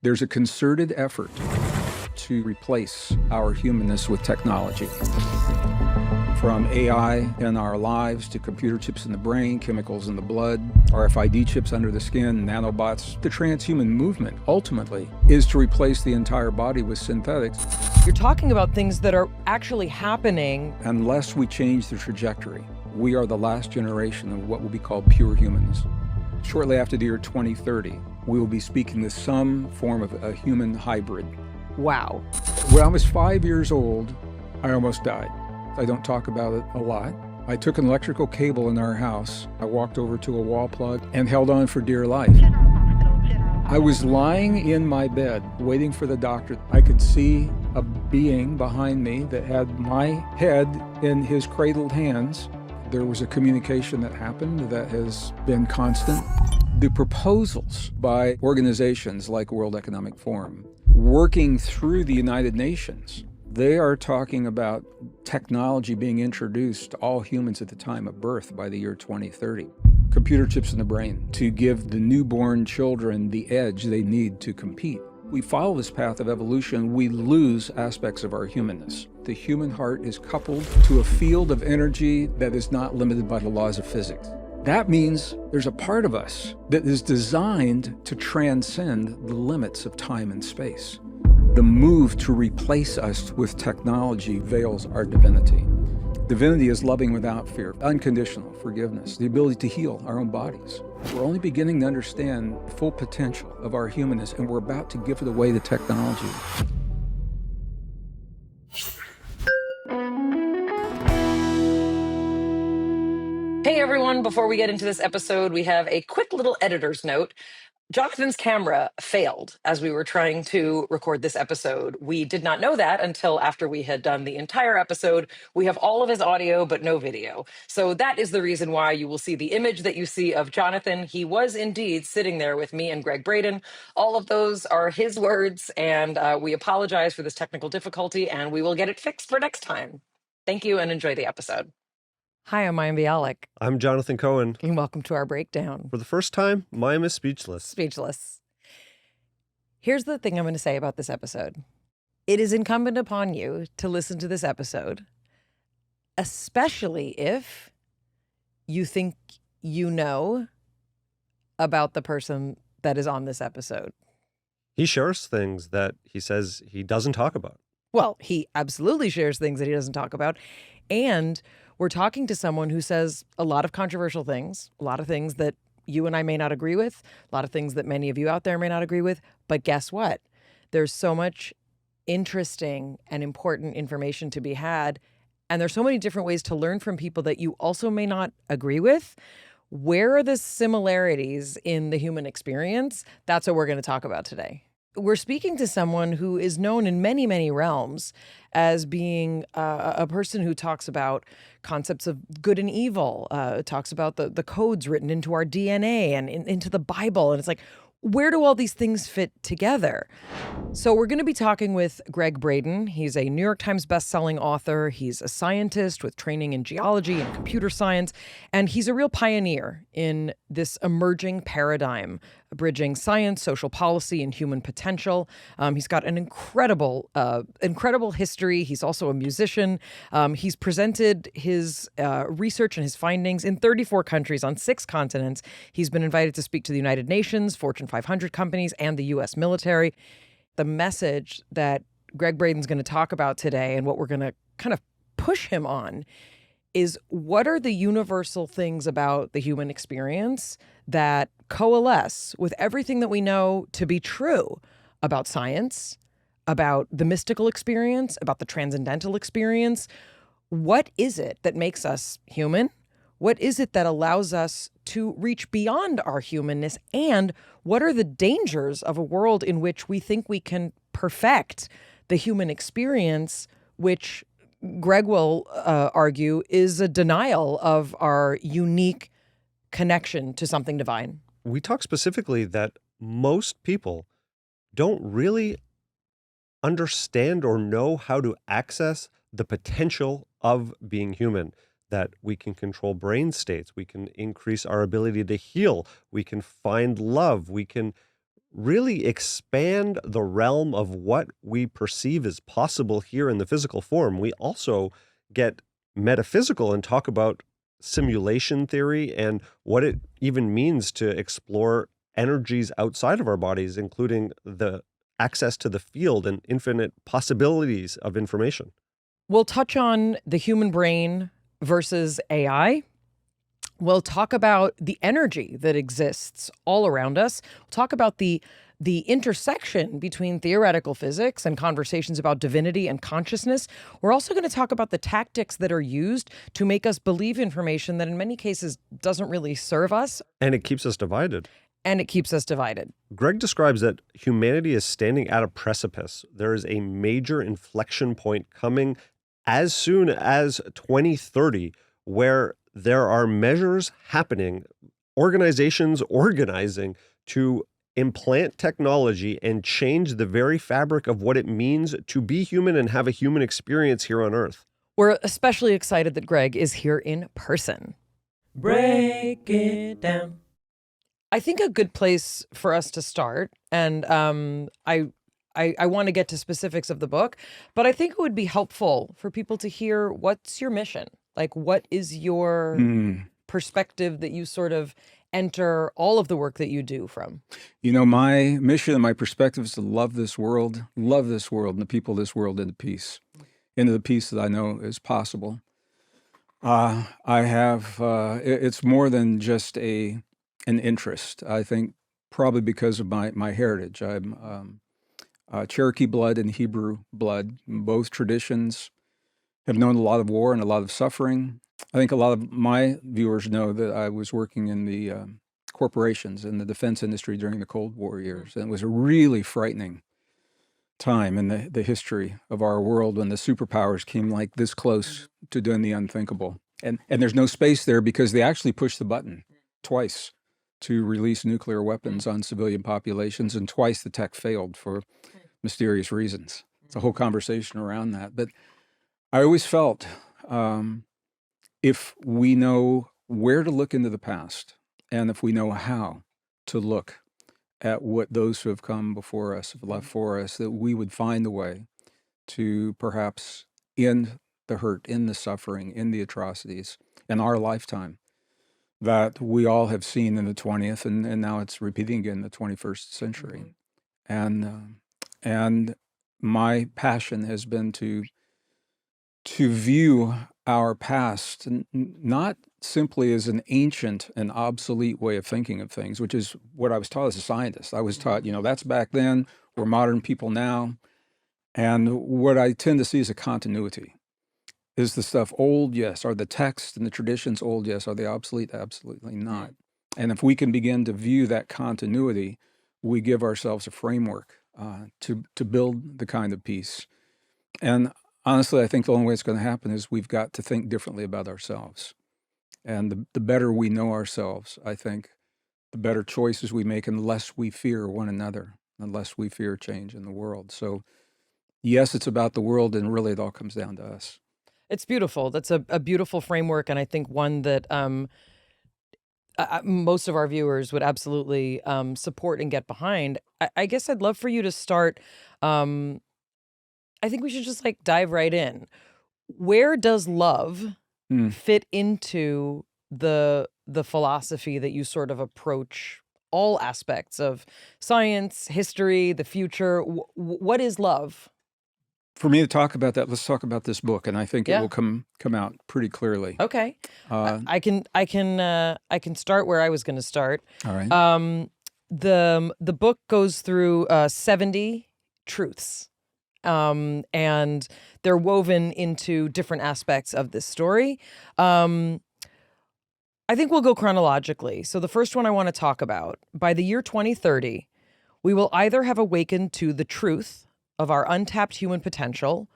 There's a concerted effort to replace our humanness with technology. From AI in our lives to computer chips in the brain, chemicals in the blood, RFID chips under the skin, nanobots. The transhuman movement, ultimately, is to replace the entire body with synthetics. You're talking about things that are actually happening. Unless we change the trajectory, we are the last generation of what will be called pure humans. Shortly after the year 2030, we will be speaking to some form of a human hybrid. Wow. When I was 5 years old, I almost died. I don't talk about it a lot. I took an electrical cable in our house. I walked over to a wall plug and held on for dear life. I was lying in my bed waiting for the doctor. I could see a being behind me that had my head in his cradled hands. There was a communication that happened that has been constant. The proposals by organizations like World Economic Forum, working through the United Nations, they are talking about technology being introduced to all humans at the time of birth by the year 2030. Computer chips in the brain to give the newborn children the edge they need to compete. We follow this path of evolution, we lose aspects of our humanness. The human heart is coupled to a field of energy that is not limited by the laws of physics. That means there's a part of us that is designed to transcend the limits of time and space. The move to replace us with technology veils our divinity. Divinity is loving without fear, unconditional forgiveness, the ability to heal our own bodies. We're only beginning to understand the full potential of our humanness, and we're about to give it away to technology. Hey everyone, before we get into this episode, we have a quick little editor's note. Jonathan's camera failed as we were trying to record this episode. We did not know that until after we had done the entire episode. We have all of his audio, but no video. So that is the reason why you will see the image that you see of Jonathan. He was indeed sitting there with me and Gregg Braden. All of those are his words, and we apologize for this technical difficulty, and we will get it fixed for next time. Thank you, and enjoy the episode. Hi, I'm Mayim Bialik. I'm Jonathan Cohen. And welcome to our breakdown. For the first time, Mayim is speechless. Speechless. Here's the thing I'm going to say about this episode. It is incumbent upon you to listen to this episode, especially if you think you know about the person that is on this episode. He shares things that he says he doesn't talk about. Well, he absolutely shares things that he doesn't talk about. And we're talking to someone who says a lot of controversial things, a lot of things that you and I may not agree with, a lot of things that many of you out there may not agree with. But guess what? There's so much interesting and important information to be had. And there's so many different ways to learn from people that you also may not agree with. Where are the similarities in the human experience? That's what we're going to talk about today. We're speaking to someone who is known in many, many realms as being a person who talks about concepts of good and evil, talks about the codes written into our DNA and into the Bible. And it's like, where do all these things fit together? So we're going to be talking with Gregg Braden. He's a New York Times bestselling author. He's a scientist with training in geology and computer science. And he's a real pioneer in this emerging paradigm, bridging science, social policy, and human potential. He's got an incredible history. He's also a musician. He's presented his research and his findings in 34 countries on 6 continents. He's been invited to speak to the United Nations, Fortune 500 companies, and the U.S. military. The message that Gregg Braden's going to talk about today and what we're going to kind of push him on is, what are the universal things about the human experience that coalesce with everything that we know to be true about science, about the mystical experience, about the transcendental experience? What is it that makes us human? What is it that allows us to reach beyond our humanness? And what are the dangers of a world in which we think we can perfect the human experience, which Gregg will argue is a denial of our unique connection to something divine? We talk specifically that most people don't really understand or know how to access the potential of being human, that we can control brain states, we can increase our ability to heal, we can find love, we can really expand the realm of what we perceive as possible here in the physical form. We also get metaphysical and talk about simulation theory and what it even means to explore energies outside of our bodies, including the access to the field and infinite possibilities of information. We'll touch on the human brain versus AI. We'll talk about the energy that exists all around us. We'll talk about the intersection between theoretical physics and conversations about divinity and consciousness. We're also going to talk about the tactics that are used to make us believe information that in many cases doesn't really serve us. And it keeps us divided. Gregg describes that humanity is standing at a precipice. There is a major inflection point coming as soon as 2030, where there are measures happening, organizations organizing to implant technology and change the very fabric of what it means to be human and have a human experience here on Earth. We're especially excited that Gregg is here in person. Break it down. I think a good place for us to start, and I want to get to specifics of the book, but I think it would be helpful for people to hear what's your mission? Like, what is your perspective that you sort of enter all of the work that you do from? You know, my mission and my perspective is to love this world, and the people of this world into peace that I know is possible. I have, it's more than just an interest. I think probably because of my heritage. I'm Cherokee blood and Hebrew blood. Both traditions have known a lot of war and a lot of suffering. I think a lot of my viewers know that I was working in the corporations in the defense industry during the Cold War years. And it was a really frightening time in the history of our world when the superpowers came like this close to doing the unthinkable. And there's no space there because they actually pushed the button twice to release nuclear weapons on civilian populations, and twice the tech failed for mysterious reasons. It's a whole conversation around that. But I always felt if we know where to look into the past, and if we know how to look at what those who have come before us have left for us, that we would find a way to perhaps end the hurt, end the suffering, end the atrocities in our lifetime that we all have seen in the 20th, and now it's repeating again in the 21st century. And my passion has been to view our past not simply as an ancient and obsolete way of thinking of things, which is what I was taught as a scientist. I was taught, that's back then, we're modern people now. And what I tend to see is a continuity. Is the stuff old? Yes. Are the texts and the traditions old? Yes. Are they obsolete? Absolutely not. And if we can begin to view that continuity, we give ourselves a framework to build the kind of peace. And honestly, I think the only way it's going to happen is we've got to think differently about ourselves. And the better we know ourselves, I think, the better choices we make, and the less we fear one another, the less we fear change in the world. So yes, it's about the world, and really it all comes down to us. It's beautiful. That's a beautiful framework, and I think one that most of our viewers would absolutely support and get behind. I guess I'd love for you to start. I think we should just dive right in. Where does love fit into the philosophy that you sort of approach all aspects of science, history, the future? What is love? For me to talk about that, let's talk about this book, and I think it will come out pretty clearly. Okay, I can start where I was going to start. All right. The book goes through 70 truths, and they're woven into different aspects of this story. I think we'll go chronologically. So the first one I want to talk about: by the year 2030, we will either have awakened to the truth of our untapped human potential,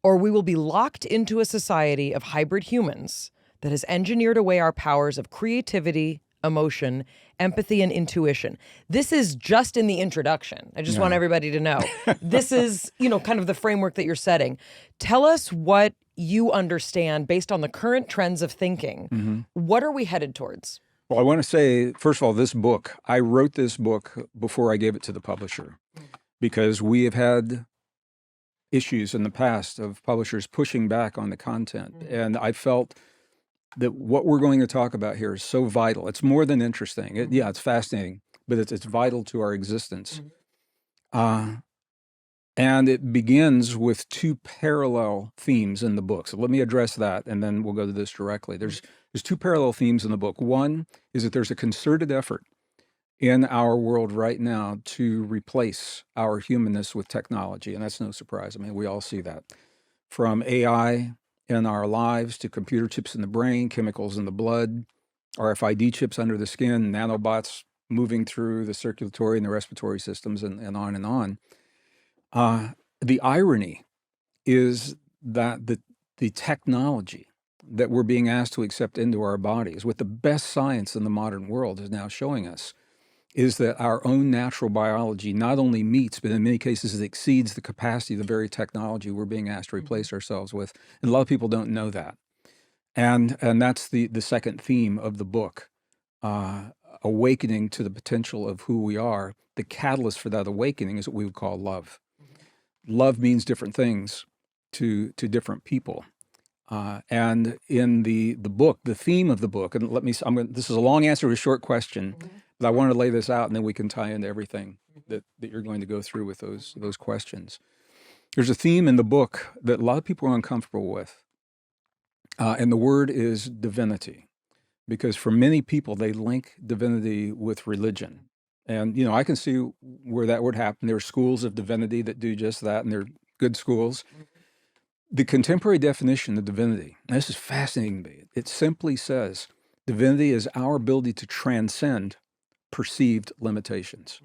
or we will be locked into a society of hybrid humans that has engineered away our powers of creativity, emotion, empathy, and intuition. This is just in the introduction. I just want everybody to know. This is, kind of the framework that you're setting. Tell us what you understand based on the current trends of thinking. What are we headed towards? Well, I want to say, first of all, this book, I wrote this book before I gave it to the publisher because we have had issues in the past of publishers pushing back on the content. And I felt that what we're going to talk about here is so vital. It's more than interesting. Yeah, it's fascinating, but it's vital to our existence. And it begins with two parallel themes in the book. So let me address that, and then we'll go to this directly. There's two parallel themes in the book. One is that there's a concerted effort in our world right now to replace our humanness with technology, and that's no surprise. I mean, we all see that. From AI in our lives to computer chips in the brain, chemicals in the blood, RFID chips under the skin, nanobots moving through the circulatory and the respiratory systems, and on and on. The irony is that the technology that we're being asked to accept into our bodies, with the best science in the modern world is now showing us, is that our own natural biology not only meets, but in many cases it exceeds the capacity of the very technology we're being asked to replace ourselves with. And a lot of people don't know that. And that's the second theme of the book, awakening to the potential of who we are. The catalyst for that awakening is what we would call love. Love means different things to different people. And in the book, the theme of the book, and this is a long answer to a short question, but I want to lay this out and then we can tie into everything that you're going to go through with those questions. There's a theme in the book that a lot of people are uncomfortable with. And the word is divinity, because for many people, they link divinity with religion. And, I can see where that would happen. There are schools of divinity that do just that, and they're good schools. The contemporary definition of divinity, and this is fascinating to me, it simply says divinity is our ability to transcend perceived limitations.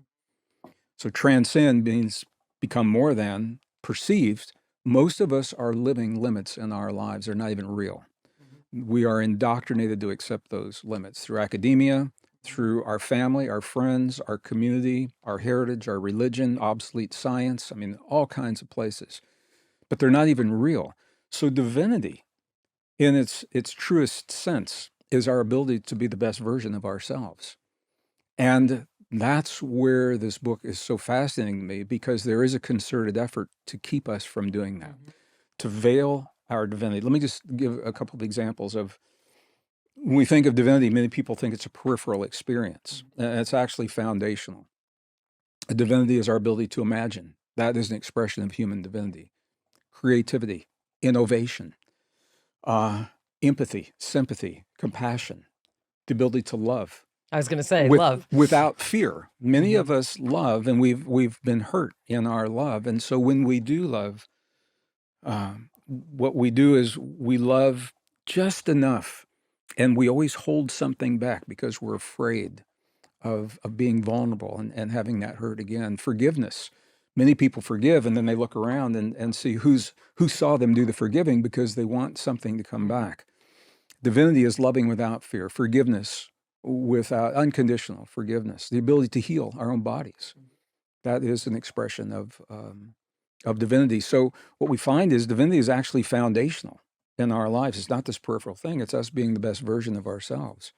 So transcend means become more than. Perceived, most of us are living limits in our lives. They're not even real. We are indoctrinated to accept those limits through academia, through our family, our friends, our community, our heritage, our religion, obsolete science, all kinds of places. But they're not even real. So divinity, in its truest sense, is our ability to be the best version of ourselves. And that's where this book is so fascinating to me, because there is a concerted effort to keep us from doing that, to veil our divinity. Let me just give a couple of examples of, when we think of divinity, many people think it's a peripheral experience, and it's actually foundational. A divinity is our ability to imagine. That is an expression of human divinity. Creativity, innovation, empathy, sympathy, compassion, the ability to love. I was going to say love. Without fear. Many of us love, and we've been hurt in our love. And so when we do love, what we do is we love just enough, and we always hold something back because we're afraid of being vulnerable and having that hurt again. Forgiveness. Many people forgive, and then they look around and see who saw them do the forgiving, because they want something to come back. Divinity is loving without fear. Forgiveness without unconditional forgiveness. The ability to heal our own bodies. That is an expression of divinity. So what we find is divinity is actually foundational in our lives. It's not this peripheral thing. It's us being the best version of ourselves.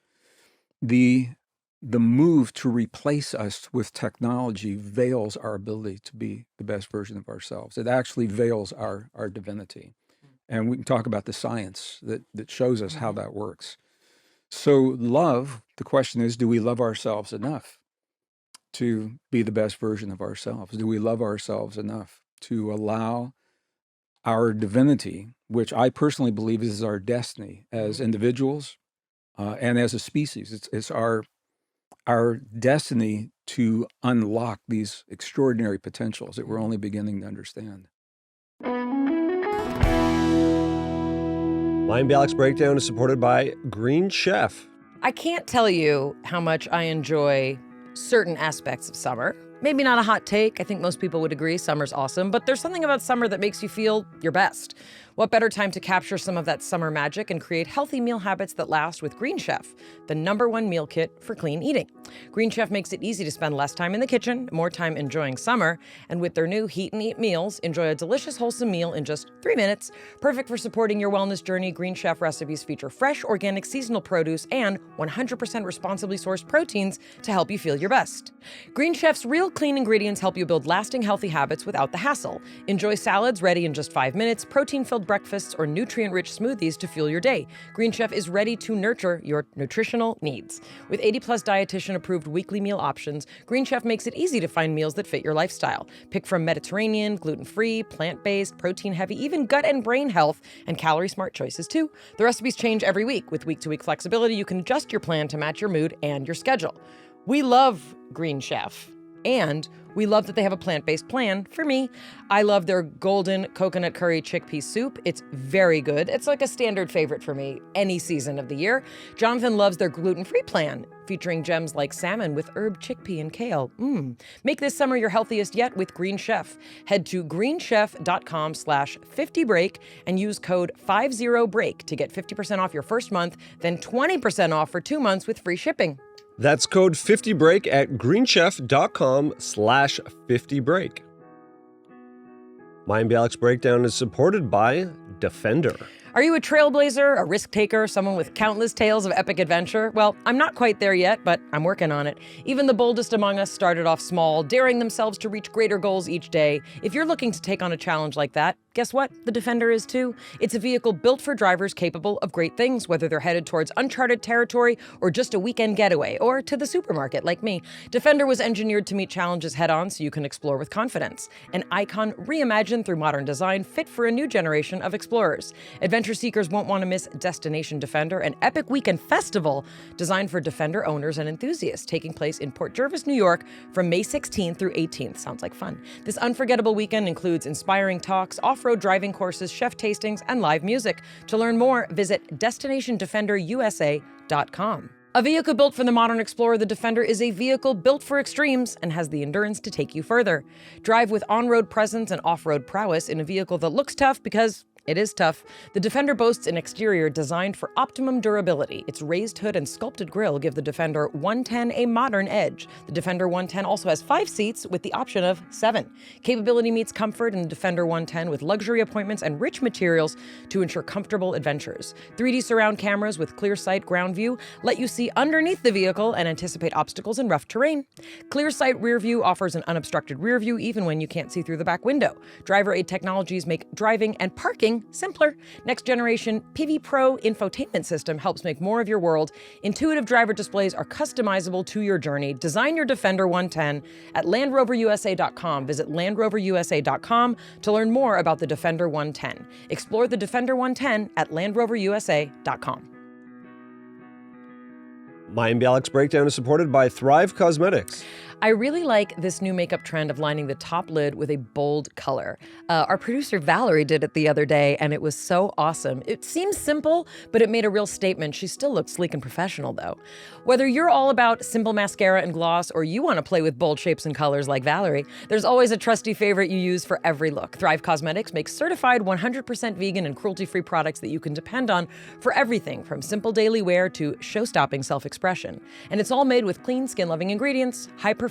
The move to replace us with technology veils our ability to be the best version of ourselves. It actually veils our divinity. And we can talk about the science that shows us how that works. So love, the question is, do we love ourselves enough to be the best version of ourselves? Do we love ourselves enough to allow our divinity, which I personally believe is our destiny as individuals and as a species? It's our destiny to unlock these extraordinary potentials that we're only beginning to understand. Mayim Bialik's Breakdown is supported by Green Chef. I can't tell you how much I enjoy certain aspects of summer. Maybe not a hot take. I think most people would agree summer's awesome, but there's something about summer that makes you feel your best. What better time to capture some of that summer magic and create healthy meal habits that last with Green Chef, the #1 meal kit for clean eating. Green Chef makes it easy to spend less time in the kitchen, more time enjoying summer, and with their new Heat and Eat meals, enjoy a delicious, wholesome meal in just 3 minutes. Perfect for supporting your wellness journey, Green Chef recipes feature fresh, organic, seasonal produce and 100% responsibly sourced proteins to help you feel your best. Green Chef's real clean ingredients help you build lasting, healthy habits without the hassle. Enjoy salads ready in just 5 minutes, protein-filled breakfasts, or nutrient-rich smoothies to fuel your day. Green Chef is ready to nurture your nutritional needs. With 80-plus dietitian-approved weekly meal options, Green Chef makes it easy to find meals that fit your lifestyle. Pick from Mediterranean, gluten-free, plant-based, protein-heavy, even gut and brain health, and calorie-smart choices too. The recipes change every week. With week-to-week flexibility, you can adjust your plan to match your mood and your schedule. We love Green Chef. And we love that they have a plant-based plan for me. I love their golden coconut curry chickpea soup. It's very good. It's like a standard favorite for me any season of the year. Jonathan loves their gluten-free plan, featuring gems like salmon with herb chickpea and kale. Make this summer your healthiest yet with Green Chef. Head to greenchef.com/50break and use code 50break to get 50% off your first month, then 20% off for 2 months with free shipping. That's code 50break at greenchef.com/50break. Mayim Bialik's Breakdown is supported by Defender. Are you a trailblazer, a risk taker, someone with countless tales of epic adventure? Well, I'm not quite there yet, but I'm working on it. Even the boldest among us started off small, daring themselves to reach greater goals each day. If you're looking to take on a challenge like that, guess what? The Defender is too. It's a vehicle built for drivers capable of great things, whether they're headed towards uncharted territory or just a weekend getaway, or to the supermarket like me. Defender was engineered to meet challenges head-on so you can explore with confidence. An icon reimagined through modern design, fit for a new generation of explorers. Adventure seekers won't want to miss Destination Defender, an epic weekend festival designed for Defender owners and enthusiasts, taking place in Port Jervis, New York from May 16th through 18th. Sounds like fun. This unforgettable weekend includes inspiring talks, off-road driving courses, chef tastings, and live music. To learn more, visit DestinationDefenderUSA.com. A vehicle built for the modern explorer, the Defender is a vehicle built for extremes and has the endurance to take you further. Drive with on-road presence and off-road prowess in a vehicle that looks tough because it is tough. The Defender boasts an exterior designed for optimum durability. Its raised hood and sculpted grille give the Defender 110 a modern edge. The Defender 110 also has 5 seats with the option of 7. Capability meets comfort in the Defender 110 with luxury appointments and rich materials to ensure comfortable adventures. 3D surround cameras with clear sight ground view let you see underneath the vehicle and anticipate obstacles in rough terrain. Clear sight rear view offers an unobstructed rear view even when you can't see through the back window. Driver aid technologies make driving and parking simpler. Next generation PV Pro infotainment system helps make more of your world. Intuitive driver displays are customizable to your journey. Design your Defender 110 at LandRoverUSA.com. Visit LandRoverUSA.com to learn more about the Defender 110. Explore the Defender 110 at LandRoverUSA.com. Mayim Bialik's Breakdown is supported by Thrive Cosmetics. I really like this new makeup trend of lining the top lid with a bold color. Our producer Valerie did it the other day, and it was so awesome. It seems simple, but it made a real statement. She still looked sleek and professional, though. Whether you're all about simple mascara and gloss, or you want to play with bold shapes and colors like Valerie, there's always a trusty favorite you use for every look. Thrive Cosmetics makes certified 100% vegan and cruelty-free products that you can depend on for everything from simple daily wear to show-stopping self-expression. And it's all made with clean, skin-loving ingredients, high performance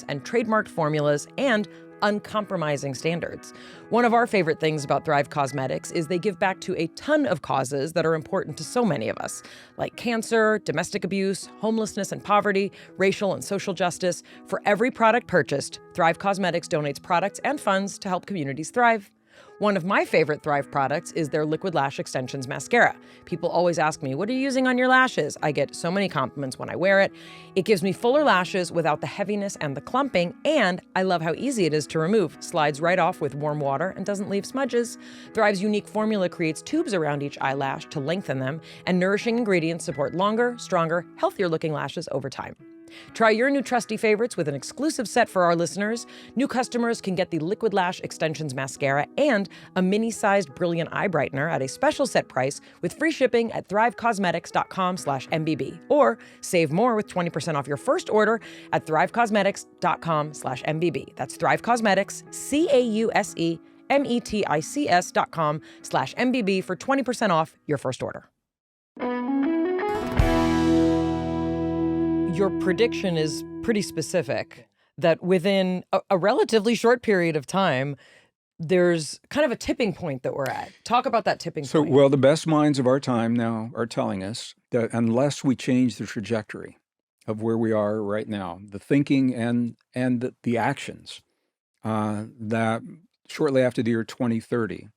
and trademarked formulas, and uncompromising standards. One of our favorite things about Thrive Cosmetics is they give back to a ton of causes that are important to so many of us, like cancer, domestic abuse, homelessness and poverty, racial and social justice. For every product purchased, Thrive Cosmetics donates products and funds to help communities thrive. One of my favorite Thrive products is their Liquid Lash Extensions Mascara. People always ask me, what are you using on your lashes? I get so many compliments when I wear it. It gives me fuller lashes without the heaviness and the clumping, and I love how easy it is to remove. Slides right off with warm water and doesn't leave smudges. Thrive's unique formula creates tubes around each eyelash to lengthen them, and nourishing ingredients support longer, stronger, healthier looking lashes over time. Try your new trusty favorites with an exclusive set for our listeners. New customers can get the Liquid Lash Extensions Mascara and a mini-sized Brilliant Eye Brightener at a special set price with free shipping at thrivecosmetics.com/MBB. Or save more with 20% off your first order at thrivecosmetics.com/MBB. That's Thrive Cosmetics, CAUSEMETICS.com/MBB for 20% off your first order. Your prediction is pretty specific that within a relatively short period of time, there's kind of a tipping point that we're at. Talk about that tipping point. Well, the best minds of our time now are telling us that unless we change the trajectory of where we are right now, the thinking and the actions, that shortly after the year 2030,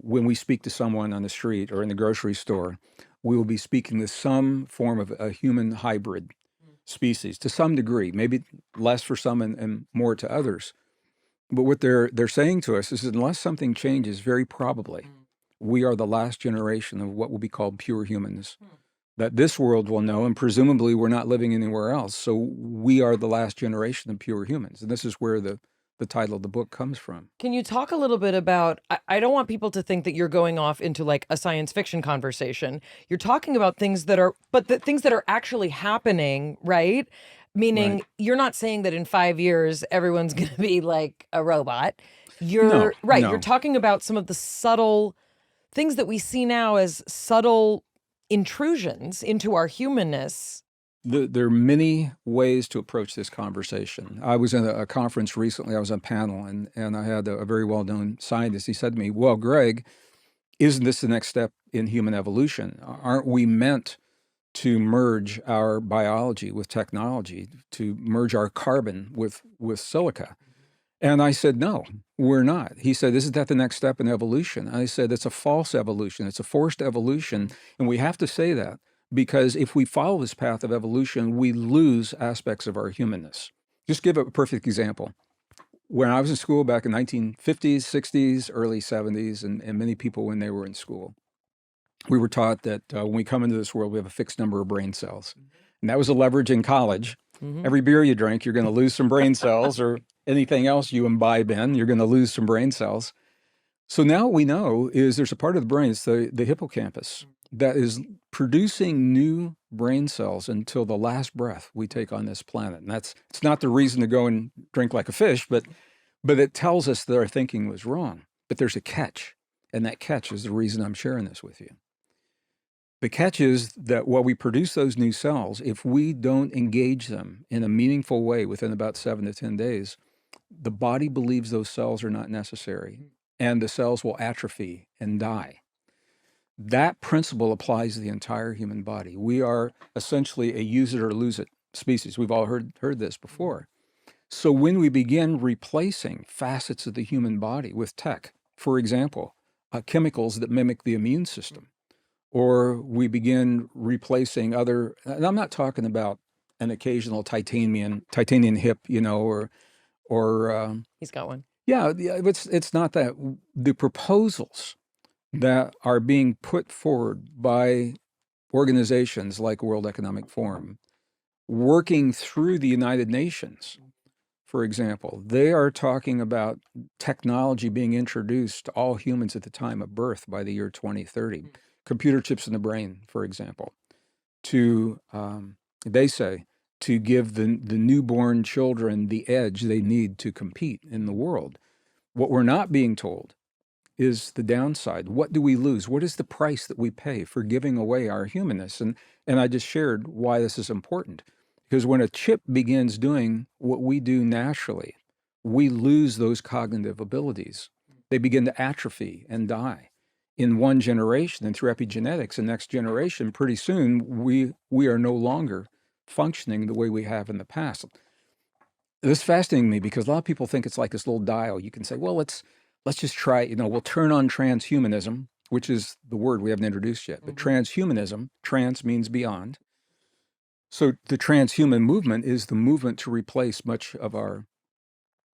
when we speak to someone on the street or in the grocery store, we will be speaking to some form of a human hybrid species to some degree, maybe less for some and more to others. But what they're saying to us is unless something changes, very probably, we are the last generation of what will be called pure humans that this world will know, and presumably we're not living anywhere else. So we are the last generation of pure humans. And this is where the title of the book comes from. Can you talk a little bit about, I don't want people to think that you're going off into like a science fiction conversation. You're talking about things that are, but the things that are actually happening, right? Meaning you're not saying that in 5 years, everyone's going to be like a robot. You're You're talking about some of the subtle things that we see now as subtle intrusions into our humanness. There are many ways to approach this conversation. I was in a conference recently. I was on a panel, and I had a very well-known scientist. He said to me, well, Greg, isn't this the next step in human evolution? Aren't we meant to merge our biology with technology, to merge our carbon with silica? And I said, no, we're not. He said, isn't that the next step in evolution? And I said, it's a false evolution. It's a forced evolution, and we have to say that. Because if we follow this path of evolution, we lose aspects of our humanness. Just give a perfect example. When I was in school back in 1950s, 60s, early 70s, and many people when they were in school, we were taught that when we come into this world, we have a fixed number of brain cells. And that was a leverage in college. Every beer you drink, you're going to lose some brain cells, or anything else you imbibe in, you're going to lose some brain cells. So now what we know is there's a part of the brain, it's the hippocampus, that is producing new brain cells until the last breath we take on this planet. And it's not the reason to go and drink like a fish, but it tells us that our thinking was wrong. But there's a catch, and that catch is the reason I'm sharing this with you. The catch is that while we produce those new cells, if we don't engage them in a meaningful way within about 7 to 10 days, the body believes those cells are not necessary, and the cells will atrophy and die. That principle applies to the entire human body. We are essentially a use it or lose it species. We've all heard this before. So when we begin replacing facets of the human body with tech, for example, chemicals that mimic the immune system, or we begin replacing other, and I'm not talking about an occasional titanium hip, or he's got one. Yeah, it's not that. The proposals that are being put forward by organizations like World Economic Forum, working through the United Nations, for example, they are talking about technology being introduced to all humans at the time of birth by the year 2030. Computer chips in the brain, for example, to, they say, to give the newborn children the edge they need to compete in the world. What we're not being told is the downside. What do we lose? What is the price that we pay for giving away our humanness? And I just shared why this is important. Because when a chip begins doing what we do naturally, we lose those cognitive abilities. They begin to atrophy and die. In one generation, and through epigenetics, the next generation, pretty soon, we are no longer functioning the way we have in the past. This is fascinating me because a lot of people think it's like this little dial. You can say, well, let's just try, we'll turn on transhumanism, which is the word we haven't introduced yet. But transhumanism, trans means beyond. So the transhuman movement is the movement to replace much of our,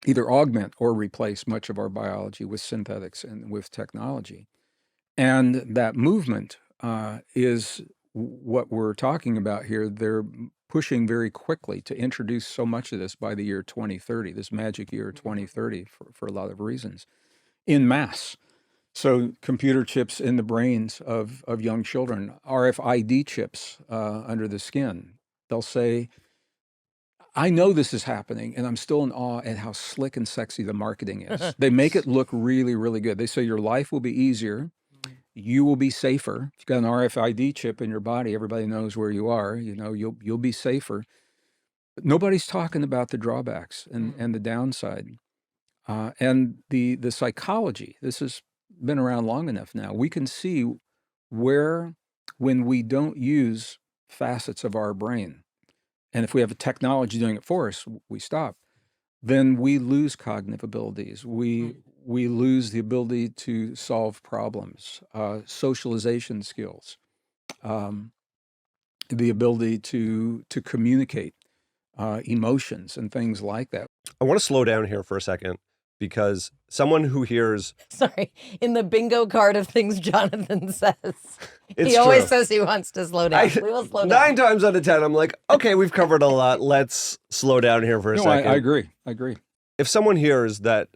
either augment or replace much of our biology with synthetics and with technology. And that movement is what we're talking about here. They're pushing very quickly to introduce so much of this by the year 2030, this magic year 2030, for a lot of reasons, in mass. So computer chips in the brains of young children, RFID chips under the skin. They'll say, I know this is happening, and I'm still in awe at how slick and sexy the marketing is. They make it look really, really good. They say your life will be easier. You will be safer. If you've got an RFID chip in your body, everybody knows where you are. You know, you'll be safer. But nobody's talking about the drawbacks and the downside. And the psychology. This has been around long enough now. We can see where, when we don't use facets of our brain, and if we have a technology doing it for us, we stop, then we lose cognitive abilities. We lose the ability to solve problems, socialization skills, the ability to communicate, emotions and things like that. I want to slow down here for a second, because someone who hears, Sorry, in the bingo card of things Jonathan says, It's he always true. says he wants to slow down. We will slow down. 9 times out of 10, I'm like, okay, we've covered a lot. Let's slow down here for a No, second. I agree. I agree. If someone hears that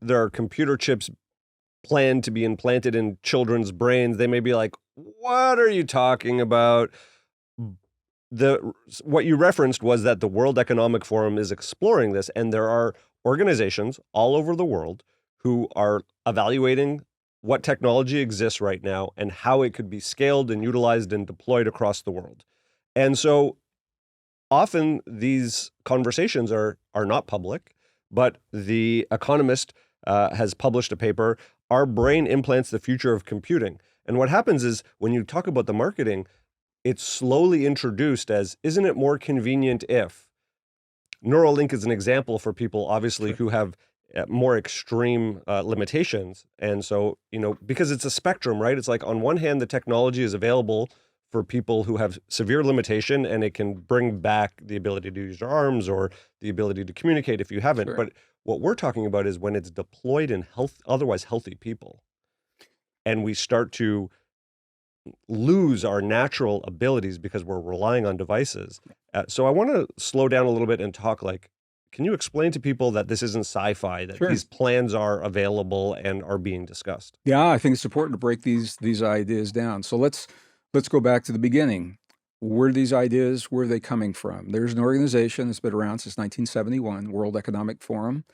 there are computer chips planned to be implanted in children's brains, they may be like, what are you talking about? What you referenced was that the World Economic Forum is exploring this, and there are organizations all over the world who are evaluating what technology exists right now and how it could be scaled and utilized and deployed across the world. And so often these conversations are not public, but The Economist has published a paper, Our Brain Implants the Future of Computing. And what happens is, when you talk about the marketing, it's slowly introduced as, isn't it more convenient if? Neuralink is an example for people, obviously, who have more extreme limitations. And so, because it's a spectrum, right? It's like, on one hand, the technology is available for people who have severe limitation, and it can bring back the ability to use your arms or the ability to communicate if you haven't. Sure. But what we're talking about is when it's deployed in otherwise healthy people, and we start to lose our natural abilities because we're relying on devices. So I want to slow down a little bit and talk, can you explain to people that this isn't sci-fi, that these plans are available and are being discussed? Yeah, I think it's important to break these ideas down. So let's go back to the beginning. Where are these ideas? Where are they coming from? There's an organization that's been around since 1971, World Economic Forum.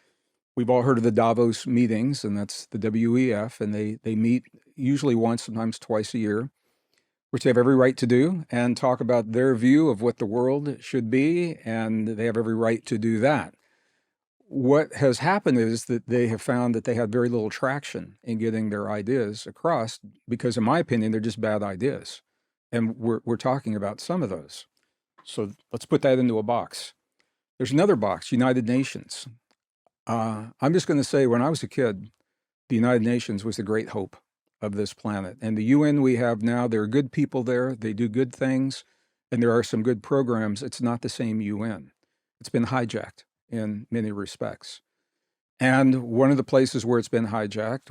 We've all heard of the Davos meetings, and that's the WEF, and they meet usually once, sometimes twice a year, which they have every right to do, and talk about their view of what the world should be, and they have every right to do that. What has happened is that they have found that they had very little traction in getting their ideas across, because in my opinion, they're just bad ideas. And we're talking about some of those. So let's put that into a box. There's another box, United Nations. I'm just going to say, when I was a kid, the United Nations was the great hope of this planet. And the UN we have now, there are good people there. They do good things, and there are some good programs. It's not the same UN. It's been hijacked in many respects. And one of the places where it's been hijacked,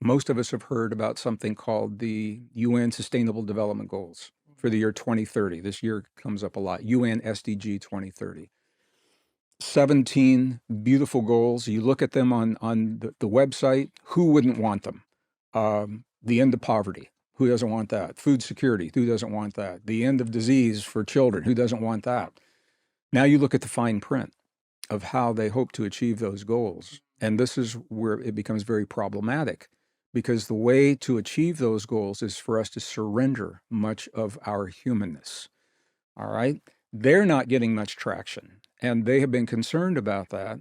most of us have heard about something called the UN Sustainable Development Goals for the year 2030. This year comes up a lot, UN SDG 2030. 17 beautiful goals. You look at them on the website, who wouldn't want them? The end of poverty, who doesn't want that? Food security, who doesn't want that? The end of disease for children, who doesn't want that? Now you look at the fine print of how they hope to achieve those goals. And this is where it becomes very problematic, because the way to achieve those goals is for us to surrender much of our humanness. All right? They're not getting much traction, and they have been concerned about that.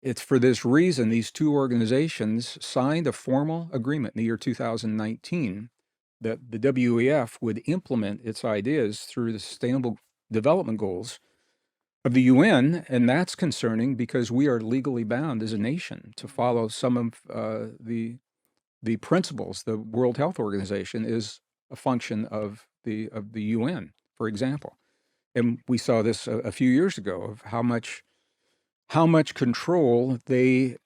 It's for this reason these two organizations signed a formal agreement in the year 2019 that the WEF would implement its ideas through the Sustainable Development Goals of the UN, and that's concerning because we are legally bound as a nation to follow some of the principles. The World Health Organization is a function of the UN, for example. And we saw this a few years ago of how much control they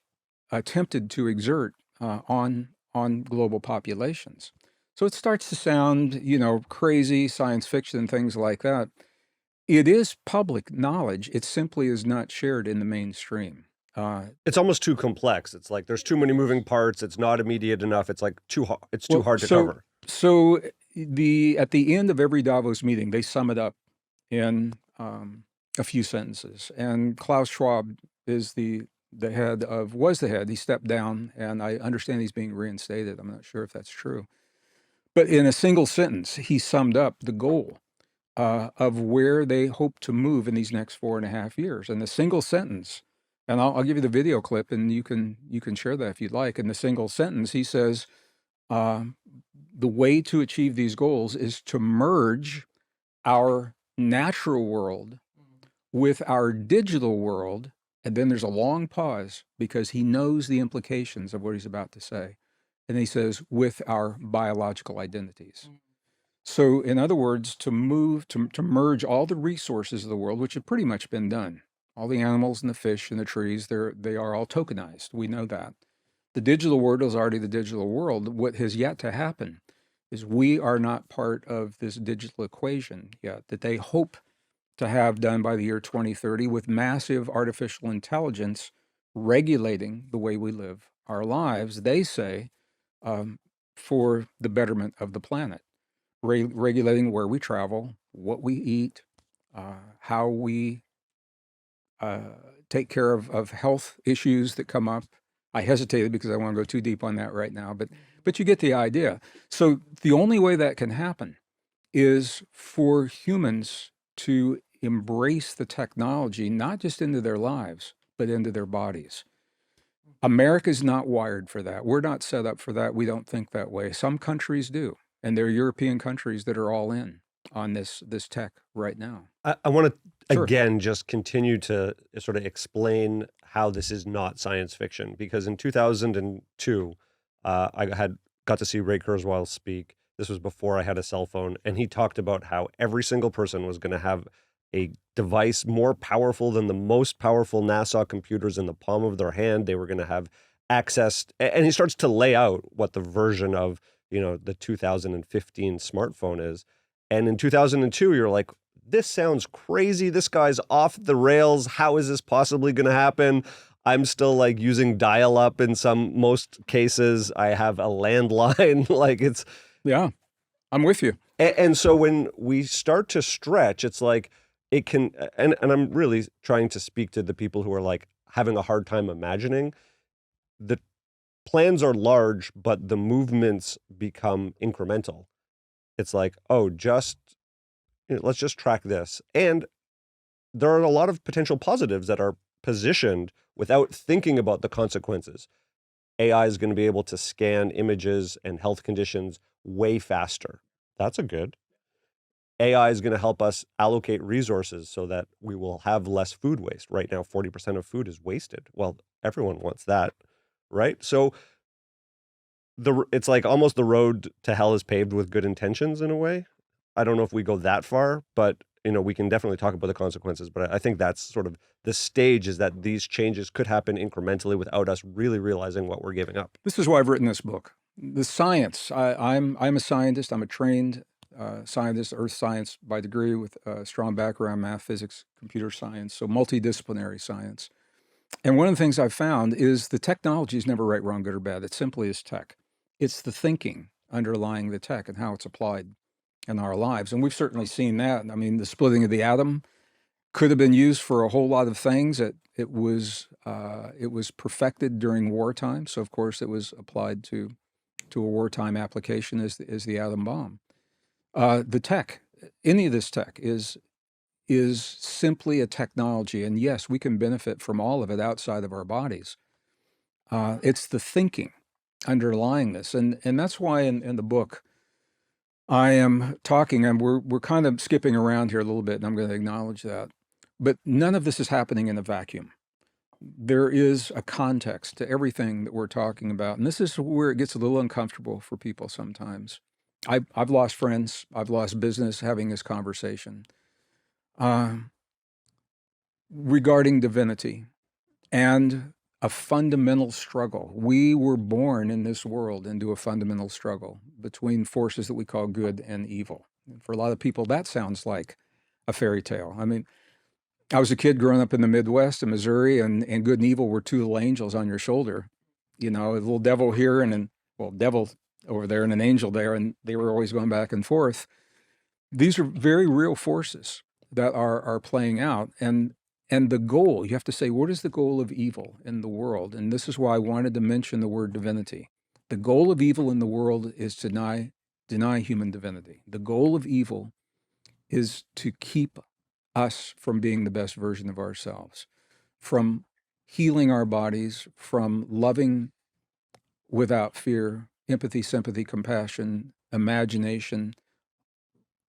attempted to exert on global populations. So it starts to sound, crazy, science fiction, things like that. It is public knowledge. It simply is not shared in the mainstream. It's almost too complex. It's like there's too many moving parts. It's not immediate enough. It's like too Well, hard to cover. So at the end of every Davos meeting, they sum it up in a few sentences. And Klaus Schwab is was the head. He stepped down, and I understand he's being reinstated. I'm not sure if that's true. But in a single sentence, he summed up the goal of where they hope to move in these next 4.5 years. In a single sentence, and I'll give you the video clip, and you can share that if you'd like. In the single sentence, he says, the way to achieve these goals is to merge our natural world with our digital world. And then there's a long pause because he knows the implications of what he's about to say. And he says, with our biological identities. So in other words, to merge all the resources of the world, which have pretty much been done, all the animals and the fish and the trees, they are all tokenized. We know that. The digital world is already the digital world. What has yet to happen is we are not part of this digital equation yet that they hope to have done by the year 2030 with massive artificial intelligence regulating the way we live our lives, they say, for the betterment of the planet, regulating where we travel, what we eat, how we take care of health issues that come up. I hesitated because I want to go too deep on that right now, but you get the idea. So the only way that can happen is for humans to embrace the technology, not just into their lives, but into their bodies. America's not wired for that. We're not set up for that. We don't think that way. Some countries do, and there are European countries that are all in on this tech right now. I want to, again, just continue to sort of explain how this is not science fiction, because in 2002, I got to see Ray Kurzweil speak. This was before I had a cell phone, and he talked about how every single person was going to have a device more powerful than the most powerful NASA computers in the palm of their hand. They were going to have access, and he starts to lay out what the version of, the 2015 smartphone is. And in 2002, you're like, this sounds crazy. This guy's off the rails. How is this possibly going to happen? I'm still like using dial-up in most cases. I have a landline. Yeah, I'm with you. And so when we start to stretch, it's like it can, and I'm really trying to speak to the people who are like having a hard time imagining. The plans are large, but the movements become incremental. It's like, oh, let's just track this. And there are a lot of potential positives that are positioned without thinking about the consequences. AI is going to be able to scan images and health conditions way faster. That's a good. AI is going to help us allocate resources so that we will have less food waste. Right now, 40% of food is wasted. Well, everyone wants that, right? So it's like almost the road to hell is paved with good intentions in a way. I don't know if we go that far, but we can definitely talk about the consequences. But I think that's sort of the stage, is that these changes could happen incrementally without us really realizing what we're giving up. This is why I've written this book. The science. I'm a scientist. I'm a trained scientist, earth science by degree, with a strong background, math, physics, computer science, so multidisciplinary science. And one of the things I've found is the technology is never right, wrong, good, or bad. It simply is tech. It's the thinking underlying the tech and how it's applied in our lives. And we've certainly seen that. I mean, the splitting of the atom could have been used for a whole lot of things. It was perfected during wartime. So of course it was applied to a wartime application as the atom bomb. The tech, any of this tech is simply a technology. And yes, we can benefit from all of it outside of our bodies. It's the thinking underlying this. And that's why in the book, I am talking, and we're kind of skipping around here a little bit, and I'm going to acknowledge that. But none of this is happening in a vacuum. There is a context to everything that we're talking about. And this is where it gets a little uncomfortable for people sometimes. I've lost friends. I've lost business having this conversation regarding divinity and a fundamental struggle. We were born in this world into a fundamental struggle between forces that we call good and evil. And for a lot of people, that sounds like a fairy tale. I mean, I was a kid growing up in the Midwest in Missouri, and good and evil were two little angels on your shoulder. You know, a little devil here well, devil over there and an angel there, and they were always going back and forth. These are very real forces that are playing out. And the goal, you have to say, what is the goal of evil in the world? And this is why I wanted to mention the word divinity. The goal of evil in the world is to deny human divinity. The goal of evil is to keep us from being the best version of ourselves, from healing our bodies, from loving without fear, empathy, sympathy, compassion, imagination,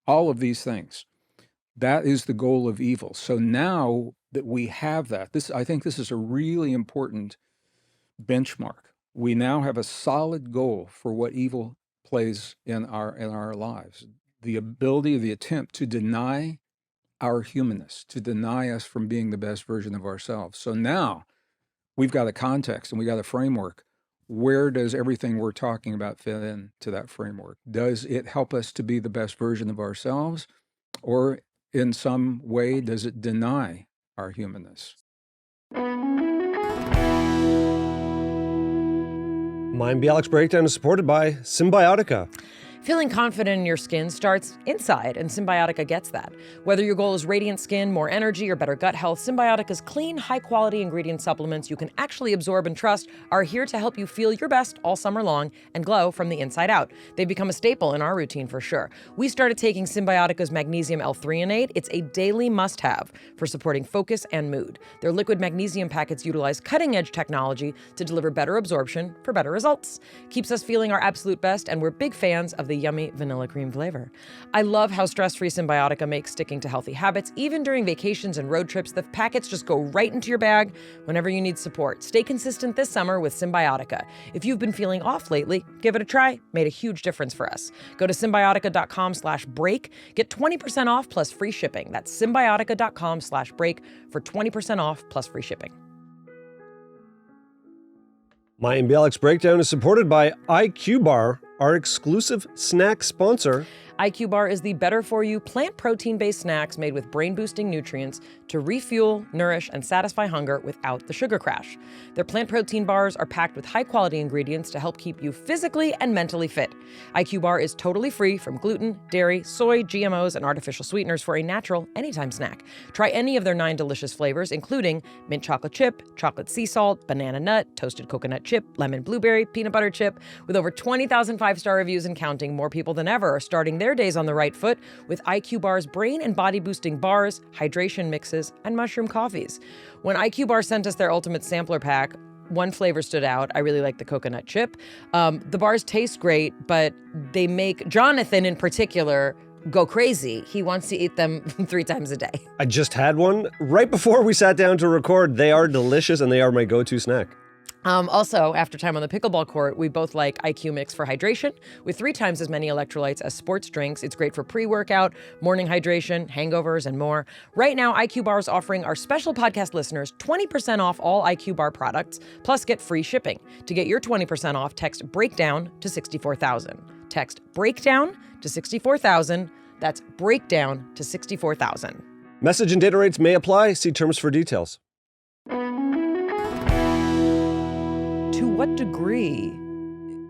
all of these things. That is the goal of evil. So now that we have that, I think this is a really important benchmark. We now have a solid goal for what evil plays in our lives. The ability, the attempt to deny our humanness, to deny us from being the best version of ourselves. So now we've got a context and we got a framework. Where does everything we're talking about fit into that framework? Does it help us to be the best version of ourselves, or in some way does it deny our humanness? Mayim Bialik's Breakdown is supported by Symbiotica. Feeling confident in your skin starts inside, and Symbiotica gets that. Whether your goal is radiant skin, more energy, or better gut health, Symbiotica's clean, high-quality ingredient supplements you can actually absorb and trust are here to help you feel your best all summer long and glow from the inside out. They've become a staple in our routine for sure. We started taking Symbiotica's magnesium L3 innate. It's a daily must-have for supporting focus and mood. Their liquid magnesium packets utilize cutting-edge technology to deliver better absorption for better results. Keeps us feeling our absolute best, and we're big fans of the yummy vanilla cream flavor. I love how stress-free Symbiotica makes sticking to healthy habits. Even during vacations and road trips, the packets just go right into your bag whenever you need support. Stay consistent this summer with Symbiotica. If you've been feeling off lately, give it a try. Made a huge difference for us. Go to symbiotica.com/break. Get 20% off plus free shipping. That's symbiotica.com/break for 20% off plus free shipping. Mayim Bialik's Breakdown is supported by IQ Bar, our exclusive snack sponsor. IQ Bar is the better-for-you plant protein-based snacks made with brain-boosting nutrients to refuel, nourish, and satisfy hunger without the sugar crash. Their plant protein bars are packed with high-quality ingredients to help keep you physically and mentally fit. IQ Bar is totally free from gluten, dairy, soy, GMOs, and artificial sweeteners for a natural, anytime snack. Try any of their 9 delicious flavors, including mint chocolate chip, chocolate sea salt, banana nut, toasted coconut chip, lemon blueberry, peanut butter chip. With over 20,000 5-star reviews and counting, more people than ever are starting their days on the right foot with IQ Bar's brain and body boosting bars, hydration mixes, and mushroom coffees. When IQ Bar sent us their ultimate sampler pack, one flavor stood out. I really like the coconut chip. The bars taste great, but they make Jonathan in particular go crazy. He wants to eat them 3 times a day. I just had one right before we sat down to record. They are delicious and they are my go-to snack. Also, after time on the pickleball court, we both like IQ Mix for hydration with 3 times as many electrolytes as sports drinks. It's great for pre-workout, morning hydration, hangovers, and more. Right now, IQ Bar is offering our special podcast listeners 20% off all IQ Bar products, plus get free shipping. To get your 20% off, text BREAKDOWN to 64,000. Text BREAKDOWN to 64,000. That's BREAKDOWN to 64,000. Message and data rates may apply. See terms for details. To what degree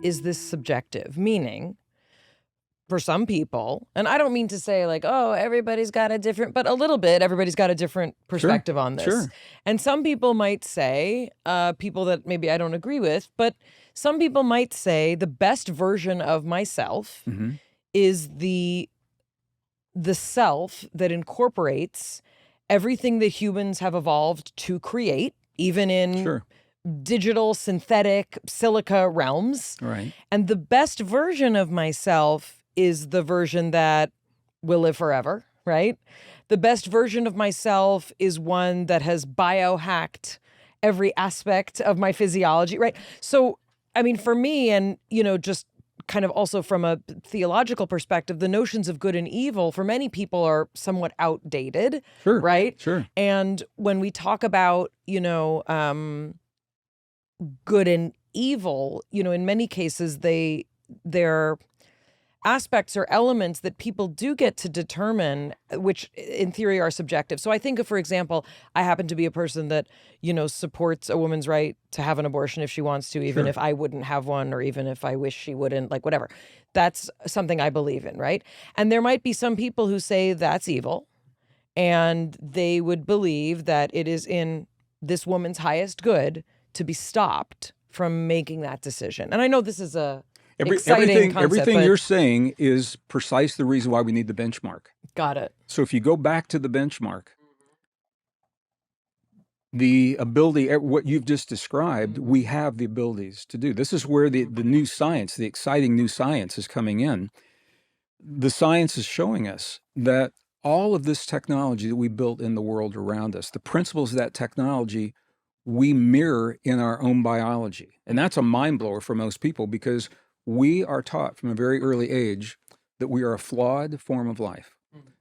is this subjective? Meaning, for some people, and I don't mean to say like, oh, everybody's got a different, but a little bit, everybody's got a different perspective on this. Sure. And some people might say, people that maybe I don't agree with, but some people might say the best version of myself is the self that incorporates everything that humans have evolved to create, even in digital, synthetic, silica realms. Right. And the best version of myself is the version that will live forever, right? The best version of myself is one that has biohacked every aspect of my physiology, right? So, I mean, for me, and, you know, just kind of also from a theological perspective, the notions of good and evil for many people are somewhat outdated, right? Sure. And when we talk about, you know, good and evil, you know, in many cases they're aspects or elements that people do get to determine, which in theory are subjective. So I think of, for example, I happen to be a person that, supports a woman's right to have an abortion if she wants to, even Sure. if I wouldn't have one, or even if I wish she wouldn't, like whatever. That's something I believe in, right? And there might be some people who say that's evil, and they would believe that it is in this woman's highest good to be stopped from making that decision. And I know this is a exciting concept, everything but you're saying is precise the reason why we need the benchmark. got it. So if you go back to the benchmark, the ability, what you've just described, we have the abilities to do. This is where the new science, the exciting new science is coming in. The science is showing us that all of this technology that we built in the world around us, the principles of that technology, we mirror in our own biology. And that's a mind blower for most people, because we are taught from a very early age that we are a flawed form of life,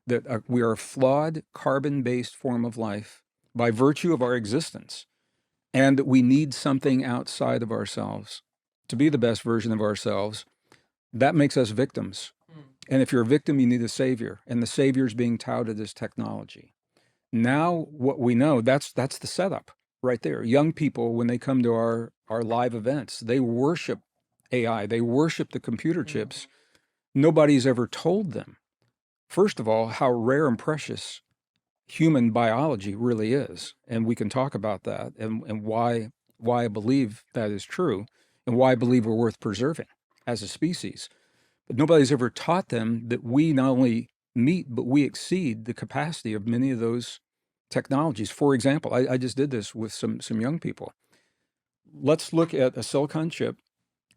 that we are a flawed carbon-based form of life by virtue of our existence, and that we need something outside of ourselves to be the best version of ourselves. That makes us victims. And if you're a victim, you need a savior, and the savior is being touted as technology. Now, what we know, that's the setup right there. Young people, when they come to our live events, they worship AI, they worship the computer chips. Nobody's ever told them, first of all, how rare and precious human biology really is. And we can talk about that and why I believe that is true, and why I believe we're worth preserving as a species. But nobody's ever taught them that we not only meet, but we exceed the capacity of many of those technologies. For example, I just did this with some young people. Let's look at a silicon chip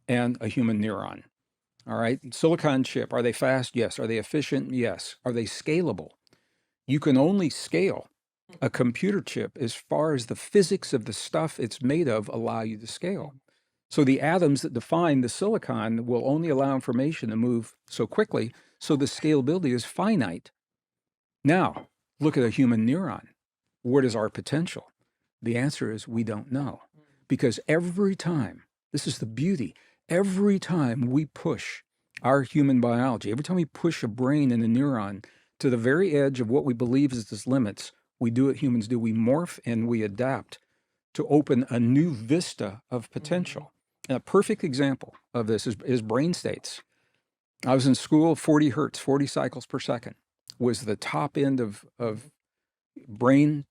and a human neuron. All right, silicon chip, are they fast? Yes. Are they efficient? Yes. Are they scalable? You can only scale a computer chip as far as the physics of the stuff it's made of allow you to scale. So the atoms that define the silicon will only allow information to move so quickly, so the scalability is finite. Now, look at a human neuron. What is our potential? The answer is we don't know. Because every time, this is the beauty, every time we push our human biology, every time we push a brain and a neuron to the very edge of what we believe is its limits, we do what humans do. We morph and we adapt to open a new vista of potential. And a perfect example of this is brain states. I was in school, 40 hertz, 40 cycles per second was the top end of brain.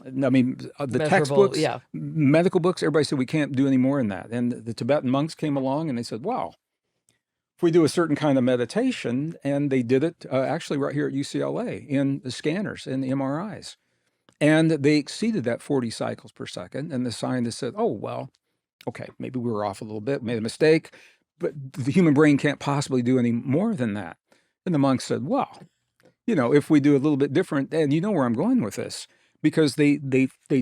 I mean, the Measurable, textbooks, yeah. medical books, everybody said we can't do any more than that. And the Tibetan monks came along and they said, wow, if we do a certain kind of meditation, and they did it actually right here at UCLA in the scanners and the MRIs. And they exceeded that 40 cycles per second. And the scientists said, oh, well, okay, maybe we were off a little bit, made a mistake, but the human brain can't possibly do any more than that. And the monks said, well, if we do a little bit different, and you know where I'm going with this, because they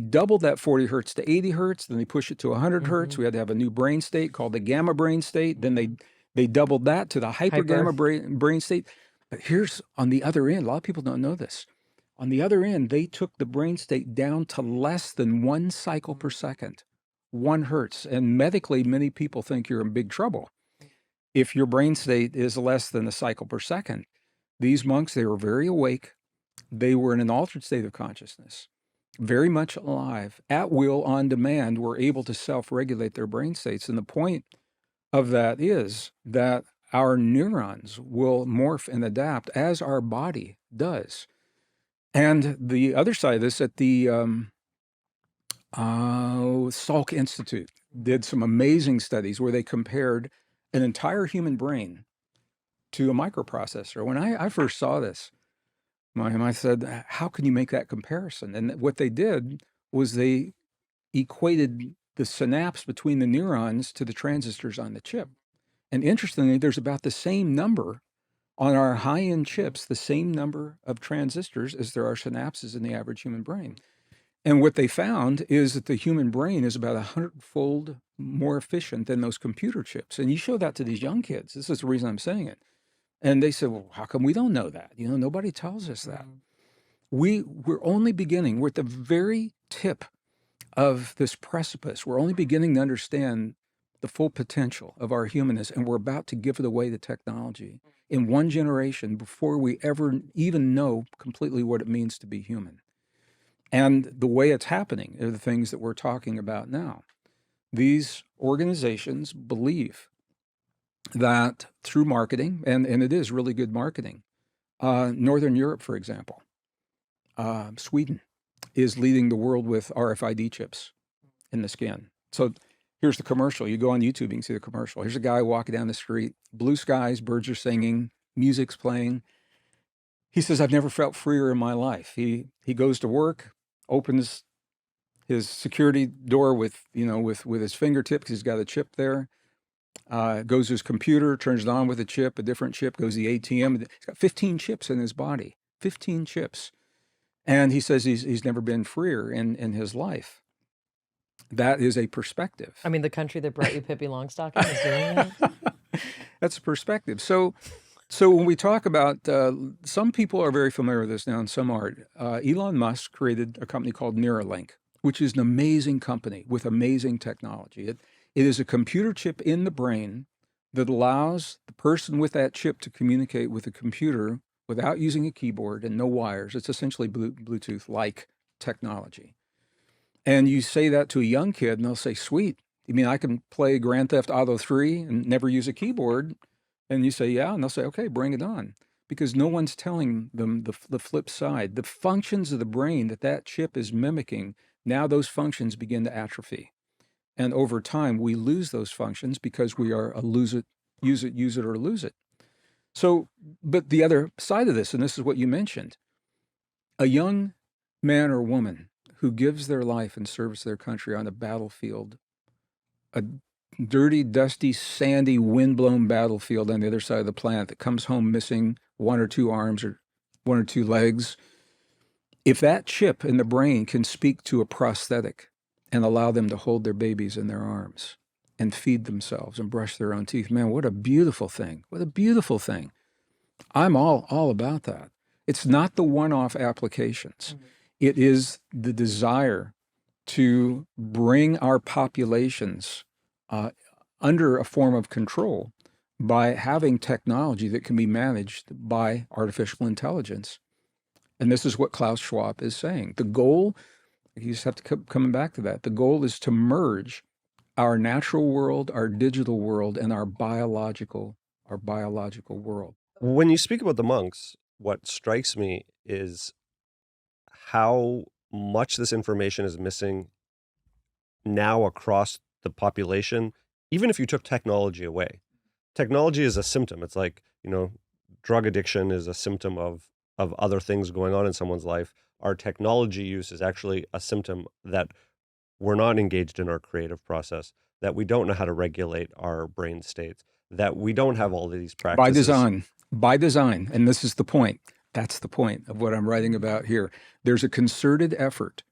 doubled that 40 hertz to 80 hertz, then they push it to 100 hertz. We had to have a new brain state called the gamma brain state. Then they doubled that to the hyper gamma brain state. But here's on the other end, a lot of people don't know this. On the other end, they took the brain state down to less than 1 cycle per second, 1 hertz. And medically, many people think you're in big trouble if your brain state is less than a cycle per second. These monks, they were very awake. They were in an altered state of consciousness, very much alive, at will, on demand, were able to self-regulate their brain states. And the point of that is that our neurons will morph and adapt as our body does. And the other side of this, at the Salk Institute, did some amazing studies where they compared an entire human brain to a microprocessor. When I first saw this, I said, how can you make that comparison? And what they did was they equated the synapse between the neurons to the transistors on the chip. And interestingly, there's about the same number on our high-end chips, the same number of transistors as there are synapses in the average human brain. And what they found is that the human brain is about 100-fold more efficient than those computer chips. And you show that to these young kids. This is the reason I'm saying it. And they said, well, how come we don't know that? Nobody tells us that. We're only beginning. We're at the very tip of this precipice. We're only beginning to understand the full potential of our humanness, and we're about to give it away to technology in one generation before we ever even know completely what it means to be human. And the way it's happening are the things that we're talking about now. These organizations believe that through marketing, and it is really good marketing, Northern Europe, for example, Sweden is leading the world with RFID chips in the skin. So here's the commercial. You go on YouTube, you can see the commercial. Here's a guy walking down the street, blue skies, birds are singing, music's playing. He says, I've never felt freer in my life. He goes to work, opens his security door with his fingertip, because he's got a chip there. Goes to his computer, turns it on with a chip, a different chip, goes to the ATM. He's got 15 chips in his body, 15 chips. And he says he's never been freer in his life. That is a perspective. I mean, the country that brought you Pippi Longstocking is doing that? That's a perspective. So when we talk about, some people are very familiar with this now and some aren't. Elon Musk created a company called Neuralink, which is an amazing company with amazing technology. It is a computer chip in the brain that allows the person with that chip to communicate with the computer without using a keyboard and no wires. It's essentially Bluetooth-like technology. And you say that to a young kid and they'll say, sweet, you mean I can play Grand Theft Auto 3 and never use a keyboard? And you say, yeah, and they'll say, okay, bring it on. Because no one's telling them the flip side. The functions of the brain that chip is mimicking, now those functions begin to atrophy. And over time, we lose those functions because we are a use it or lose it. So, but the other side of this, and this is what you mentioned, a young man or woman who gives their life in service to their country on a battlefield, a dirty, dusty, sandy, windblown battlefield on the other side of the planet, that comes home missing one or two arms or one or two legs, if that chip in the brain can speak to a prosthetic and allow them to hold their babies in their arms and feed themselves and brush their own teeth, man, what a beautiful thing. What a beautiful thing. I'm all about that. It's not the one-off applications. Mm-hmm. It is the desire to bring our populations under a form of control by having technology that can be managed by artificial intelligence. And this is what Klaus Schwab is saying. The goal, you just have to keep coming back to that, the goal is to merge our natural world, our digital world, and our biological world. When you speak about the monks, what strikes me is how much this information is missing now across the population, even if you took technology away. Technology is a symptom. It's like, drug addiction is a symptom of other things going on in someone's life. Our technology use is actually a symptom that we're not engaged in our creative process, that we don't know how to regulate our brain states, that we don't have all of these practices. By design. And this is the point. That's the point of what I'm writing about here. There's a concerted effort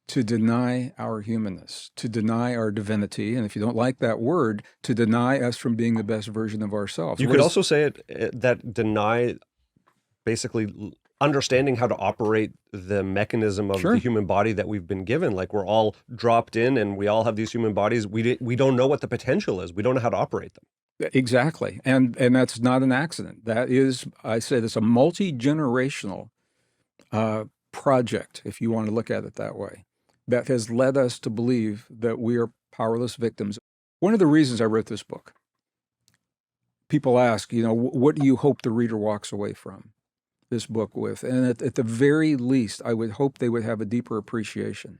to deny our humanness, to deny our divinity, and if you don't like that word, to deny us from being the best version of ourselves. You could also say that deny basically understanding how to operate the mechanism of the human body that we've been given. Like, we're all dropped in and we all have these human bodies. We don't know what the potential is. We don't know how to operate them. Exactly. And that's not an accident. That is, I said, it's a multi-generational project, if you want to look at it that way, that has led us to believe that we are powerless victims. One of the reasons I wrote this book, people ask, what do you hope the reader walks away from this book with? And at the very least, I would hope they would have a deeper appreciation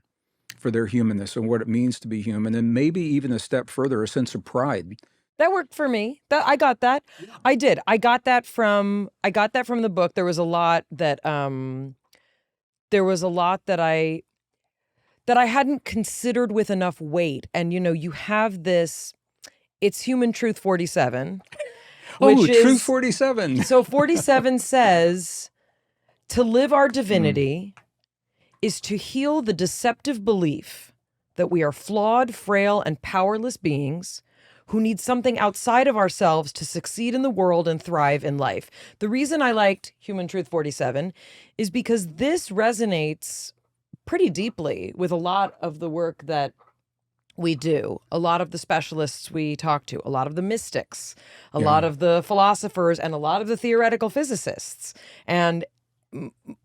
for their humanness and what it means to be human, and maybe even a step further, a sense of pride. That worked for me. I got that. Yeah. I did. I got that from the book. There was a lot that I hadn't considered with enough weight. And you have this, it's Human Truth 47. Truth 47. So 47 says, to live our divinity is to heal the deceptive belief that we are flawed, frail, and powerless beings who need something outside of ourselves to succeed in the world and thrive in life. The reason I liked Human Truth 47 is because this resonates pretty deeply with a lot of the work that We do. A lot of the specialists we talk to, a lot of the mystics, a lot of the philosophers, and a lot of the theoretical physicists. And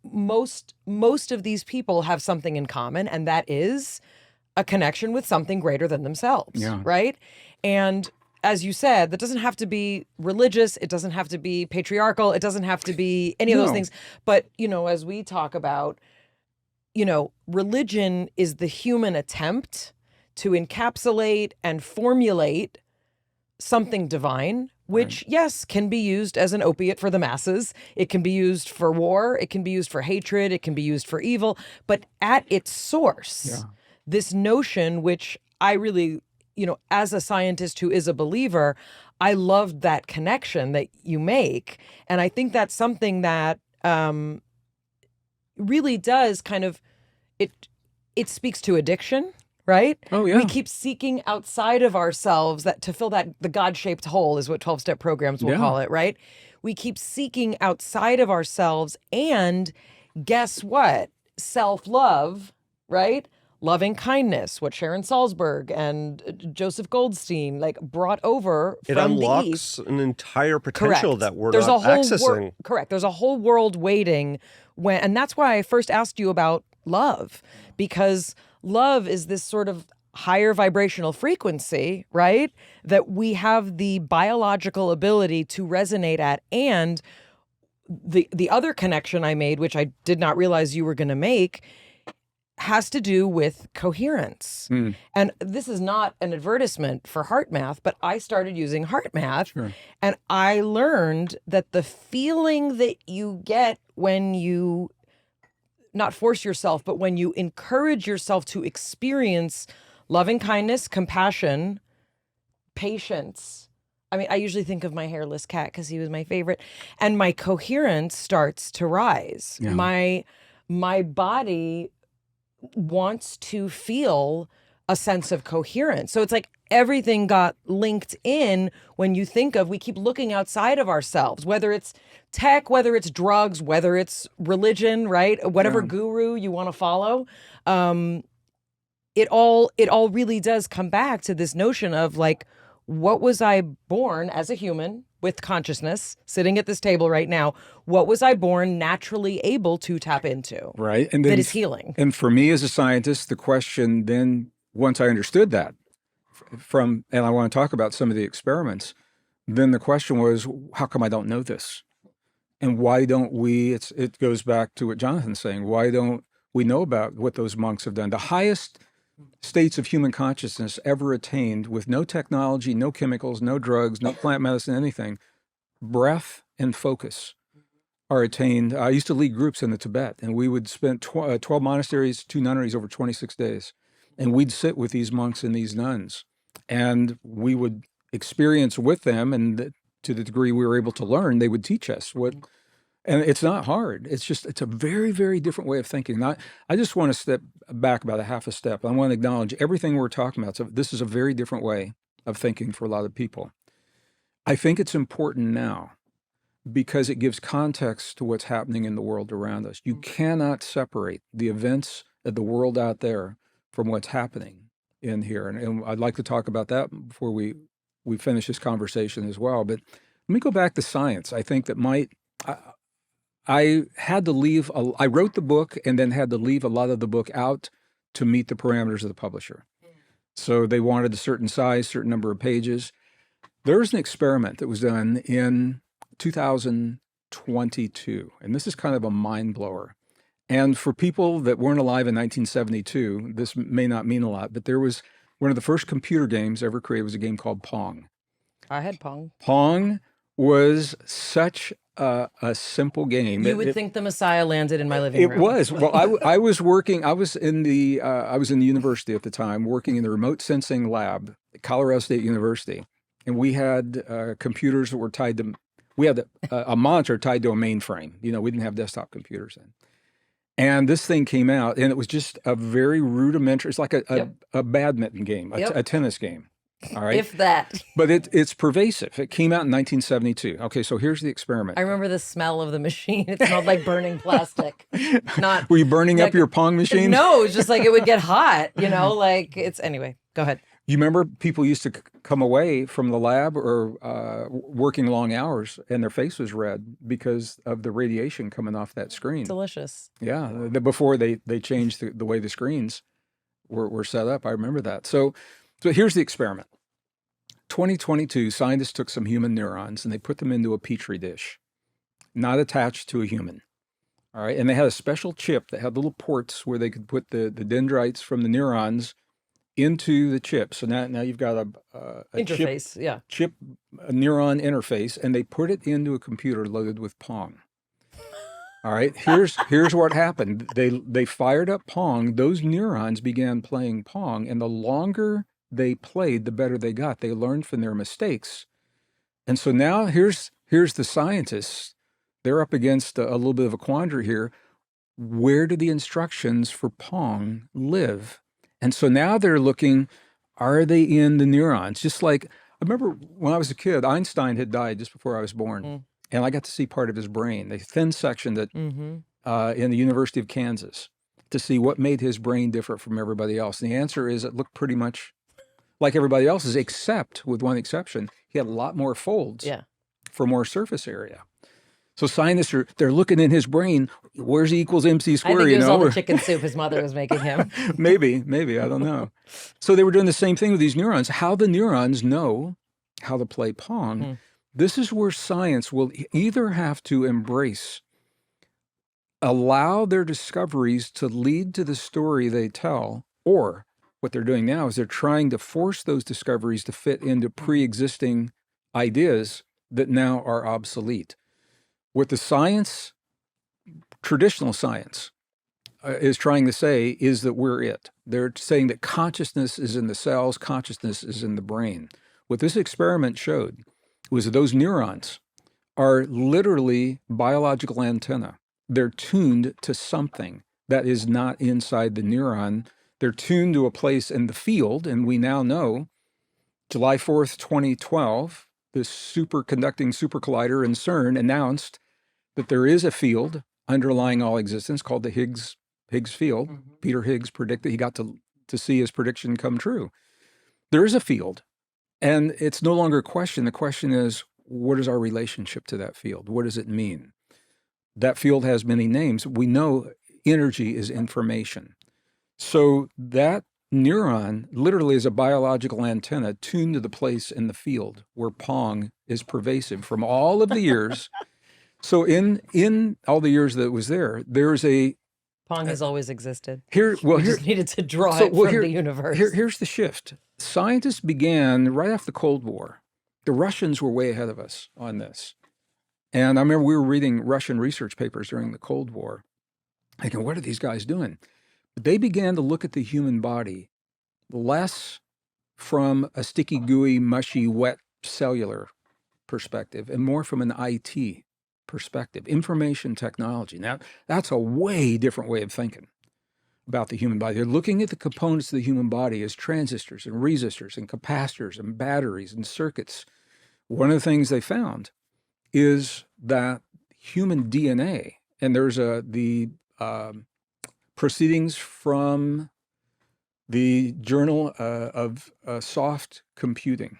most of these people have something in common, and that is a connection with something greater than themselves, right? And as you said, that doesn't have to be religious. It doesn't have to be patriarchal. It doesn't have to be any of those things. But, you know, as we talk about, you know, religion is the human attempt to encapsulate and formulate something divine, which, yes, can be used as an opiate for the masses. It can be used for war. It can be used for hatred. It can be used for evil. But at its source, this notion, which I really, you know, as a scientist who is a believer, I loved that connection that you make. And I think that's something that really does kind of, it speaks to addiction. Right? Oh, yeah. We keep seeking outside of ourselves that to fill that the God-shaped hole is what 12-step programs will call it, right? We keep seeking outside of ourselves, and guess what? Self-love, right? Loving kindness, what Sharon Salzberg and Joseph Goldstein like brought over It from the unlocks East. an entire potential that we're There's not a whole accessing. correct. There's a whole world waiting and that's why I first asked you about love, because love is this sort of higher vibrational frequency, right? That we have the biological ability to resonate at. And the other connection I made, which I did not realize you were going to make, has to do with coherence. And this is not an advertisement for heart math, but I started using heart math and I learned that the feeling that you get when you not force yourself, but when you encourage yourself to experience loving kindness, compassion, patience. I mean, I usually think of my hairless cat because he was my favorite. And my coherence starts to rise. My body wants to feel a sense of coherence. So it's like everything got linked in when you think of, we keep looking outside of ourselves, whether it's tech, whether it's drugs, whether it's religion, right? Whatever guru you want to follow. It all really does come back to this notion of like, what was I born as a human with consciousness sitting at this table right now? What was I born naturally able to tap into? Right. And then, that is healing. And for me as a scientist, the question then, once I understood that and I want to talk about some of the experiments, then the question was, how come I don't know this? And why don't we, it goes back to what Jonathan's saying, why don't we know about what those monks have done? The highest states of human consciousness ever attained with no technology, no chemicals, no drugs, no plant medicine, anything, breath and focus are attained. I used to lead groups in the Tibet, and we would spend 12 monasteries, 2 nunneries over 26 days. And we'd sit with these monks and these nuns, and we would experience with them, and to the degree we were able to learn, they would teach us what. And it's not hard. It's a very, very different way of thinking. I just want to step back about a half a step. I want to acknowledge everything we're talking about. So this is a very different way of thinking for a lot of people. I think it's important now because it gives context to what's happening in the world around us. You cannot separate the events of the world out there from what's happening in here. And I'd like to talk about that before we finish this conversation as well. But let me go back to science. I think that I had to leave, I wrote the book and then had to leave a lot of the book out to meet the parameters of the publisher. So they wanted a certain size, certain number of pages. There was an experiment that was done in 2022, and this is kind of a mind blower. And for people that weren't alive in 1972, this may not mean a lot, but there was one of the first computer games ever created was a game called Pong. I had Pong. Pong was such a simple game. You would think the Messiah landed in my living room. It was. Well, I was working. I was in the university at the time, working in the remote sensing lab at Colorado State University, and we had computers that were tied to. We had a monitor tied to a mainframe. You know, we didn't have desktop computers then. And this thing came out, and it was just a very rudimentary. It's like a badminton game, a tennis game. All right. If that. But it's pervasive. It came out in 1972. Okay, so here's the experiment. I remember the smell of the machine. It smelled like burning plastic. Not. Were you burning up like- your Pong machine? No, it was just like it would get hot, like it's, anyway, go ahead. You remember people used to come away from the lab or working long hours and their face was red because of the radiation coming off that screen. Delicious. Yeah, before they changed the way the screens were set up. I remember that. So here's the experiment. 2022, scientists took some human neurons and they put them into a petri dish, not attached to a human. All right, and they had a special chip that had little ports where they could put the dendrites from the neurons into the chip. So now you've got a interface, chip, a neuron interface, and they put it into a computer loaded with Pong. All right, here's what happened. They fired up Pong. Those neurons began playing Pong, and the longer they played, the better they got. They learned from their mistakes. And so now here's the scientists. They're up against a little bit of a quandary here. Where do the instructions for Pong live? And so now they're looking, are they in the neurons? Just like, I remember when I was a kid, Einstein had died just before I was born. And I got to see part of his brain. They thin sectioned it in the University of Kansas to see what made his brain different from everybody else. And the answer is it looked pretty much like everybody else's, except with one exception. He had a lot more folds for more surface area. So scientists they're looking in his brain. Where's E equals MC squared? I think it was all the chicken soup his mother was making him. maybe, I don't know. So they were doing the same thing with these neurons. How the neurons know how to play Pong. This is where science will either have to allow their discoveries to lead to the story they tell, or what they're doing now is they're trying to force those discoveries to fit into pre-existing ideas that now are obsolete. What the science, traditional science, is trying to say is that we're it. They're saying that consciousness is in the cells, consciousness is in the brain. What this experiment showed was that those neurons are literally biological antennae. They're tuned to something that is not inside the neuron. They're tuned to a place in the field, and we now know, July 4th, 2012, this superconducting supercollider in CERN announced that there is a field underlying all existence called the Higgs field. Peter Higgs predicted, he got to see his prediction come true. There is a field, and it's no longer a question. The question is, what is our relationship to that field? What does it mean? That field has many names. We know energy is information. So that neuron literally is a biological antenna tuned to the place in the field where Pong is pervasive from all of the years. So in all the years that it was there's a Pong has always existed. We just needed to draw it from the universe. Here's the shift. Scientists began right after the Cold War. The Russians were way ahead of us on this. And I remember we were reading Russian research papers during the Cold War, thinking, what are these guys doing? But they began to look at the human body less from a sticky, gooey, mushy, wet, cellular perspective and more from an IT perspective, information technology. Now, that's a way different way of thinking about the human body. They're looking at the components of the human body as transistors and resistors and capacitors and batteries and circuits. One of the things they found is that human DNA, and there's the proceedings from the Journal of Soft Computing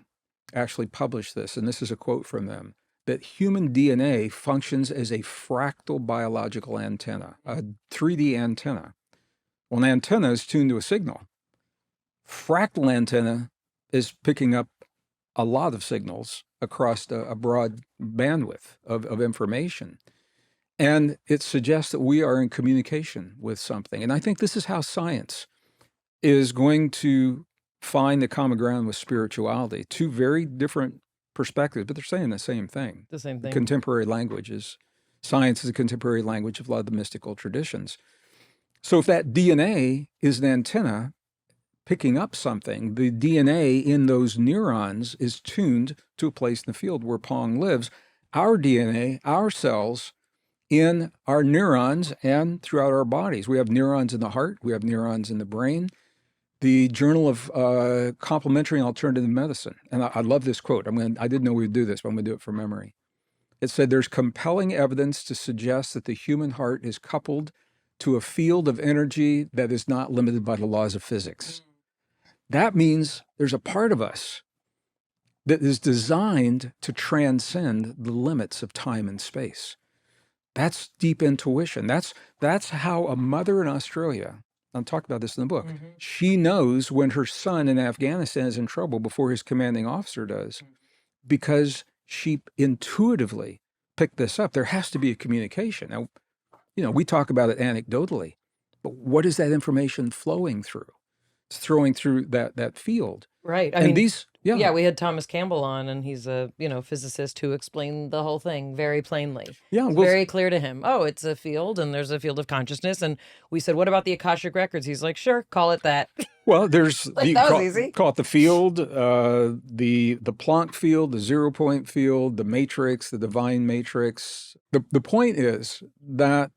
actually published this, and this is a quote from them, that human DNA functions as a fractal biological antenna, a 3D antenna. Well, an antenna is tuned to a signal. Fractal antenna is picking up a lot of signals across a broad bandwidth of information. And it suggests that we are in communication with something. And I think this is how science is going to find the common ground with spirituality. Two very different perspectives, but they're saying the same thing. The same thing. Contemporary language is, science is a contemporary language of a lot of the mystical traditions. So if that DNA is an antenna picking up something, the DNA in those neurons is tuned to a place in the field where Pong lives. Our DNA, our cells, in our neurons and throughout our bodies. We have neurons in the heart, we have neurons in the brain. the Journal of Complementary and Alternative Medicine. And I love this quote. I didn't know we'd do this, but I'm going to do it from memory. It said, there's compelling evidence to suggest that the human heart is coupled to a field of energy that is not limited by the laws of physics. That means there's a part of us that is designed to transcend the limits of time and space. That's deep intuition. That's how a mother in Australia, I'll talk about this in the book, she knows when her son in Afghanistan is in trouble before his commanding officer does, because she intuitively picked this up. There has to be a communication. Now, we talk about it anecdotally, but what is that information flowing through? It's throwing through that field. Right. I mean, we had Thomas Campbell on, and he's a physicist who explained the whole thing very plainly. Yeah, it's very clear to him. Oh, it's a field, and there's a field of consciousness. And we said, what about the Akashic records? He's like, sure, call it that. Well, there's that was easy. Call it the field, the Planck field, the 0-point field, the matrix, the divine matrix. The point is that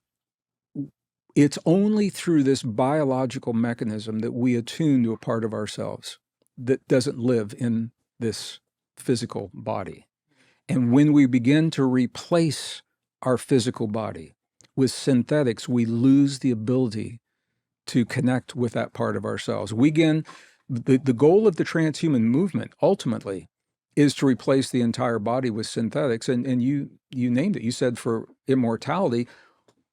it's only through this biological mechanism that we attune to a part of ourselves that doesn't live in this physical body. And when we begin to replace our physical body with synthetics, we lose the ability to connect with that part of ourselves. The goal of the transhuman movement ultimately is to replace the entire body with synthetics. And you named it. You said for immortality,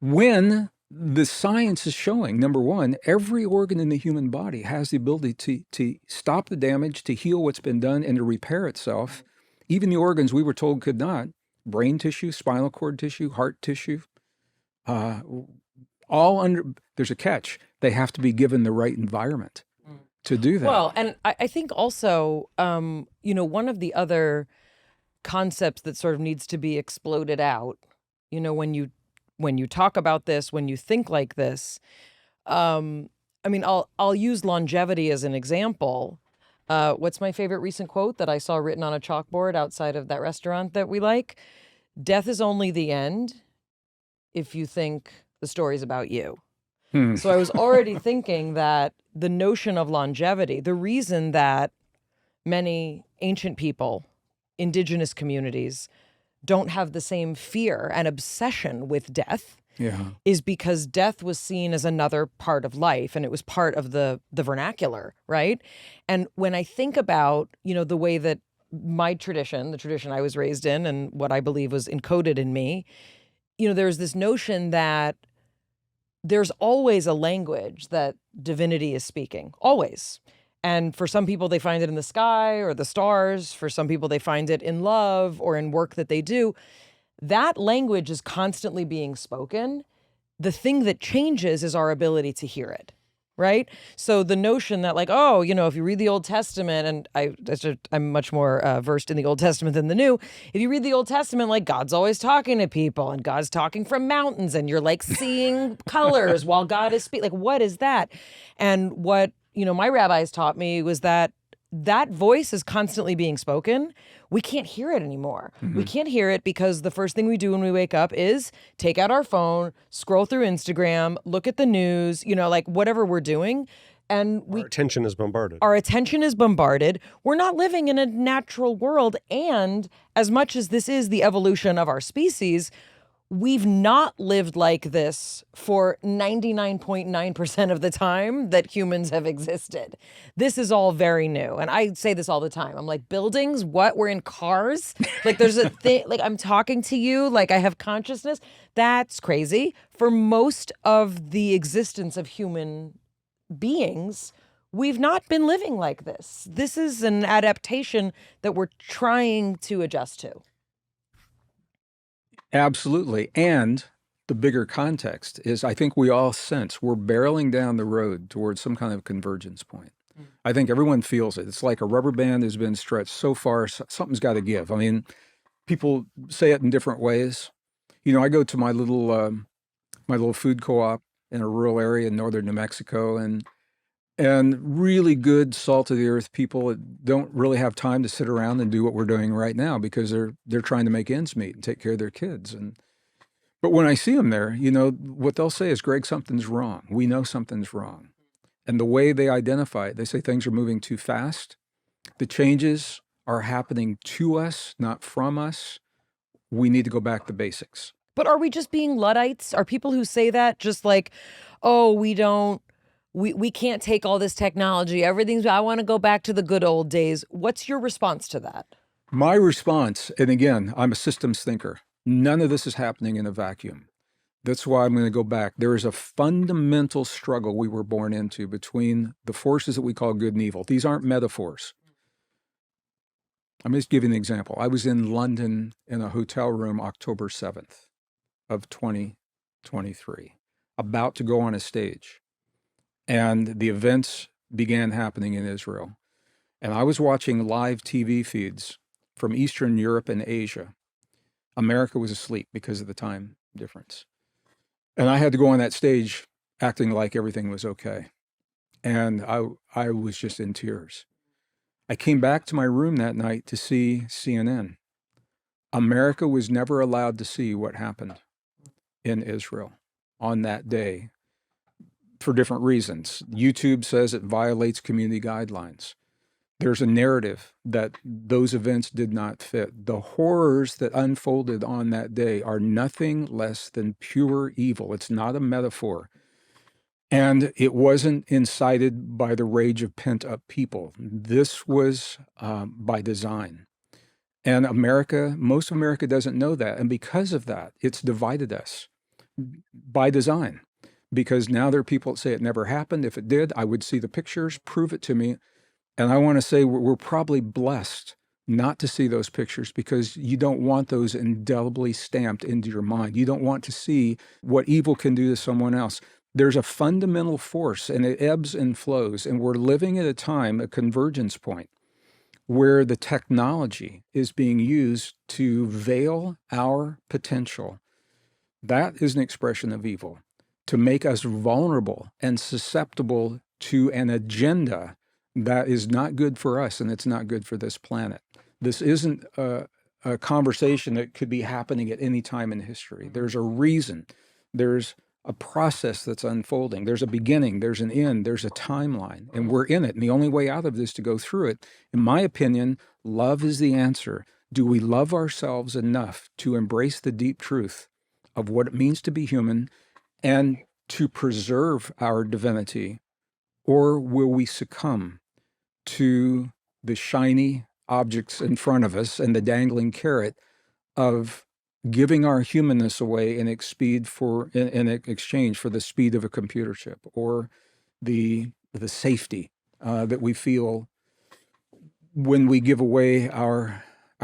when the science is showing, number one, every organ in the human body has the ability to stop the damage, to heal what's been done, and to repair itself. Even the organs we were told could not, brain tissue, spinal cord tissue, heart tissue, there's a catch. They have to be given the right environment to do that. Well, and I think also, one of the other concepts that sort of needs to be exploded out, when you talk about this, when you think like this, I'll use longevity as an example. What's my favorite recent quote that I saw written on a chalkboard outside of that restaurant that we like? Death is only the end if you think the story's about you. So I was already thinking that the notion of longevity, the reason that many ancient people, indigenous communities, don't have the same fear and obsession with death is because death was seen as another part of life, and it was part of the vernacular, right? And when I think about, the way that my tradition, the tradition I was raised in and what I believe was encoded in me, there's this notion that there's always a language that divinity is speaking, always. And for some people, they find it in the sky or the stars. For some people, they find it in love or in work that they do. That language is constantly being spoken. The thing that changes is our ability to hear it, right? So the notion that if you read the Old Testament, and I'm much more versed in the Old Testament than the New. If you read the Old Testament, God's always talking to people, and God's talking from mountains, and you're seeing colors while God is speaking. What is that? And what my rabbis taught me was that voice is constantly being spoken. We can't hear it anymore. We can't hear it because the first thing we do when we wake up is take out our phone, scroll through Instagram, look at the news, whatever we're doing. And our attention is bombarded. Our attention is bombarded. We're not living in a natural world. And as much as this is the evolution of our species, we've not lived like this for 99.9% of the time that humans have existed. This is all very new. And I say this all the time. I'm like, buildings? What? We're in cars? There's a thing, I'm talking to you, I have consciousness. That's crazy. For most of the existence of human beings, we've not been living like this. This is an adaptation that we're trying to adjust to. Absolutely. And the bigger context is I think we all sense we're barreling down the road towards some kind of convergence point. I think everyone feels it. It's like a rubber band has been stretched so far, something's got to give. People say it in different ways. I go to my little food co-op in a rural area in northern New Mexico, and really good salt of the earth people that don't really have time to sit around and do what we're doing right now because they're trying to make ends meet and take care of their kids. But when I see them there, what they'll say is, Greg, something's wrong. We know something's wrong. And the way they identify it, they say things are moving too fast. The changes are happening to us, not from us. We need to go back to basics. But are we just being Luddites? Are people who say that just like, oh, we can't take all this technology, I want to go back to the good old days. What's your response to that? My response, and again, I'm a systems thinker. None of this is happening in a vacuum. That's why I'm going to go back. There is a fundamental struggle we were born into between the forces that we call good and evil. These aren't metaphors. I'm just giving an example. I was in London in a hotel room October 7th of 2023, about to go on a stage. And the events began happening in Israel. And I was watching live TV feeds from Eastern Europe and Asia. America was asleep because of the time difference. And I had to go on that stage acting like everything was okay. And I was just in tears. I came back to my room that night to see CNN. America was never allowed to see what happened in Israel on that day for different reasons. YouTube says it violates community guidelines. There's a narrative that those events did not fit. The horrors that unfolded on that day are nothing less than pure evil. It's not a metaphor. And it wasn't incited by the rage of pent-up people. This was by design. And most of America doesn't know that. And because of that, it's divided us by design. Because now there are people that say it never happened. If it did, I would see the pictures, prove it to me. And I want to say we're probably blessed not to see those pictures because you don't want those indelibly stamped into your mind. You don't want to see what evil can do to someone else. There's a fundamental force and it ebbs and flows. And we're living at a time, a convergence point, where the technology is being used to veil our potential. That is an expression of evil, to make us vulnerable and susceptible to an agenda that is not good for us and it's not good for this planet. This isn't a conversation that could be happening at any time in history. There's a reason. There's a process that's unfolding. There's a beginning, there's an end, there's a timeline, and we're in it. And the only way out of this is to go through it. In my opinion, love is the answer. Do we love ourselves enough to embrace the deep truth of what it means to be human and to preserve our divinity? Or will we succumb to the shiny objects in front of us and the dangling carrot of giving our humanness away in exchange for the speed of a computer chip or the safety that we feel when we give away our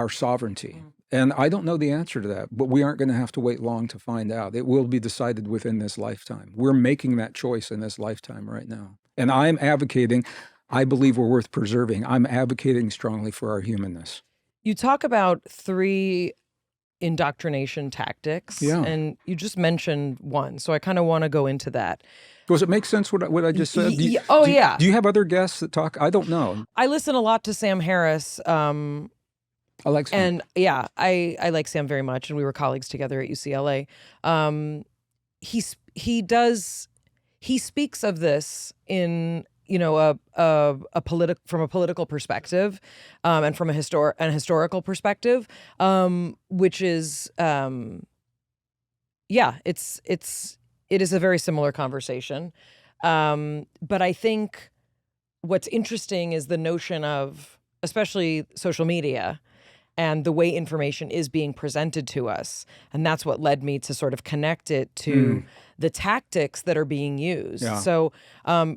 sovereignty? And I don't know the answer to that, but we aren't going to have to wait long to find out. It will be decided within this lifetime. We're making that choice in this lifetime right now. And I'm advocating, I believe we're worth preserving. I'm advocating strongly for our humanness. You talk about 3 indoctrination tactics, and you just mentioned one. So I kind of want to go into that. Does it make sense what I just said? Do you have other guests that talk? I don't know. I listen a lot to Sam Harris. I like Sam. And yeah, I like Sam very much, and we were colleagues together at UCLA. He speaks of this in from a political perspective, and from an historical perspective, which is it is a very similar conversation. But I think what's interesting is the notion of, especially social media, and the way information is being presented to us. And that's what led me to sort of connect it to the tactics that are being used. Yeah. So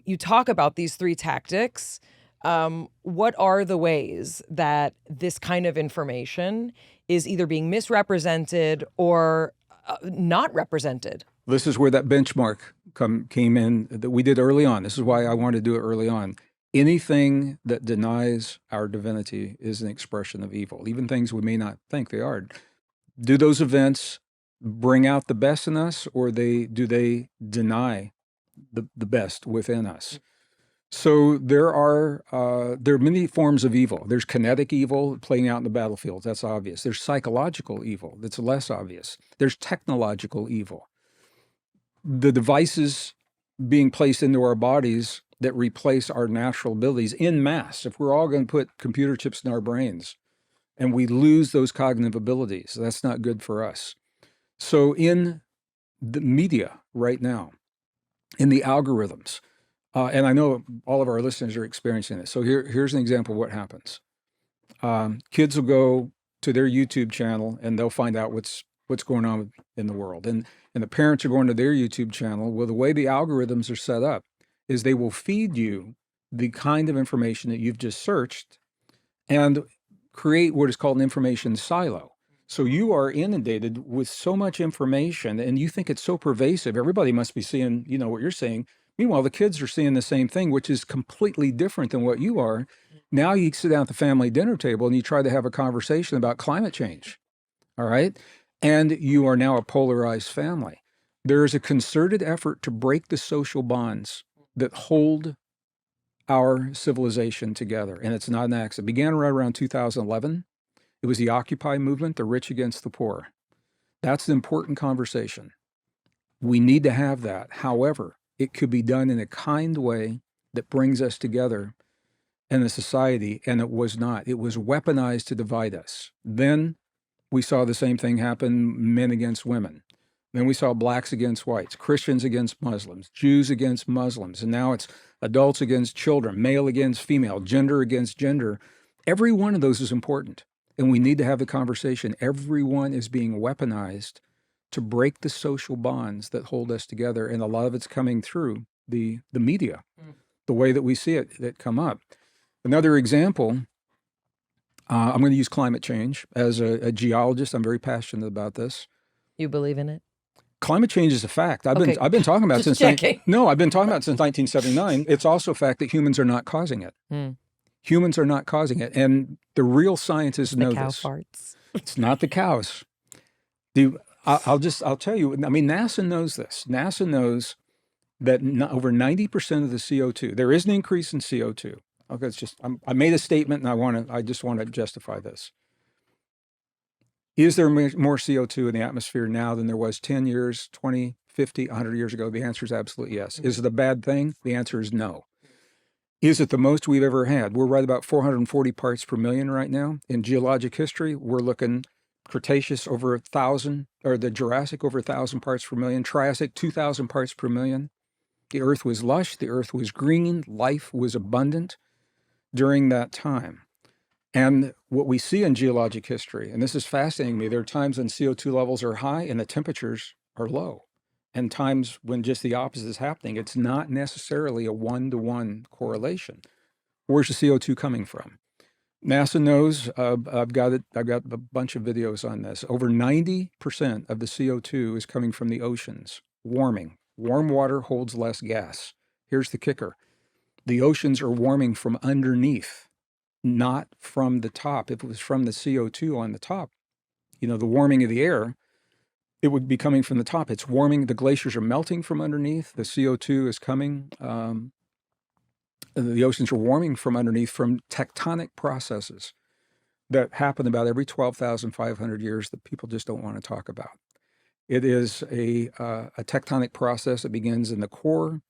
you talk about these 3 tactics. What are the ways that this kind of information is either being misrepresented or not represented? This is where that benchmark came in that we did early on. This is why I wanted to do it early on. Anything that denies our divinity is an expression of evil, even things we may not think they are. Do those events bring out the best in us, or do they deny the best within us? So there are many forms of evil. There's kinetic evil playing out in the battlefield. That's obvious. There's psychological evil. That's less obvious. There's technological evil. The devices being placed into our bodies that replace our natural abilities in mass. If we're all going to put computer chips in our brains and we lose those cognitive abilities, that's not good for us. So in the media right now, in the algorithms, and I know all of our listeners are experiencing this. So here's an example of what happens. Kids will go to their YouTube channel and they'll find out what's going on in the world. And the parents are going to their YouTube channel. Well, the way the algorithms are set up is they will feed you the kind of information that you've just searched and create what is called an information silo. So you are inundated with so much information and you think it's so pervasive. Everybody must be seeing, what you're saying. Meanwhile, the kids are seeing the same thing, which is completely different than what you are. Now you sit down at the family dinner table and you try to have a conversation about climate change. All right. And you are now a polarized family. There is a concerted effort to break the social bonds that hold our civilization together. And it's not an accident. It began right around 2011. It was the Occupy movement, the rich against the poor. That's an important conversation. We need to have that. However, it could be done in a kind way that brings us together in a society, and it was not. It was weaponized to divide us. Then we saw the same thing happen, men against women. Then we saw blacks against whites, Christians against Muslims, Jews against Muslims, and now it's adults against children, male against female, gender against gender. Every one of those is important, and we need to have the conversation. Everyone is being weaponized to break the social bonds that hold us together, and a lot of it's coming through the media, the way that we see it that come up. Another example, I'm going to use climate change. As a geologist, I'm very passionate about this. You believe in it? Climate change is a fact. I've been talking about it since I've been talking about it since 1979. It's also a fact that humans are not causing it. Humans are not causing it, and the real scientists know this. Farts. It's not the cows. I'll tell you. I mean, NASA knows this. NASA knows that over 90% of the CO2. There is an increase in CO2. Okay, it's just I made a statement, and I just want to justify this. Is there more CO2 in the atmosphere now than there was 10 years, 20, 50, 100 years ago? The answer is absolutely yes. Is it a bad thing? The answer is no. Is it the most we've ever had? We're right about 440 parts per million right now. In geologic history, we're looking Cretaceous over 1,000, or the Jurassic over 1,000 parts per million, Triassic 2,000 parts per million. The earth was lush, the earth was green, life was abundant during that time. And what we see in geologic history, and this is fascinating to me, there are times when CO2 levels are high and the temperatures are low, and times when just the opposite is happening. It's not necessarily a one-to-one correlation. Where's the CO2 coming from? NASA knows. I've got a bunch of videos on this. Over 90% of the CO2 is coming from the oceans, warming. Warm water holds less gas. Here's the kicker. The oceans are warming from underneath, not from the top. If it was from the CO2 on the top, the warming of the air, it would be coming from the top. It's warming. The glaciers are melting from underneath. The CO2 is coming. The oceans are warming from underneath from tectonic processes that happen about every 12,500 years that people just don't want to talk about. It is a tectonic process that begins in the core,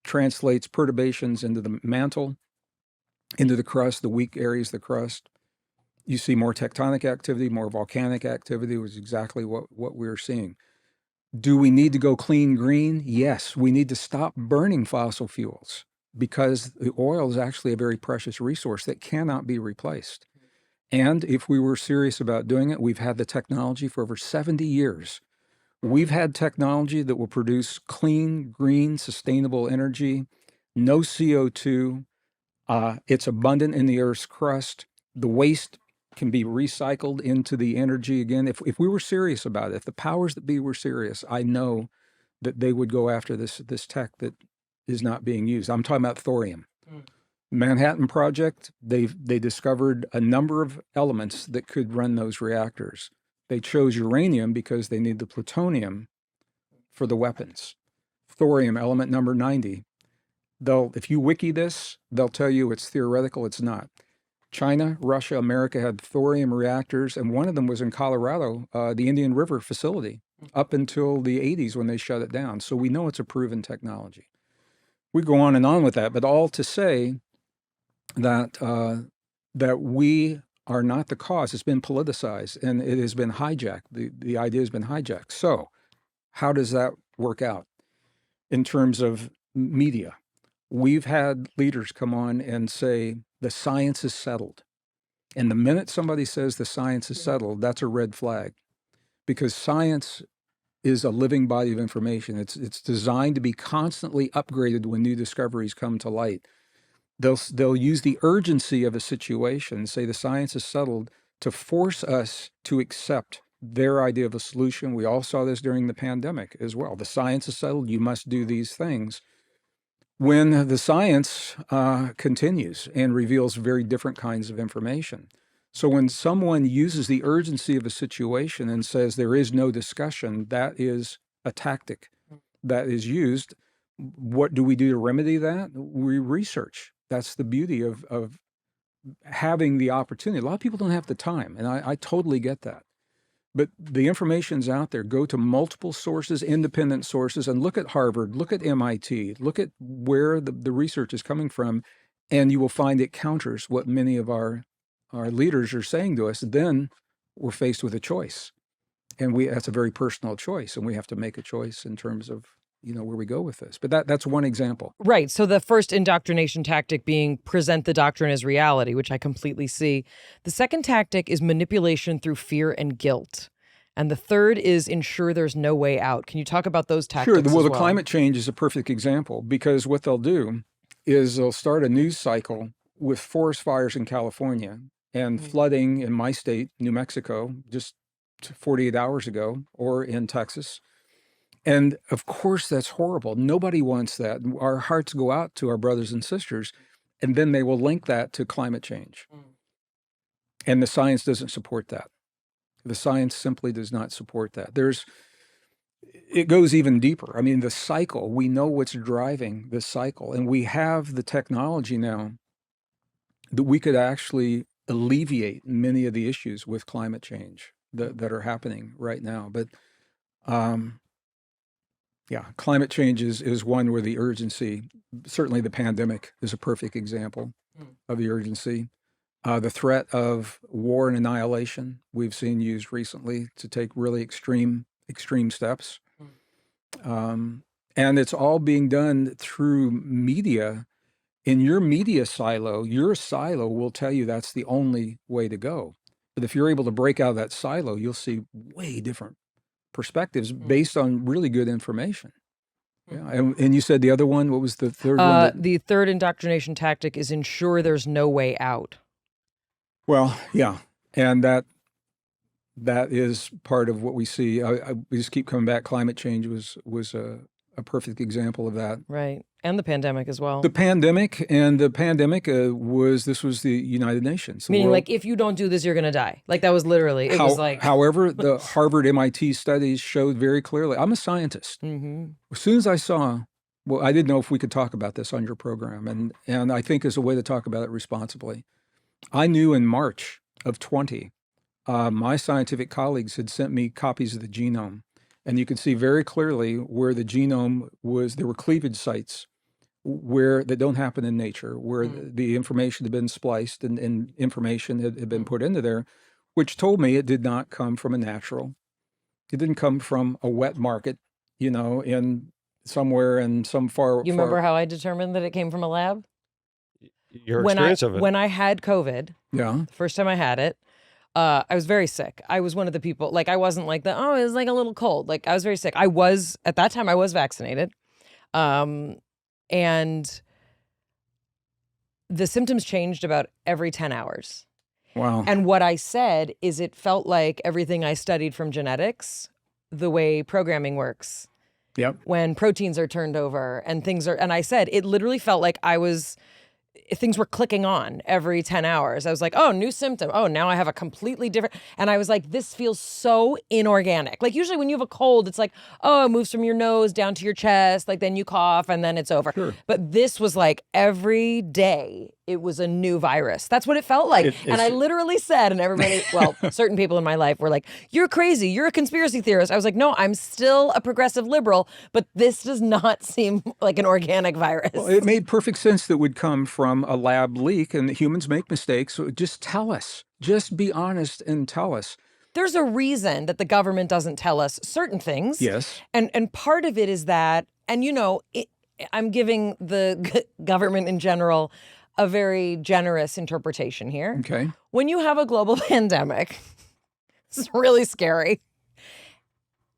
translates perturbations into the mantle, into the crust, the weak areas of the crust. You see more tectonic activity, more volcanic activity, was exactly what we're seeing. Do we need to go clean green? Yes, we need to stop burning fossil fuels because the oil is actually a very precious resource that cannot be replaced. And if we were serious about doing it, we've had the technology for over 70 years. We've had technology that will produce clean, green, sustainable energy, no CO2. It's abundant in the Earth's crust. The waste can be recycled into the energy again. If we were serious about it, if the powers that be were serious, I know that they would go after this tech that is not being used. I'm talking about thorium. Manhattan Project, they discovered a number of elements that could run those reactors. They chose uranium because they need the plutonium for the weapons. Thorium, element number 90. If you wiki this, they'll tell you it's theoretical, it's not. China, Russia, America had thorium reactors, and one of them was in Colorado, the Indian River facility, up until the 80s when they shut it down. So we know it's a proven technology. we go on and on with that, but all to say that that we are not the cause. It's been politicized and it has been hijacked. The idea has been hijacked. So how does that work out in terms of media? We've had leaders come on and say the science is settled. And the minute somebody says the science is settled, that's a red flag, because science is a living body of information. It's designed to be constantly upgraded when new discoveries come to light. They'll use the urgency of a situation, say the science is settled, to force us to accept their idea of a solution. We all saw this during the pandemic as well. The science is settled, you must do these things. When the science continues and reveals very different kinds of information. So when someone uses the urgency of a situation and says there is no discussion, that is a tactic that is used. What do we do to remedy that? We research. That's the beauty of having the opportunity. A lot of people don't have the time, and I totally get that. But the information's out there. Go to multiple sources, independent sources, and look at Harvard, look at MIT, look at where the research is coming from, and you will find it counters what many of our leaders are saying to us. Then we're faced with a choice. And that's a very personal choice, and we have to make a choice in terms of where we go with this. But that's one example. Right. So the first indoctrination tactic being present the doctrine as reality, which I completely see. The second tactic is manipulation through fear and guilt. And the third is ensure there's no way out. Can you talk about those tactics Sure. as Well, well? the climate change is a perfect example, because what they'll do is they'll start a news cycle with forest fires in California and flooding in my state, New Mexico, just 48 hours ago, or in Texas. And of course, that's horrible. Nobody wants that. Our hearts go out to our brothers and sisters, and then they will link that to climate change. And the science doesn't support that. The science simply does not support that. It goes even deeper. I mean, the cycle, we know what's driving this cycle, and we have the technology now that we could actually alleviate many of the issues with climate change that are happening right now. But yeah, climate change is one where the urgency, certainly the pandemic is a perfect example of the urgency. The threat of war and annihilation we've seen used recently to take really extreme steps. And it's all being done through media. In your media silo, your silo will tell you that's the only way to go. But if you're able to break out of that silo, you'll see way different perspectives based on really good information. Yeah. And you said the other one, what was the third one? The third indoctrination tactic is ensure there's no way out. Well, yeah. And that is part of what we see. We just keep coming back. Climate change was a perfect example of that. Right. And the pandemic as well. The pandemic was the United Nations. Meaning, like, if you don't do this, you're going to die. Like, that was literally, it was like. However, the Harvard MIT studies showed very clearly, I'm a scientist. As soon as I saw, well, I didn't know if we could talk about this on your program. And I think as a way to talk about it responsibly. I knew in March of 20, my scientific colleagues had sent me copies of the genome. And you could see very clearly where the genome was, there were cleavage sites that don't happen in nature, where the information had been spliced and information had been put into there, which told me it did not come from a natural. It didn't come from a wet market, in somewhere in some far. You remember how I determined that it came from a lab? Your experience of it. When I had COVID, the first time I had it, I was very sick. I was one of the people, like, I wasn't like it was like a little cold. Like, I was very sick. At that time, I was vaccinated. And the symptoms changed about every 10 hours. Wow. And what I said is it felt like everything I studied from genetics, the way programming works. Yep. When proteins are turned over and and I said, it literally felt like things were clicking on every 10 hours. I was like, oh, new symptom. Oh, now I have a completely different. And I was like, this feels so inorganic. Like, usually when you have a cold, it's like, oh, it moves from your nose down to your chest. Like, then you cough and then it's over. Sure. But this was like every day it was a new virus. That's what it felt like. And I literally said, and everybody, well, certain people in my life were like, you're crazy. You're a conspiracy theorist. I was like, no, I'm still a progressive liberal, but this does not seem like an organic virus. Well, it made perfect sense that would come from a lab leak, and humans make mistakes. So just tell us. Just be honest and tell us. There's a reason that the government doesn't tell us certain things. Yes. And part of it is that, and I'm giving the government in general a very generous interpretation here. Okay. When you have a global pandemic, it's really scary.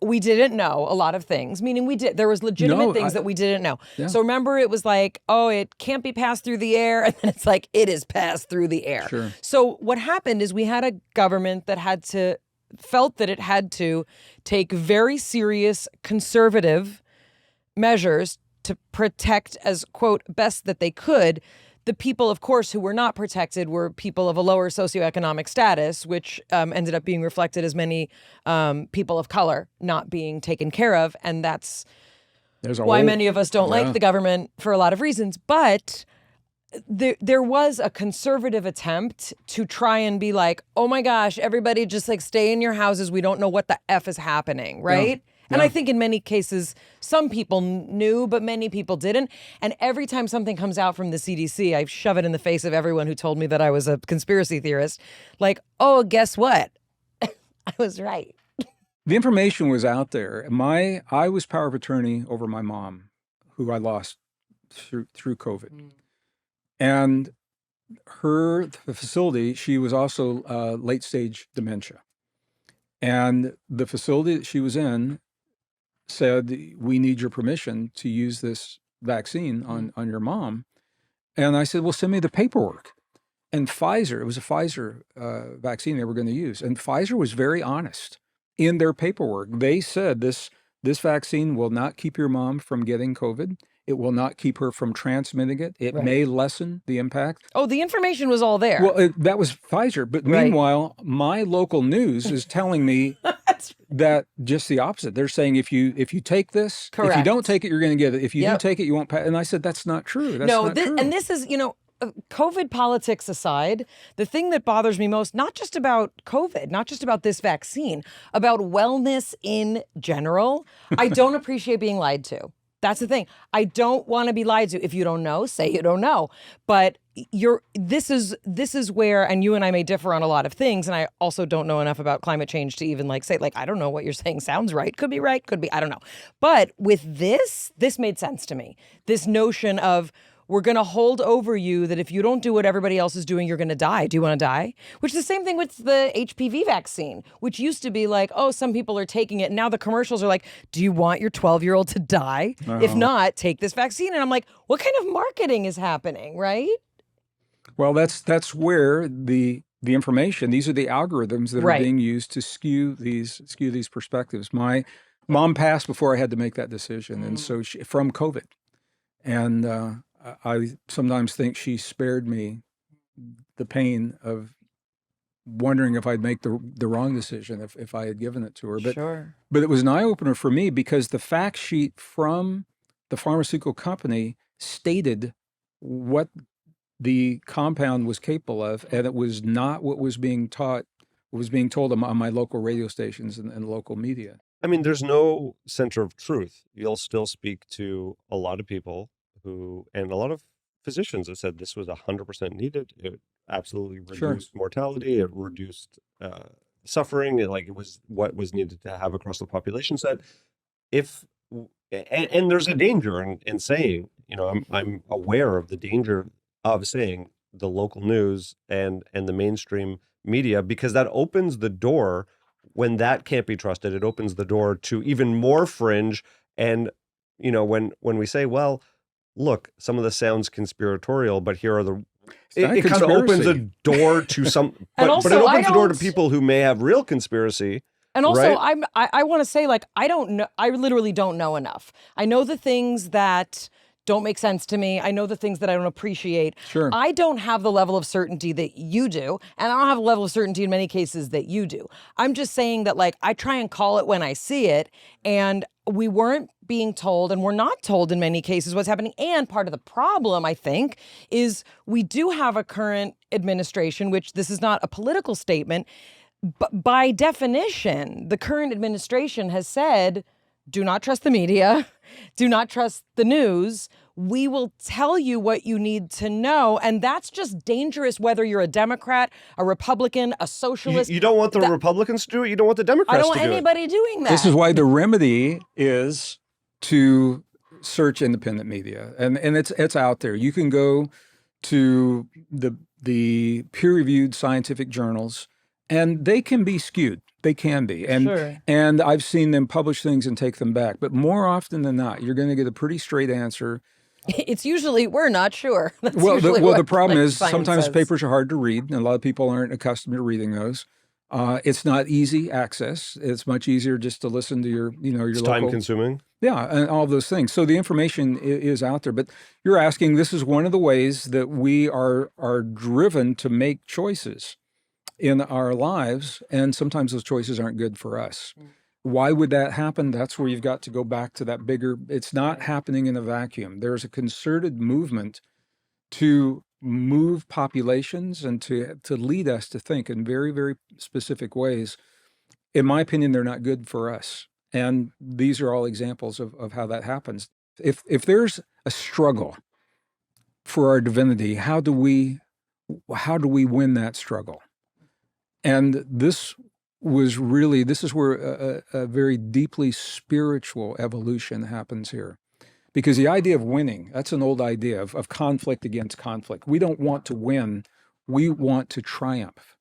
We didn't know a lot of things, meaning there was legitimate things that we didn't know. Yeah. So remember, it was like, oh, it can't be passed through the air. And then it's like, it is passed through the air. Sure. So what happened is we had a government that felt that it had to take very serious conservative measures to protect, as quote, best that they could, the people, of course, who were not protected were people of a lower socioeconomic status, which ended up being reflected as many people of color not being taken care of. And that's why many of us don't like the government for a lot of reasons. But there was a conservative attempt to try and be like, oh my gosh, everybody just like stay in your houses. We don't know what the F is happening, right? Yeah. And I think in many cases, some people knew, but many people didn't. And every time something comes out from the CDC, I shove it in the face of everyone who told me that I was a conspiracy theorist. Like, oh, guess what? I was right. The information was out there. I was power of attorney over my mom, who I lost through COVID. Mm. And the facility, she was also late stage dementia. And the facility that she was in said, we need your permission to use this vaccine on your mom. And I said, well, send me the paperwork. And Pfizer, it was a Pfizer vaccine they were going to use. And Pfizer was very honest in their paperwork. They said this vaccine will not keep your mom from getting COVID. It will not keep her from transmitting it. It may lessen the impact. Oh, the information was all there. Well, that was Pfizer. But meanwhile, my local news is telling me that just the opposite. They're saying if you take this, if you don't take it, you're going to get it. If you do take it, you won't pass. And I said, that's not true. That's not true. And this is, COVID politics aside, the thing that bothers me most, not just about COVID, not just about this vaccine, about wellness in general, I don't appreciate being lied to. That's the thing. I don't want to be lied to. If you don't know, say you don't know. But this is where, and you and I may differ on a lot of things, and I also don't know enough about climate change to even say, I don't know what you're saying sounds right. Could be right, could be, I don't know. But with this made sense to me. This notion of, we're going to hold over you that if you don't do what everybody else is doing, you're going to die. Do you want to die? Which is the same thing with the HPV vaccine, which used to be like, oh, some people are taking it. Now the commercials are like, do you want your 12-year-old to die? If not, take this vaccine. And I'm like, what kind of marketing is happening, right? Well, that's where the information, these are the algorithms that are being used to skew these perspectives. My mom passed before I had to make that decision. And so from COVID. And I sometimes think she spared me the pain of wondering if I'd make the wrong decision if I had given it to her. But it was an eye-opener for me because the fact sheet from the pharmaceutical company stated what the compound was capable of, and it was not what was being taught, what was being told on my local radio stations and local media. I mean, there's no center of truth. You'll still speak to a lot of people and a lot of physicians have said this was 100% needed. It absolutely reduced mortality. It reduced suffering. It was what was needed to have across the population set. And there's a danger in saying, I'm aware of the danger of saying the local news and the mainstream media, because that opens the door. When that can't be trusted, it opens the door to even more fringe. And, when we say, well, look, some of this sounds conspiratorial, but here are it kind of opens a door to some, but it opens the door to people who may have real conspiracy. And also, I want to say, I don't know, I literally don't know enough. I know the things that don't make sense to me. I know the things that I don't appreciate. Sure. I don't have the level of certainty that you do, and I don't have a level of certainty in many cases that you do. I'm just saying that, like, I try and call it when I see it, and we weren't being told, and we're not told in many cases what's happening. And part of the problem, I think, is we do have a current administration, which this is not a political statement, but by definition, the current administration has said, do not trust the media, do not trust the news. We will tell you what you need to know. And that's just dangerous, whether you're a Democrat, a Republican, a socialist. You don't want the Republicans to do it. You don't want the Democrats to do it. I don't want anybody doing that. This is why the remedy is to search independent media. And it's out there. You can go to the peer-reviewed scientific journals, and they can be skewed. They can be. And Sure. and I've seen them publish things and take them back. But more often than not, you're going to get a pretty straight answer. It's usually, we're not sure. That's Well, usually the what, problem like, is science sometimes says. papers are hard to read, and a lot of people aren't accustomed to reading those. It's not easy access. It's much easier just to listen to your It's local. time consuming. Yeah, and all those things. So the information is out there. But you're asking, this is one of the ways that we are driven to make choices in our lives, and sometimes those choices aren't good for us. Why would that happen? That's where you've got to go back to that bigger, it's not happening in a vacuum. There's a concerted movement to move populations and to lead us to think in very, very specific ways. In my opinion, they're not good for us. And these are all examples of how that happens. If there's a struggle for our divinity, how do we win that struggle? And this is where a very deeply spiritual evolution happens here. Because the idea of winning, that's an old idea of conflict against conflict. We don't want to win, we want to triumph.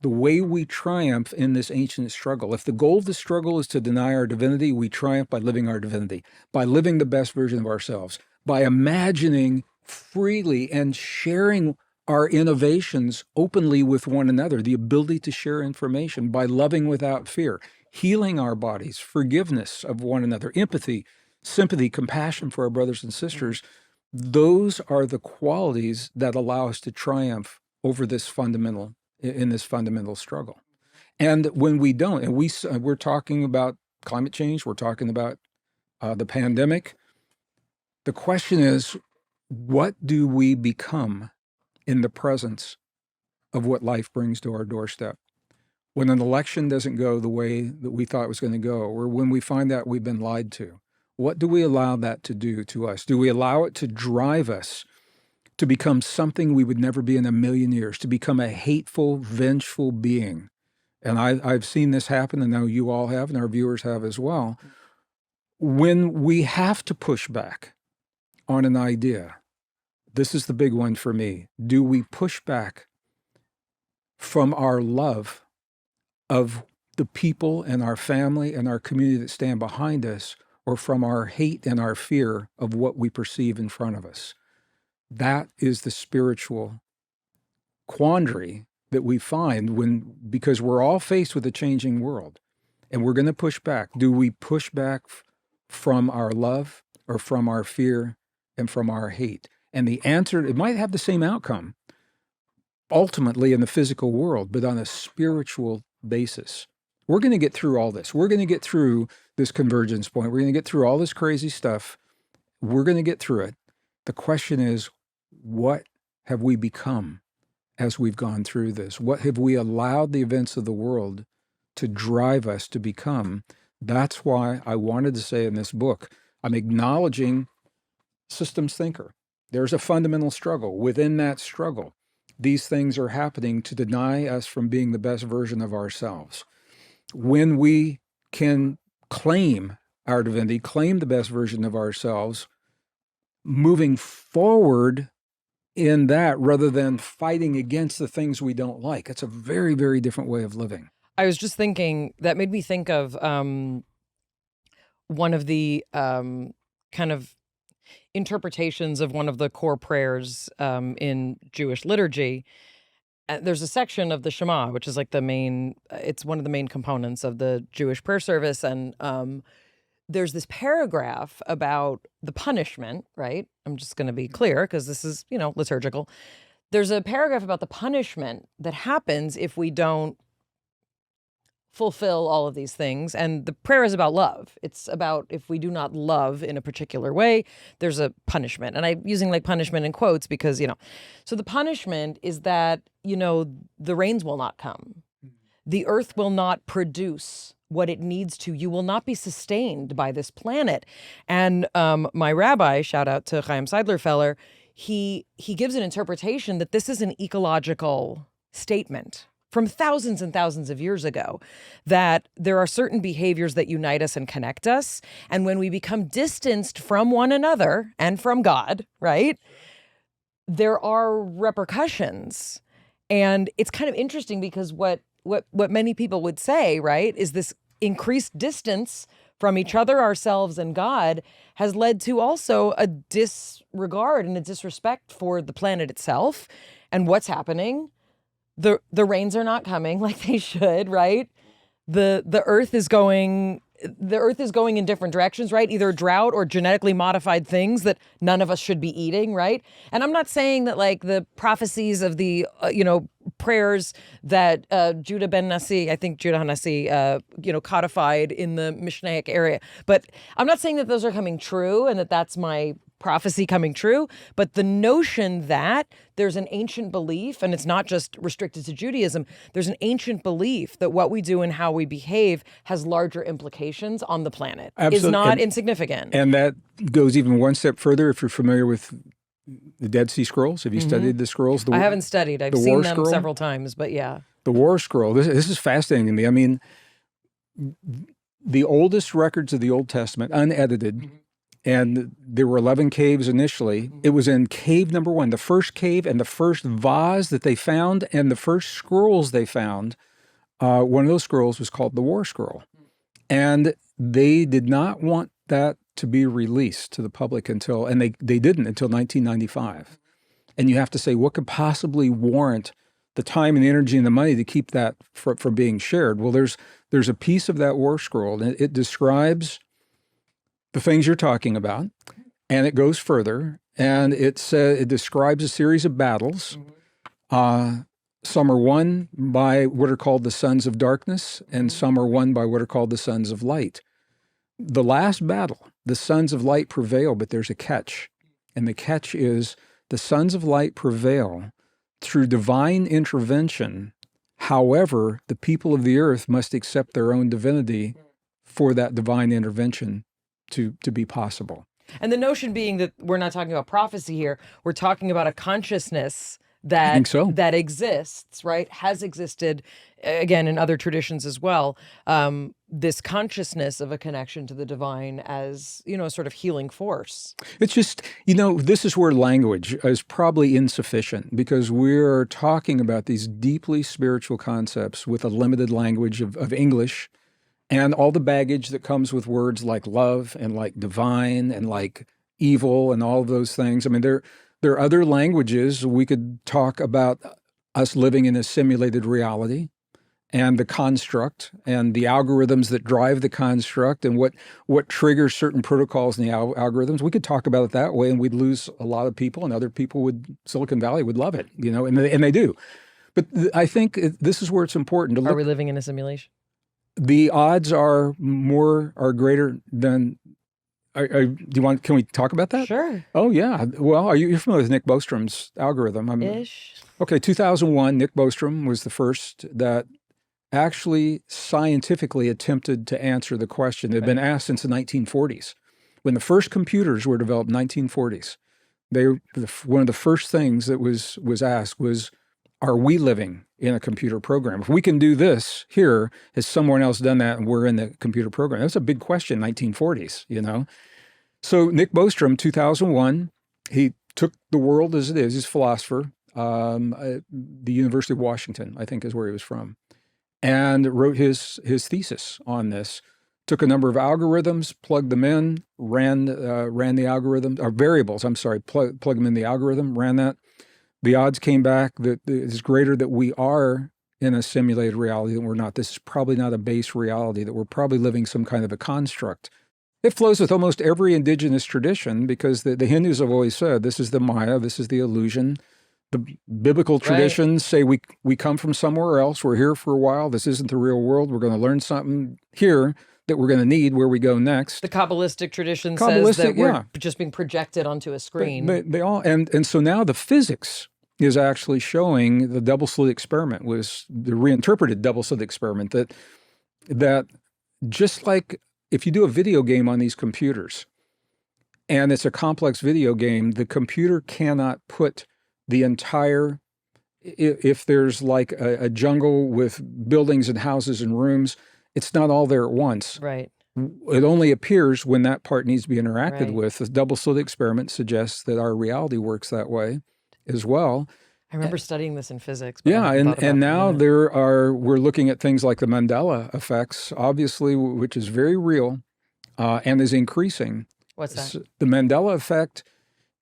The way we triumph in this ancient struggle, if the goal of the struggle is to deny our divinity, we triumph by living our divinity, by living the best version of ourselves, by imagining freely and sharing our innovations openly with one another, the ability to share information, by loving without fear, healing our bodies, forgiveness of one another, empathy, sympathy, compassion for our brothers and sisters. Those are the qualities that allow us to triumph over this fundamental struggle. And when we don't, and we're talking about climate change, we're talking about the pandemic, the question is, what do we become in the presence of what life brings to our doorstep? When an election doesn't go the way that we thought it was going to go, or when we find out we've been lied to, what do we allow that to do to us? Do we allow it to drive us to become something we would never be in a million years, to become a hateful, vengeful being? And I've seen this happen, and now you all have, and our viewers have as well. When we have to push back on an idea, this is the big one for me. Do we push back from our love of the people and our family and our community that stand behind us, or from our hate and our fear of what we perceive in front of us? That is the spiritual quandary that we find because we're all faced with a changing world, and we're going to push back. Do we push back from our love, or from our fear and from our hate? And the answer, it might have the same outcome ultimately in the physical world, but on a spiritual basis. We're going to get through all this. We're going to get through this convergence point. We're going to get through all this crazy stuff. We're going to get through it. The question is, what have we become as we've gone through this? What have we allowed the events of the world to drive us to become? That's why I wanted to say in this book, I'm acknowledging systems thinker. There's a fundamental struggle. Within that struggle, these things are happening to deny us from being the best version of ourselves. When we can claim our divinity, claim the best version of ourselves, moving forward in that rather than fighting against the things we don't like, it's a very, very different way of living. I was just thinking, that made me think of one of the kind of interpretations of one of the core prayers in Jewish liturgy. There's a section of the Shema, which is like it's one of the main components of the Jewish prayer service. And there's this paragraph about the punishment, right? I'm just going to be clear because this is, liturgical. There's a paragraph about the punishment that happens if we don't fulfill all of these things. And the prayer is about love. It's about if we do not love in a particular way, there's a punishment. And I'm using like punishment in quotes because, so the punishment is that, the rains will not come. The earth will not produce what it needs to. You will not be sustained by this planet. And my rabbi, shout out to Chaim Seidler-Feller, he gives an interpretation that this is an ecological statement from thousands and thousands of years ago, that there are certain behaviors that unite us and connect us. And when we become distanced from one another and from God, right, there are repercussions. And it's kind of interesting because what many people would say, right, is this increased distance from each other, ourselves, and God has led to also a disregard and a disrespect for the planet itself and what's happening. The rains are not coming like they should, right? The earth is going in different directions, right? Either drought or genetically modified things that none of us should be eating, right? And I'm not saying that like the prophecies of the prayers that Judah ben Nasi, I think Judah Hanasi, codified in the Mishnaic area, but I'm not saying that those are coming true and that that's my prophecy coming true, but the notion that there's an ancient belief, and it's not just restricted to Judaism, there's an ancient belief that what we do and how we behave has larger implications on the planet is not insignificant. And that goes even one step further. If you're familiar with the Dead Sea Scrolls, have you studied the scrolls? I haven't studied. I've seen them several times, but yeah. The War Scroll, this is fascinating to me. I mean, the oldest records of the Old Testament, unedited, and there were 11 caves initially. It was in cave number 1, the first cave and the first vase that they found and the first scrolls they found. One of those scrolls was called the War Scroll. And they did not want that to be released to the public until, and they didn't until 1995. And you have to say, what could possibly warrant the time and the energy and the money to keep that from being shared? Well, there's a piece of that War Scroll, and it describes the things you're talking about, and it goes further, and it describes a series of battles. Some are won by what are called the sons of darkness, and some are won by what are called the sons of light. The last battle, the sons of light prevail, but there's a catch, and the catch is the sons of light prevail through divine intervention. However, the people of the earth must accept their own divinity for that divine intervention to be possible. And the notion being that we're not talking about prophecy here, we're talking about a consciousness that exists, right? Has existed, again, in other traditions as well. This consciousness of a connection to the divine as, a sort of healing force. It's just, this is where language is probably insufficient because we're talking about these deeply spiritual concepts with a limited language of English, and all the baggage that comes with words like love and like divine and like evil and all of those things. I mean, there are other languages. We could talk about us living in a simulated reality and the construct and the algorithms that drive the construct and what triggers certain protocols in the algorithms. We could talk about it that way and we'd lose a lot of people, and other people Silicon Valley would love it, and they do. But I think this is where it's important to look. Are we living in a simulation? The odds are greater than. Can we talk about that? Sure. Oh yeah. Well, you're familiar with Nick Bostrom's algorithm? Ish. Okay, 2001. Nick Bostrom was the first that actually scientifically attempted to answer the question that had been asked since the 1940s, when the first computers were developed in the 1940s. One of the first things that was asked was, are we living in a computer program? If we can do this here, has someone else done that and we're in the computer program? That's a big question, 1940s, So Nick Bostrom, 2001, he took the world as it is. He's a philosopher. The University of Washington, I think is where he was from, and wrote his thesis on this. Took a number of algorithms, plugged them in, ran the algorithm, or variables, plugged them in the algorithm, ran that. The odds came back that it's greater that we are in a simulated reality than we're not. This is probably not a base reality, that we're probably living some kind of a construct. It flows with almost every indigenous tradition because the Hindus have always said, this is the Maya, this is the illusion. The biblical traditions say we come from somewhere else. We're here for a while. This isn't the real world. We're going to learn something here that we're going to need where we go next. The Kabbalistic tradition says that we're just being projected onto a screen. They all, and so now the physics is actually showing the double slit experiment was the reinterpreted double slit experiment that just like if you do a video game on these computers and it's a complex video game, the computer cannot put the entire, if there's like a jungle with buildings and houses and rooms, it's not all there at once. Right. It only appears when that part needs to be interacted with. The double slit experiment suggests that our reality works that way as well. I remember studying this in physics. Yeah, and now we're looking at things like the Mandela effects, obviously, which is very real and is increasing. What's that? The Mandela effect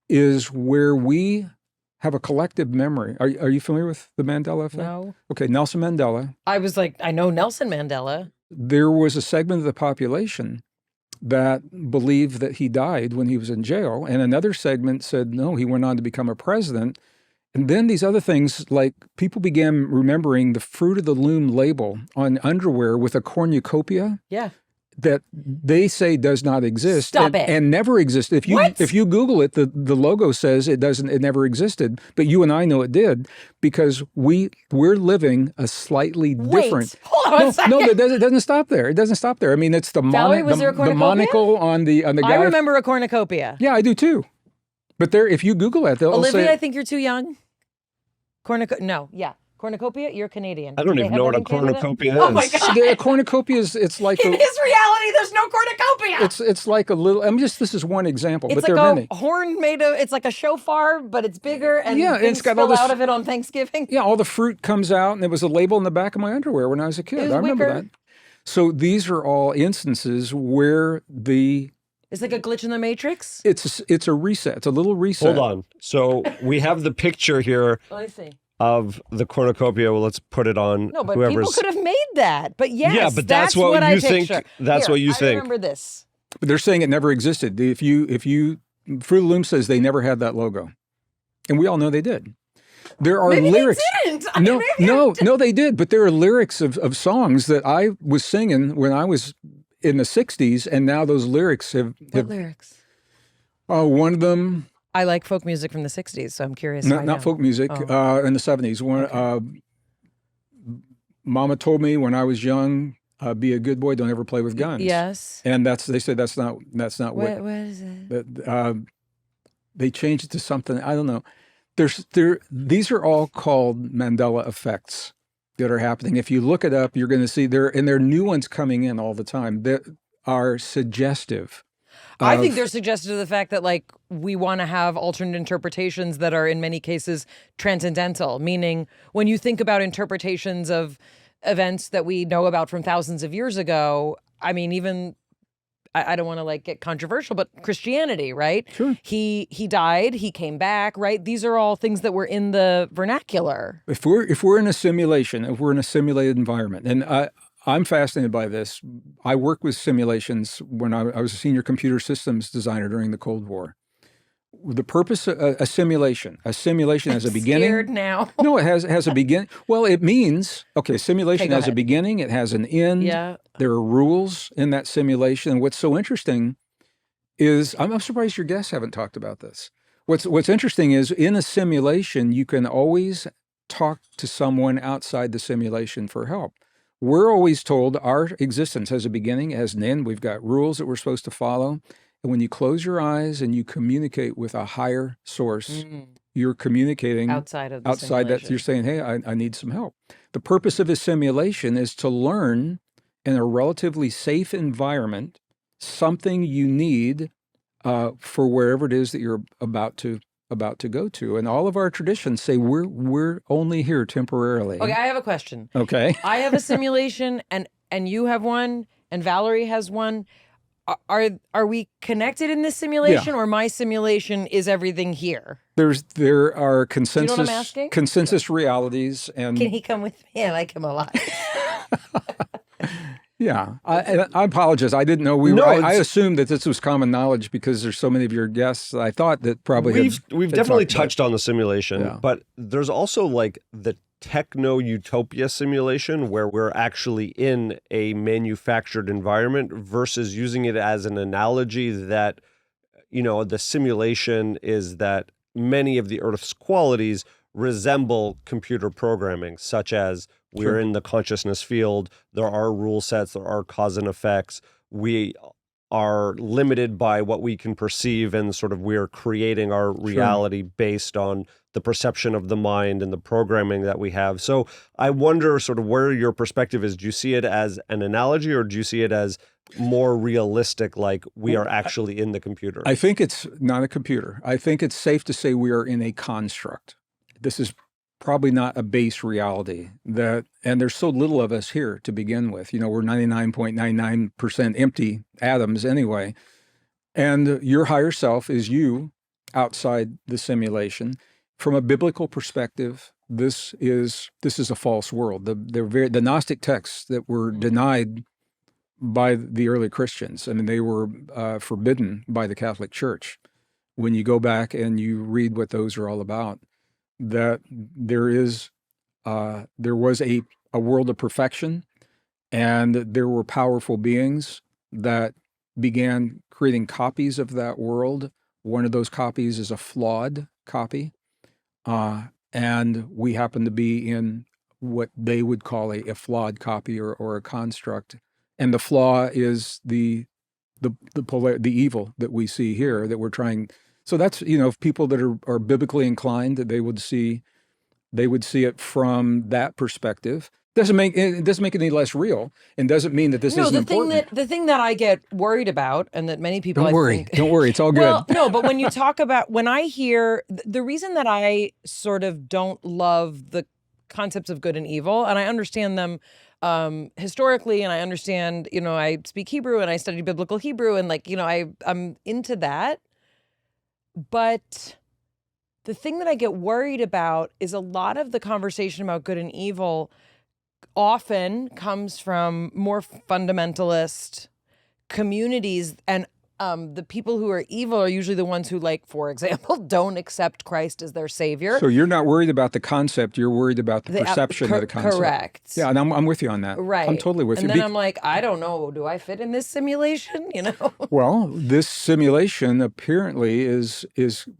is where we have a collective memory. Are you familiar with the Mandela effect? No. Okay, Nelson Mandela. I was like, I know Nelson Mandela. There was a segment of the population that believed that he died when he was in jail, and another segment said, no, he went on to become a president. And then these other things, like people began remembering the Fruit of the Loom label on underwear with a cornucopia. Yeah. That they say does not exist. Stop it. And never existed. If you Google it, the logo says it never existed, but you and I know it did because we're living a slightly different. Hold on a second. No, it doesn't stop there. It doesn't stop there. I mean, it's the monocle on the guy. I remember a cornucopia. Yeah, I do too. But if you Google it, they'll Olivia, say, I think you're too young. Cornucopia, you're Canadian. I don't even know what a cornucopia is. Oh my God. A cornucopia it's like in his reality, there's no cornucopia. It's like a little. this is one example, it's but like there are many. A horn made of. It's like a shofar, but it's bigger and it's got spill all this, out of it on Thanksgiving. Yeah, all the fruit comes out, and there was a label in the back of my underwear when I was a kid. I remember that. So these are all instances where it's like a glitch in the matrix. It's a reset. It's a little reset. Hold on. So we have the picture here. I see. Of the cornucopia. Well, let's put it on. No, but people could have made that. But yes, yeah, but that's what you think. That's what you think. I remember this. But they're saying it never existed. If you Fruit of the Loom says they never had that logo, and we all know they did. There are lyrics. They didn't. No, they did. But there are lyrics of songs that I was singing when I was in the '60s, and now those lyrics have. What lyrics? One of them. I like folk music from the '60s, so I'm curious. Not folk music in the '70s. Mama told me when I was young, be a good boy, don't ever play with guns. Yes. And they said that's not what is it? They changed it to something, I don't know. These are all called Mandela effects that are happening. If you look it up, you're going to see there are new ones coming in all the time that are suggestive. I think they're suggestive of the fact that, like, we want to have alternate interpretations that are, in many cases, transcendental. Meaning, when you think about interpretations of events that we know about from thousands of years ago, I mean, even I don't want to get controversial, but Christianity, right? Sure. He died, he came back, right? These are all things that were in the vernacular. If we're in a simulation, if we're in a simulated environment, and I'm fascinated by this. I worked with simulations when I was a senior computer systems designer during the Cold War. The purpose of a simulation has a beginning. Scared now. No, it has a beginning. Well, it means, simulation has a beginning, it has an end. Yeah. There are rules in that simulation. And what's so interesting is, I'm surprised your guests haven't talked about this. What's interesting is in a simulation, you can always talk to someone outside the simulation for help. We're always told our existence has a beginning, it has an end. We've got rules that we're supposed to follow. And when you close your eyes and you communicate with a higher source, you're communicating outside that. You're saying, hey, I need some help. The purpose of a simulation is to learn in a relatively safe environment something you need for wherever it is that you're about to go to. And all of our traditions say we're only here temporarily. Okay, I have a question. Okay. I have a simulation and you have one and Valerie has one. Are we connected in this simulation, or my simulation is everything here? There are consensus. Do you know what I'm asking? Consensus realities, and can he come with me? I like him a lot. Yeah, I apologize. I didn't know No, I assumed that this was common knowledge because there's so many of your guests. I thought that probably we've definitely talked about it. touched on the simulation, Yeah. but there's also like the techno utopia simulation where we're actually in a manufactured environment versus using it as an analogy that, you know, the simulation is that many of the Earth's qualities resemble computer programming, such as we're Sure. in the consciousness field, there are rule sets, there are cause and effects, we are limited by what we can perceive, and sort of we're creating our reality based on the perception of the mind and the programming that we have. So I wonder sort of where your perspective is. Do you see it as an analogy, or do you see it as more realistic, like we are actually in the computer? I think it's not a computer. I think it's safe to say we are in a construct. This is probably not a base reality and there's so little of us here to begin with. You know, we're 99.99% empty atoms anyway. And your higher self is you outside the simulation. From a biblical perspective, this is a false world. The Gnostic texts that were denied by the early Christians, I mean, they were forbidden by the Catholic Church. When you go back and you read what those are all about, that there was a world of perfection, and there were powerful beings that began creating copies of that world. One of those copies is a flawed copy, and we happen to be in what they would call a flawed copy or a construct. And the flaw is the evil that we see here that we're trying. So that's, you know, if people that are biblically inclined, that they would see it from that perspective. It doesn't make it any less real, and doesn't mean that this isn't important. The thing that I get worried about, and that many people don't worry, it's all good. Well, no, but when you talk about, when I hear the reason that I sort of don't love the concepts of good and evil, and I understand them historically, and I understand, you know, I speak Hebrew and I study biblical Hebrew, and like, you know, I'm into that. But the thing that I get worried about is a lot of the conversation about good and evil often comes from more fundamentalist communities, and the people who are evil are usually the ones who, like, for example, don't accept Christ as their savior. So you're not worried about the concept, you're worried about the perception of the concept. Correct. Yeah, and I'm with you on that. Right. I'm totally with you. And then I'm like, I don't know, do I fit in this simulation? You know? Well, this simulation apparently is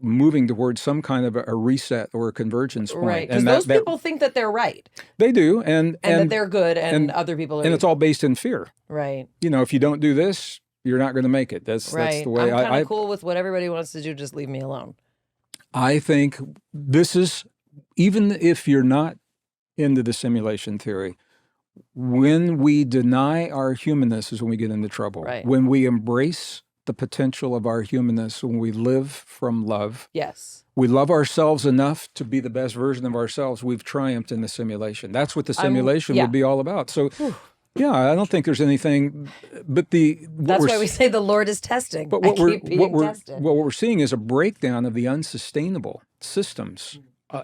moving towards some kind of a reset or a convergence point. Right, because those people think that they're right. They do, and that they're good, and other people are and it's all based in fear. Right. You know, if you don't do this, you're not going to make it. That's the way I'm kind of cool with what everybody wants to do. Just leave me alone. I think this is, even if you're not into the simulation theory, when we deny our humanness is when we get into trouble. Right. When we embrace the potential of our humanness, when we live from love. Yes. We love ourselves enough to be the best version of ourselves. We've triumphed in the simulation. That's what the simulation would be all about. So. Yeah, I don't think there's anything, but that's why we say the Lord is testing. But what we're seeing is a breakdown of the unsustainable systems,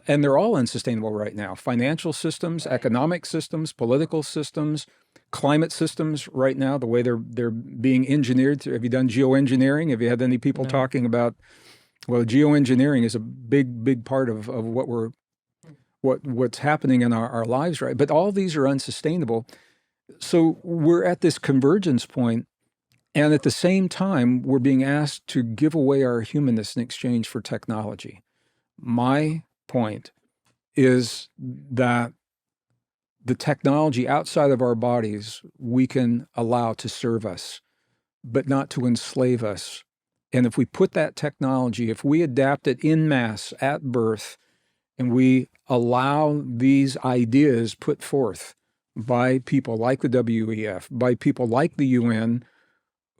and they're all unsustainable right now. Financial systems, economic systems, political systems, climate systems. Right now, the way they're being engineered. Have you done geoengineering? Have you had any people talking about? Well, geoengineering is a big part of what's happening in our lives, right? But all these are unsustainable. So we're at this convergence point, and at the same time, we're being asked to give away our humanness in exchange for technology. My point is that the technology outside of our bodies we can allow to serve us, but not to enslave us. And if we put that technology, if we adapt it en masse at birth, and we allow these ideas put forth by people like the WEF, by people like the UN,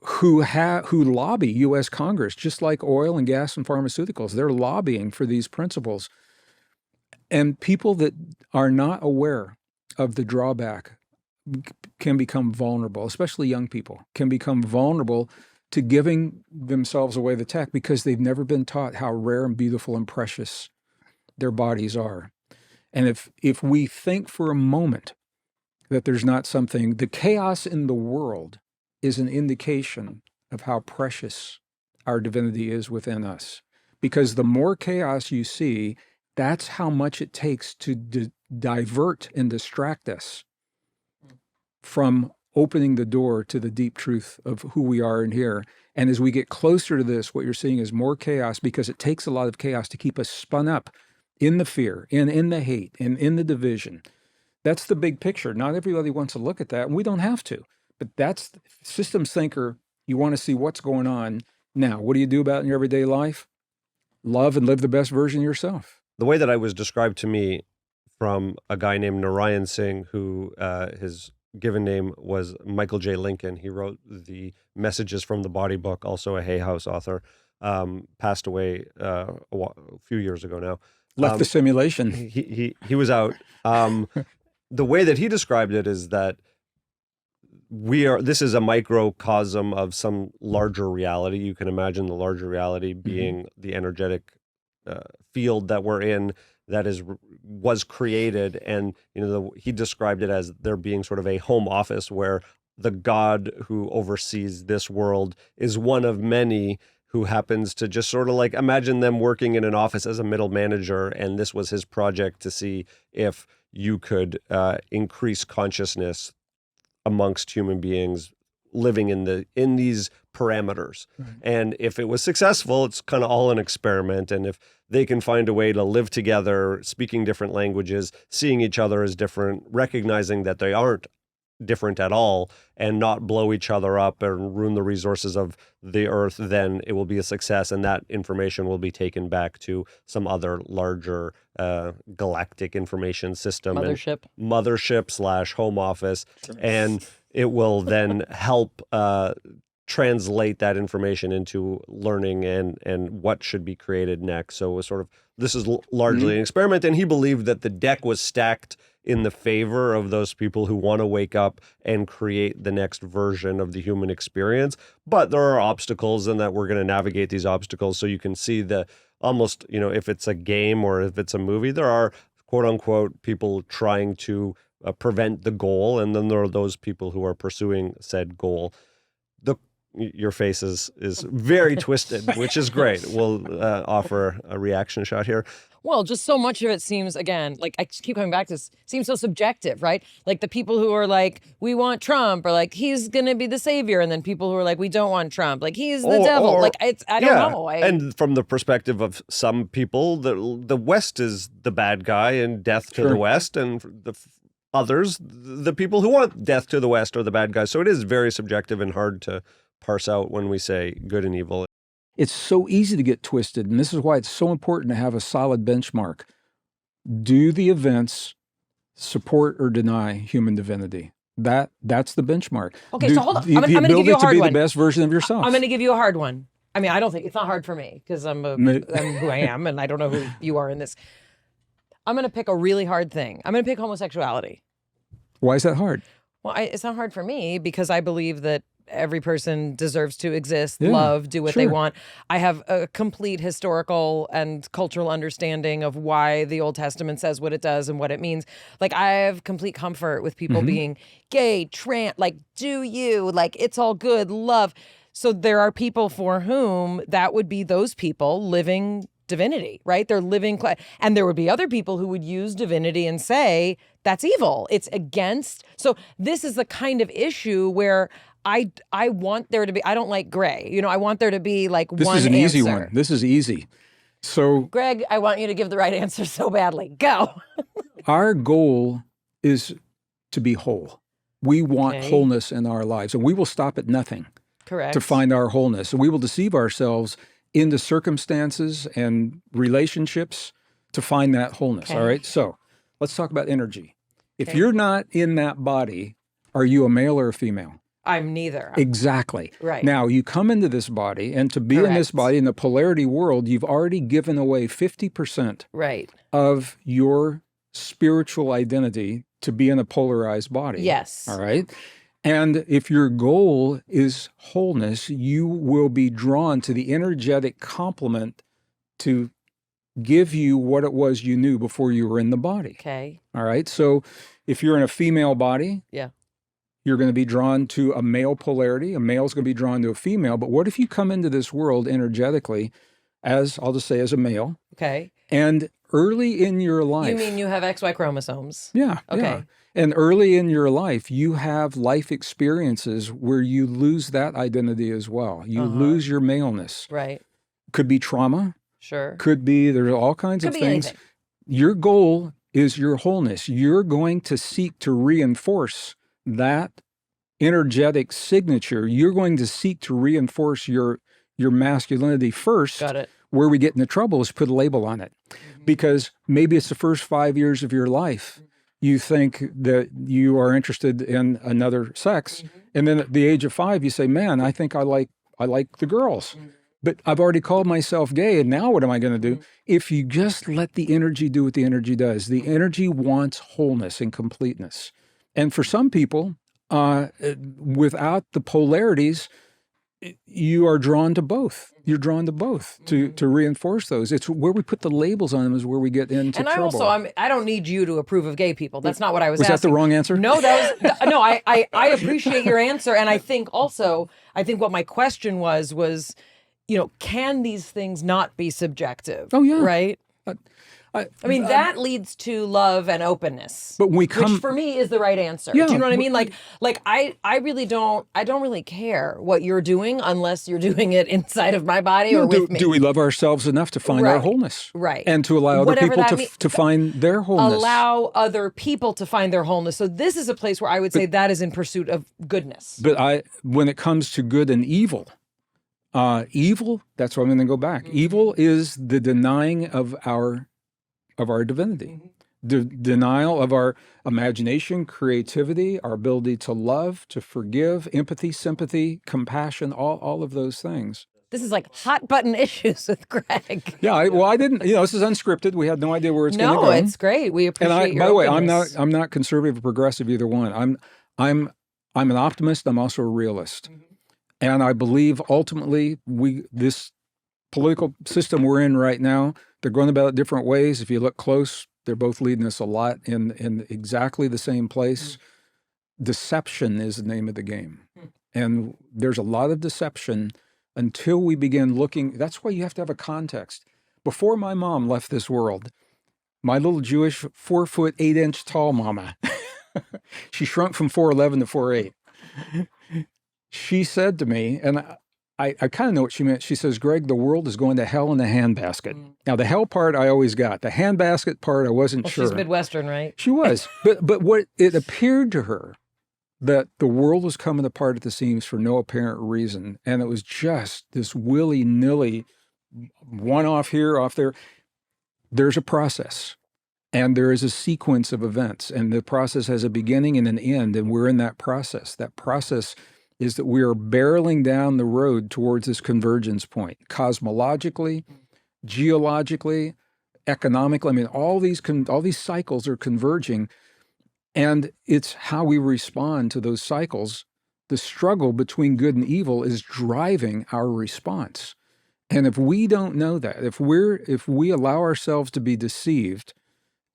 who lobby U.S. Congress, just like oil and gas and pharmaceuticals. They're lobbying for these principles. And people that are not aware of the drawback can become vulnerable, especially young people, can become vulnerable to giving themselves away the tech because they've never been taught how rare and beautiful and precious their bodies are. And if we think for a moment that there's not something, the chaos in the world is an indication of how precious our divinity is within us. Because the more chaos you see, that's how much it takes to divert and distract us from opening the door to the deep truth of who we are in here. And as we get closer to this, what you're seeing is more chaos, because it takes a lot of chaos to keep us spun up in the fear, in the hate, and in the division. That's the big picture. Not everybody wants to look at that, and we don't have to. But that's systems thinker. You want to see what's going on. Now, what do you do about it in your everyday life? Love and live the best version of yourself. The way that I was described to me from a guy named Narayan Singh, who his given name was Michael J. Lincoln. He wrote the Messages from the Body book, also a Hay House author, passed away a few years ago now. Left the simulation. He was out. The way that he described it is that this is a microcosm of some larger reality. You can imagine the larger reality being the energetic field that we're in, that was created. And he described it as there being sort of a home office where the God who oversees this world is one of many who happens to just sort of like imagine them working in an office as a middle manager. And this was his project to see if you could increase consciousness amongst human beings living in these parameters. Right. And if it was successful, it's kind of all an experiment. And if they can find a way to live together, speaking different languages, seeing each other as different, recognizing that they aren't different at all, and not blow each other up and ruin the resources of the earth, then it will be a success. And that information will be taken back to some other larger galactic information system. Mothership / home office. And it will then help translate that information into learning and what should be created next. So it was sort of, this is largely an experiment. And he believed that the deck was stacked in the favor of those people who want to wake up and create the next version of the human experience. But there are obstacles, and that we're going to navigate these obstacles. So you can see almost, if it's a game or if it's a movie, there are quote unquote people trying to prevent the goal. And then there are those people who are pursuing said goal. Your face is very twisted, which is great. We'll offer a reaction shot here. Well, just so much of it seems, again, like I just keep coming back to this, seems so subjective, right? Like the people who are like, we want Trump, or like, he's going to be the savior. And then people who are like, we don't want Trump, like he's the devil. Like, I don't know. And from the perspective of some people, the West is the bad guy and death to the West. And the others, the people who want death to the West are the bad guys. So it is very subjective and hard to parse out when we say good and evil. It's so easy to get twisted, and this is why it's so important to have a solid benchmark. Do the events support or deny human divinity? That's the benchmark. Okay, so hold on. I'm going to give you a hard one. To be the best version of yourself. I'm going to give you a hard one. I mean, I don't think it's not hard for me because I'm who I am, and I don't know who you are in this. I'm going to pick a really hard thing. I'm going to pick homosexuality. Why is that hard? Well, it's not hard for me because I believe that every person deserves to exist, love, do what they want. I have a complete historical and cultural understanding of why the Old Testament says what it does and what it means. Like, I have complete comfort with people being gay, trans, like, do you, like, it's all good, love. So there are people for whom that would be those people living divinity, right? They're living, and there would be other people who would use divinity and say, that's evil. It's against. So this is the kind of issue where I want there to be, I don't like gray. I want there to be like one answer. This is an easy one. This is easy. So Greg, I want you to give the right answer so badly. Go. Our goal is to be whole. We want wholeness in our lives, and we will stop at nothing to find our wholeness. And we will deceive ourselves into circumstances and relationships to find that wholeness. All right. So let's talk about energy. If you're not in that body, are you a male or a female? I'm neither. Exactly. Right. Now, you come into this body, and to be in this body, in the polarity world, you've already given away 50% of your spiritual identity to be in a polarized body. Yes. All right? And if your goal is wholeness, you will be drawn to the energetic complement to give you what it was you knew before you were in the body. Okay. All right. So if you're in a female body, Yeah. you're going to be drawn to a male polarity. A male's going to be drawn to a female. But what if you come into this world energetically as, I'll just say, as a male? Okay. And early in your life. You mean you have XY chromosomes? Yeah. Okay. Yeah. And early in your life, you have life experiences where you lose that identity as well. You lose your maleness. Right. Could be trauma. Sure. Could be, there's all kinds of things. Anything. Your goal is your wholeness. You're going to seek to reinforce that energetic signature. You're going to seek to reinforce your masculinity first. Got it. Where we get into trouble is put a label on it. Because maybe it's the first 5 years of your life. You think that you are interested in another sex. And then at the age of 5, you say, man, I think I like the girls. But I've already called myself gay, and now what am I going to do? If you just let the energy do what the energy does, the energy wants wholeness and completeness. And for some people, without the polarities, you are drawn to both. You're drawn to both to reinforce those. It's where we put the labels on them is where we get into trouble. And I don't need you to approve of gay people. That's not what I was asking. Was that the wrong answer? No, no, I appreciate your answer. And I think what my question was, can these things not be subjective? Oh, yeah. Right? I mean, that leads to love and openness. But which for me is the right answer. Yeah, do you know what I mean? I don't really care what you're doing unless you're doing it inside of my body or with me. Do we love ourselves enough to find our wholeness? Right. And to allow other people to find their wholeness. Allow other people to find their wholeness. So this is a place where I would say that is in pursuit of goodness. But when it comes to good and evil, that's why I'm going to go back. Evil is the denying of our divinity, the denial of our imagination, creativity, our ability to love, to forgive, empathy, sympathy, compassion, all of those things. This is like hot button issues with Gregg. Yeah, I didn't, this is unscripted. We had no idea where it's going to go. No, it's great. We appreciate your by the way, openness. I'm not conservative or progressive, either one. I'm an optimist. I'm also a realist. And I believe ultimately this political system we're in right now, they're going about it different ways. If you look close, they're both leading us a lot in exactly the same place. Deception is the name of the game. And there's a lot of deception until we begin looking. That's why you have to have a context. Before my mom left this world, my little Jewish 4'8" tall mama, she shrunk from 4'11" to 4'8". She said to me, and I kind of know what she meant. She says, Gregg, the world is going to hell in a handbasket. Now, the hell part I always got. The handbasket part I wasn't sure. She's Midwestern, right? She was. But what it appeared to her that the world was coming apart at the seams for no apparent reason. And it was just this willy-nilly, one off here, off there. There's a process. And there is a sequence of events. And the process has a beginning and an end. And we're in that process. That process is that we are barreling down the road towards this convergence point, cosmologically, geologically, economically. I mean, all these cycles are converging, and it's how we respond to those cycles. The struggle between good and evil is driving our response. And if we don't know that, if we allow ourselves to be deceived,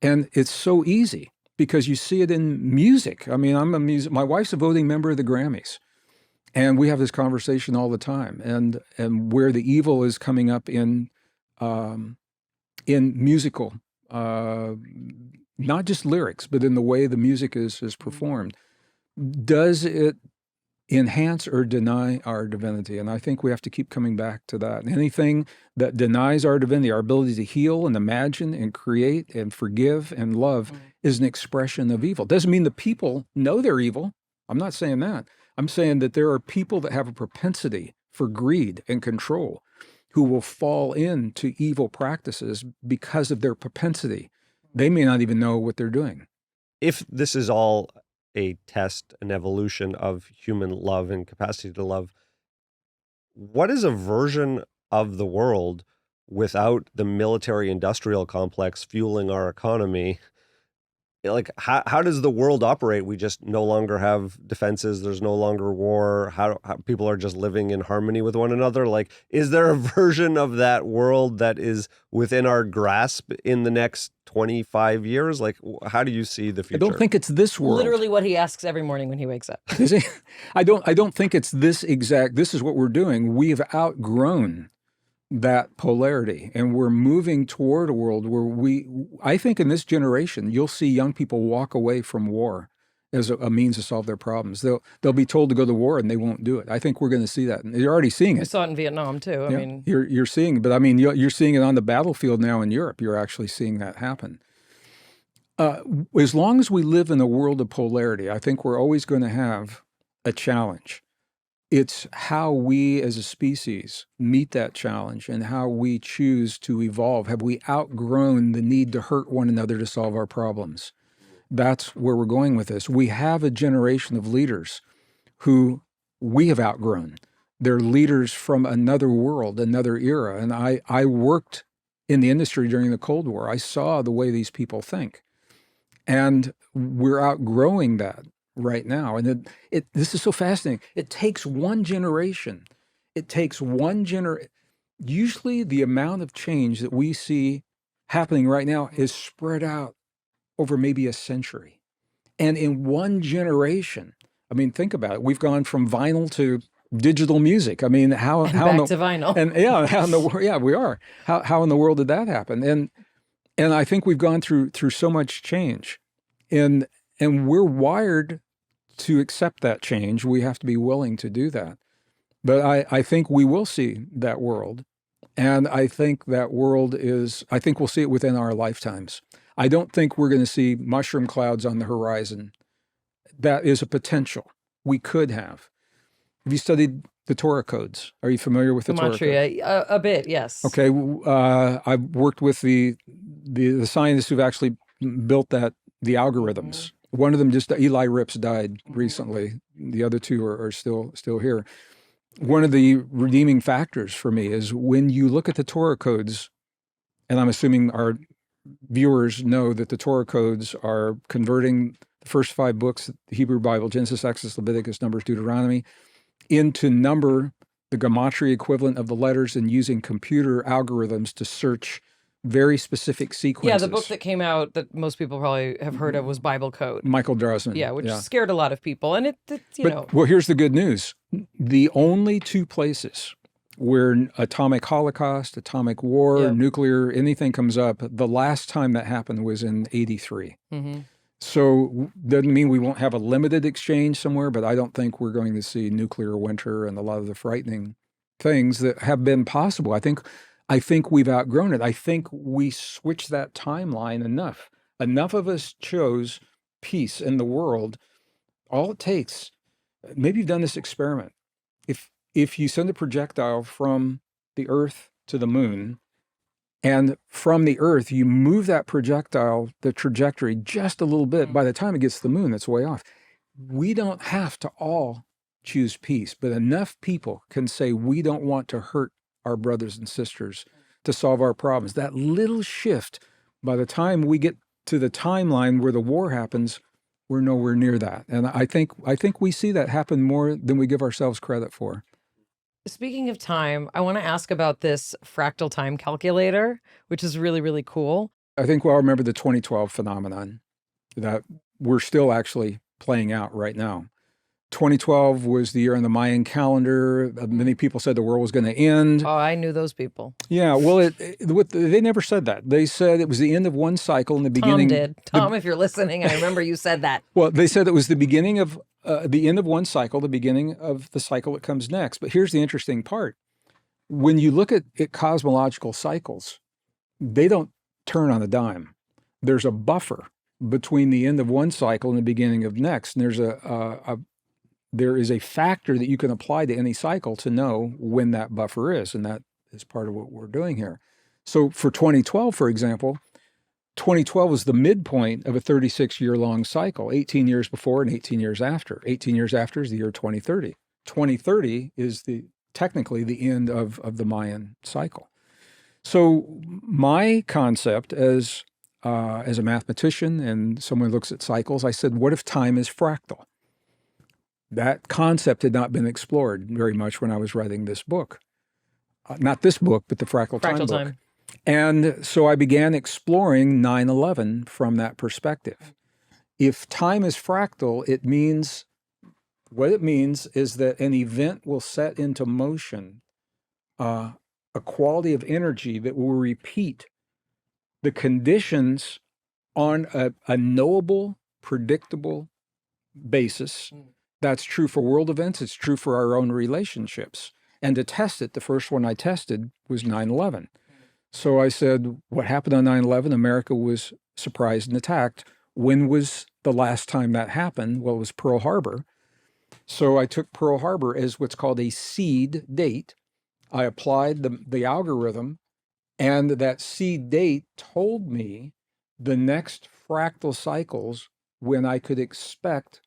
and it's so easy because you see it in music. I mean, my wife's a voting member of the Grammys. And we have this conversation all the time, and where the evil is coming up in musical, not just lyrics, but in the way the music is performed. Does it enhance or deny our divinity? And I think we have to keep coming back to that. And anything that denies our divinity, our ability to heal and imagine and create and forgive and love, is an expression of evil. Doesn't mean the people know they're evil. I'm not saying that. I'm saying that there are people that have a propensity for greed and control who will fall into evil practices because of their propensity. They may not even know what they're doing. If this is all a test, an evolution of human love and capacity to love, what is a version of the world without the military-industrial complex fueling our economy like how does the world operate? We just no longer have defenses. There's no longer war. How people are just living in harmony with one another. Like, is there a version of that world that is within our grasp in the next 25 years? Like, how do you see the future? I don't think it's this world. Literally what he asks every morning when he wakes up. I don't think it's this exact. This is what we're doing. We have outgrown that polarity, and we're moving toward a world where I think in this generation, you'll see young people walk away from war as a means to solve their problems. They'll be told to go to war and they won't do it. I think we're going to see that. And you're already seeing it. We saw it in Vietnam too. I mean, you're seeing, but I mean, you're seeing it on the battlefield now in Europe. You're actually seeing that happen. As long as we live in a world of polarity, I think we're always going to have a challenge. It's how we as a species meet that challenge and how we choose to evolve. Have we outgrown the need to hurt one another to solve our problems? That's where we're going with this. We have a generation of leaders who we have outgrown. They're leaders from another world, another era. And I worked in the industry during the Cold War. I saw the way these people think. And we're outgrowing that right now. And this is so fascinating. It takes one generation. Usually the amount of change that we see happening right now is spread out over maybe a century. And in one generation, I mean, think about it. We've gone from vinyl to digital music. I mean, how back to vinyl. And we are. How in the world did that happen? And I think we've gone through so much change. And we're wired to accept that change. We have to be willing to do that. But I think we will see that world. And I think that world I think we'll see it within our lifetimes. I don't think we're going to see mushroom clouds on the horizon. That is a potential we could have. Have you studied the Torah codes? Are you familiar with the Torah codes? A bit, yes. Okay. I've worked with the scientists who've actually built the algorithms. One of them, Eli Rips, died recently. The other two are still here. One of the redeeming factors for me is when you look at the Torah codes, and I'm assuming our viewers know that the Torah codes are converting the first 5 books, the Hebrew Bible, Genesis, Exodus, Leviticus, Numbers, Deuteronomy, into the gematria equivalent of the letters, and using computer algorithms to search very specific sequences. Yeah, the book that came out that most people probably have heard of was Bible Code. Michael Drosnin. Yeah, which scared a lot of people. And Well, here's the good news. The only 2 places where atomic holocaust, atomic war, nuclear, anything comes up, the last time that happened was in 83. Mm-hmm. So doesn't mean we won't have a limited exchange somewhere, but I don't think we're going to see nuclear winter and a lot of the frightening things that have been possible. I think we've outgrown it. I think we switched that timeline enough. Enough of us chose peace in the world. All it takes, maybe you've done this experiment. If you send a projectile from the Earth to the moon, and from the Earth, you move that projectile, the trajectory, just a little bit, by the time it gets to the moon, it's way off. We don't have to all choose peace, but enough people can say we don't want to hurt our brothers and sisters to solve our problems. That little shift, by the time we get to the timeline where the war happens, we're nowhere near that. And I think we see that happen more than we give ourselves credit for. Speaking of time, I want to ask about this fractal time calculator, which is really, really cool. I think we all remember the 2012 phenomenon that we're still actually playing out right now. 2012 was the year on the Mayan calendar. Many people said the world was going to end. Oh, I knew those people. Yeah, well, they never said that. They said it was the end of one cycle in the beginning. Tom did. Tom, if you're listening, I remember you said that. Well, they said it was the beginning of the end of one cycle, the beginning of the cycle that comes next. But here's the interesting part. When you look at cosmological cycles, they don't turn on a dime. There's a buffer between the end of one cycle and the beginning of next. And there is a factor that you can apply to any cycle to know when that buffer is. And that is part of what we're doing here. So for 2012, for example, 2012 was the midpoint of a 36-year-long cycle, 18 years before and 18 years after. 18 years after is the year 2030. 2030 is technically the end of the Mayan cycle. So my concept as as a mathematician and someone who looks at cycles, I said, what if time is fractal? That concept had not been explored very much when I was writing this book. Not this book, but the Fractal Time book. And so I began exploring 9/11 from that perspective. If time is fractal, it means, what it means is that an event will set into motion a quality of energy that will repeat the conditions on a knowable, predictable basis. That's true for world events. It's true for our own relationships. And to test it, the first one I tested was 9/11. So I said, what happened on 9/11? America was surprised and attacked. When was the last time that happened? Well, it was Pearl Harbor. So I took Pearl Harbor as what's called a seed date. I applied the algorithm, and that seed date told me the next fractal cycles when I could expect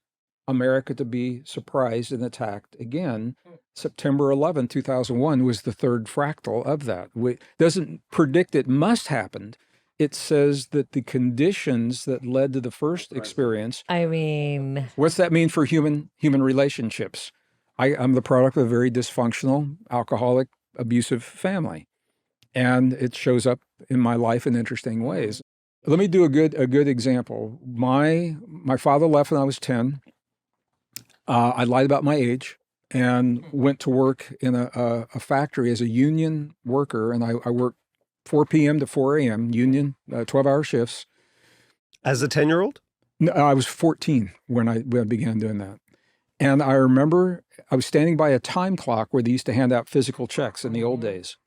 America to be surprised and attacked again. September 11, 2001 was the third fractal of that. It doesn't predict it must happen. It says that the conditions that led to the first experience. I mean, what's that mean for human relationships? I'm the product of a very dysfunctional, alcoholic, abusive family. And it shows up in my life in interesting ways. Let me do a good example. My father left when I was 10. I lied about my age and went to work in a factory as a union worker. And I worked 4 p.m. to 4 a.m. union, 12-hour shifts. As a 10-year-old? No, I was 14 when I began doing that. And I remember I was standing by a time clock where they used to hand out physical checks in the old days.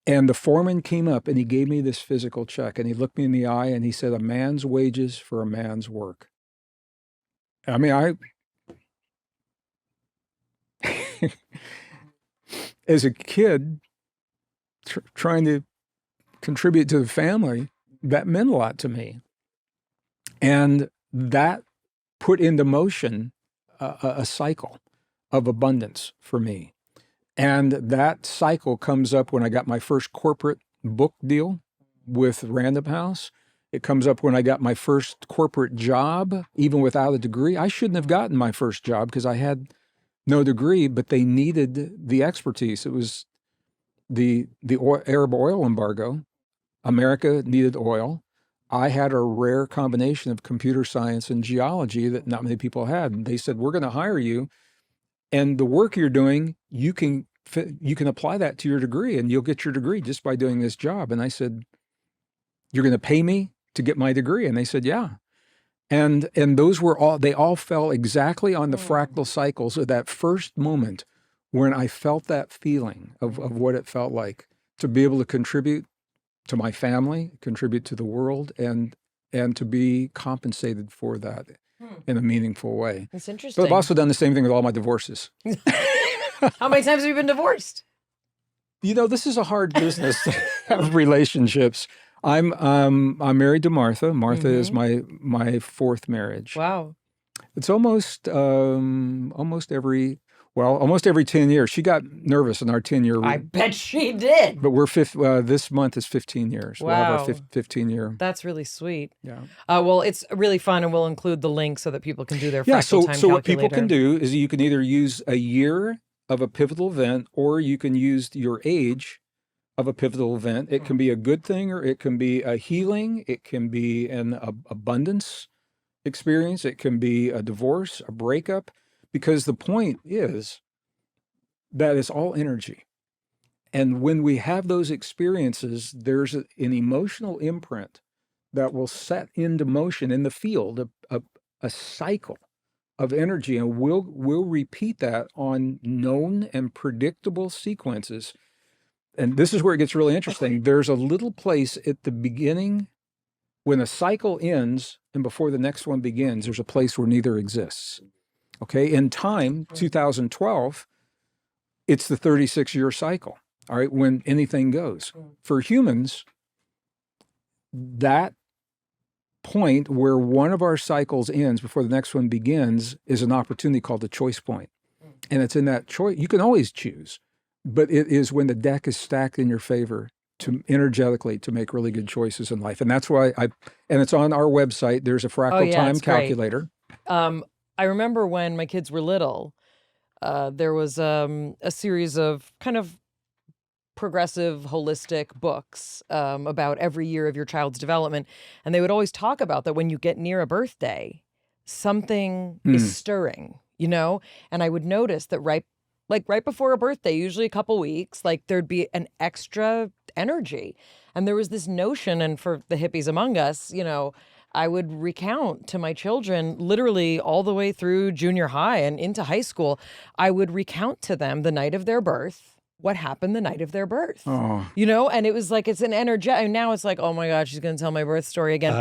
And the foreman came up and he gave me this physical check and he looked me in the eye and he said, a man's wages for a man's work. I mean, as a kid trying to contribute to the family, that meant a lot to me. And that put into motion a cycle of abundance for me. And that cycle comes up when I got my first corporate book deal with Random House. It comes up when I got my first corporate job, even without a degree. I shouldn't have gotten my first job because I had no degree, but they needed the expertise. It was the Arab oil embargo. America needed oil. I had a rare combination of computer science and geology that not many people had. And they said, we're going to hire you. And the work you're doing, you can apply that to your degree and you'll get your degree just by doing this job. And I said, you're going to pay me to get my degree? And they said, yeah. And those were all, they all fell exactly on the fractal cycles of that first moment when I felt that feeling of what it felt like to be able to contribute to my family, contribute to the world, and to be compensated for that in a meaningful way. It's interesting. But I've also done the same thing with all my divorces. How many times have you been divorced? You know, this is a hard business to have relationships. I'm married to Martha. Martha is my fourth marriage. Wow. It's almost every 10 years. She got nervous in our 10-year. I bet she did. But we're this month is 15 years. Wow. We'll have our 15 year. That's really sweet. Yeah. Well, it's really fun, and we'll include the link so that people can do their fractal time so what people calculator. can do is you can either use a year of a pivotal event, or you can use your age of a pivotal event. It can be a good thing, or it can be a healing. It can be an abundance experience. It can be a divorce, a breakup, because the point is that it's all energy. And when we have those experiences, there's an emotional imprint that will set into motion in the field a cycle of energy, and we'll repeat that on known and predictable sequences. And this is where it gets really interesting. There's a little place at the beginning when a cycle ends and before the next one begins, there's a place where neither exists. Okay, in time, 2012, it's the 36-year cycle, all right, when anything goes. For humans, that point where one of our cycles ends before the next one begins is an opportunity called the choice point. And it's in that choice, you can always choose, but it is when the deck is stacked in your favor to energetically to make really good choices in life. And that's why and it's on our website. There's a fractal time it's great. calculator. I remember when my kids were little, there was a series of kind of progressive, holistic books about every year of your child's development. And they would always talk about that when you get near a birthday, something is stirring, you know? And I would notice that right before a birthday, usually a couple weeks, like there'd be an extra energy. And there was this notion, and for the hippies among us, you know, I would recount to my children literally all the way through junior high and into high school. I would recount to them the night of their birth, what happened the night of their birth, you know? And it was like, it's an energetic, and now it's like, oh my God, she's going to tell my birth story again.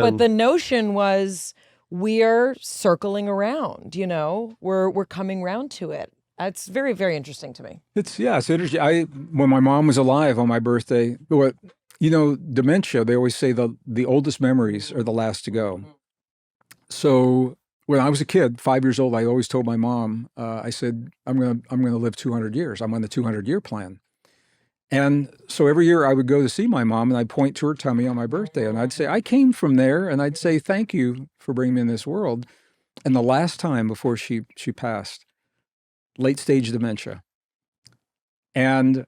But the notion was we're circling around, you know, we're coming around to it. It's very, very interesting to me. It's interesting. When my mom was alive on my birthday, you know, dementia, they always say the oldest memories are the last to go. So when I was a kid, 5 years old, I always told my mom, I said, I'm gonna live 200 years. I'm on the 200-year plan. And so every year I would go to see my mom and I'd point to her tummy on my birthday and I'd say, I came from there, and I'd say, thank you for bringing me in this world. And the last time before she passed, late stage dementia. And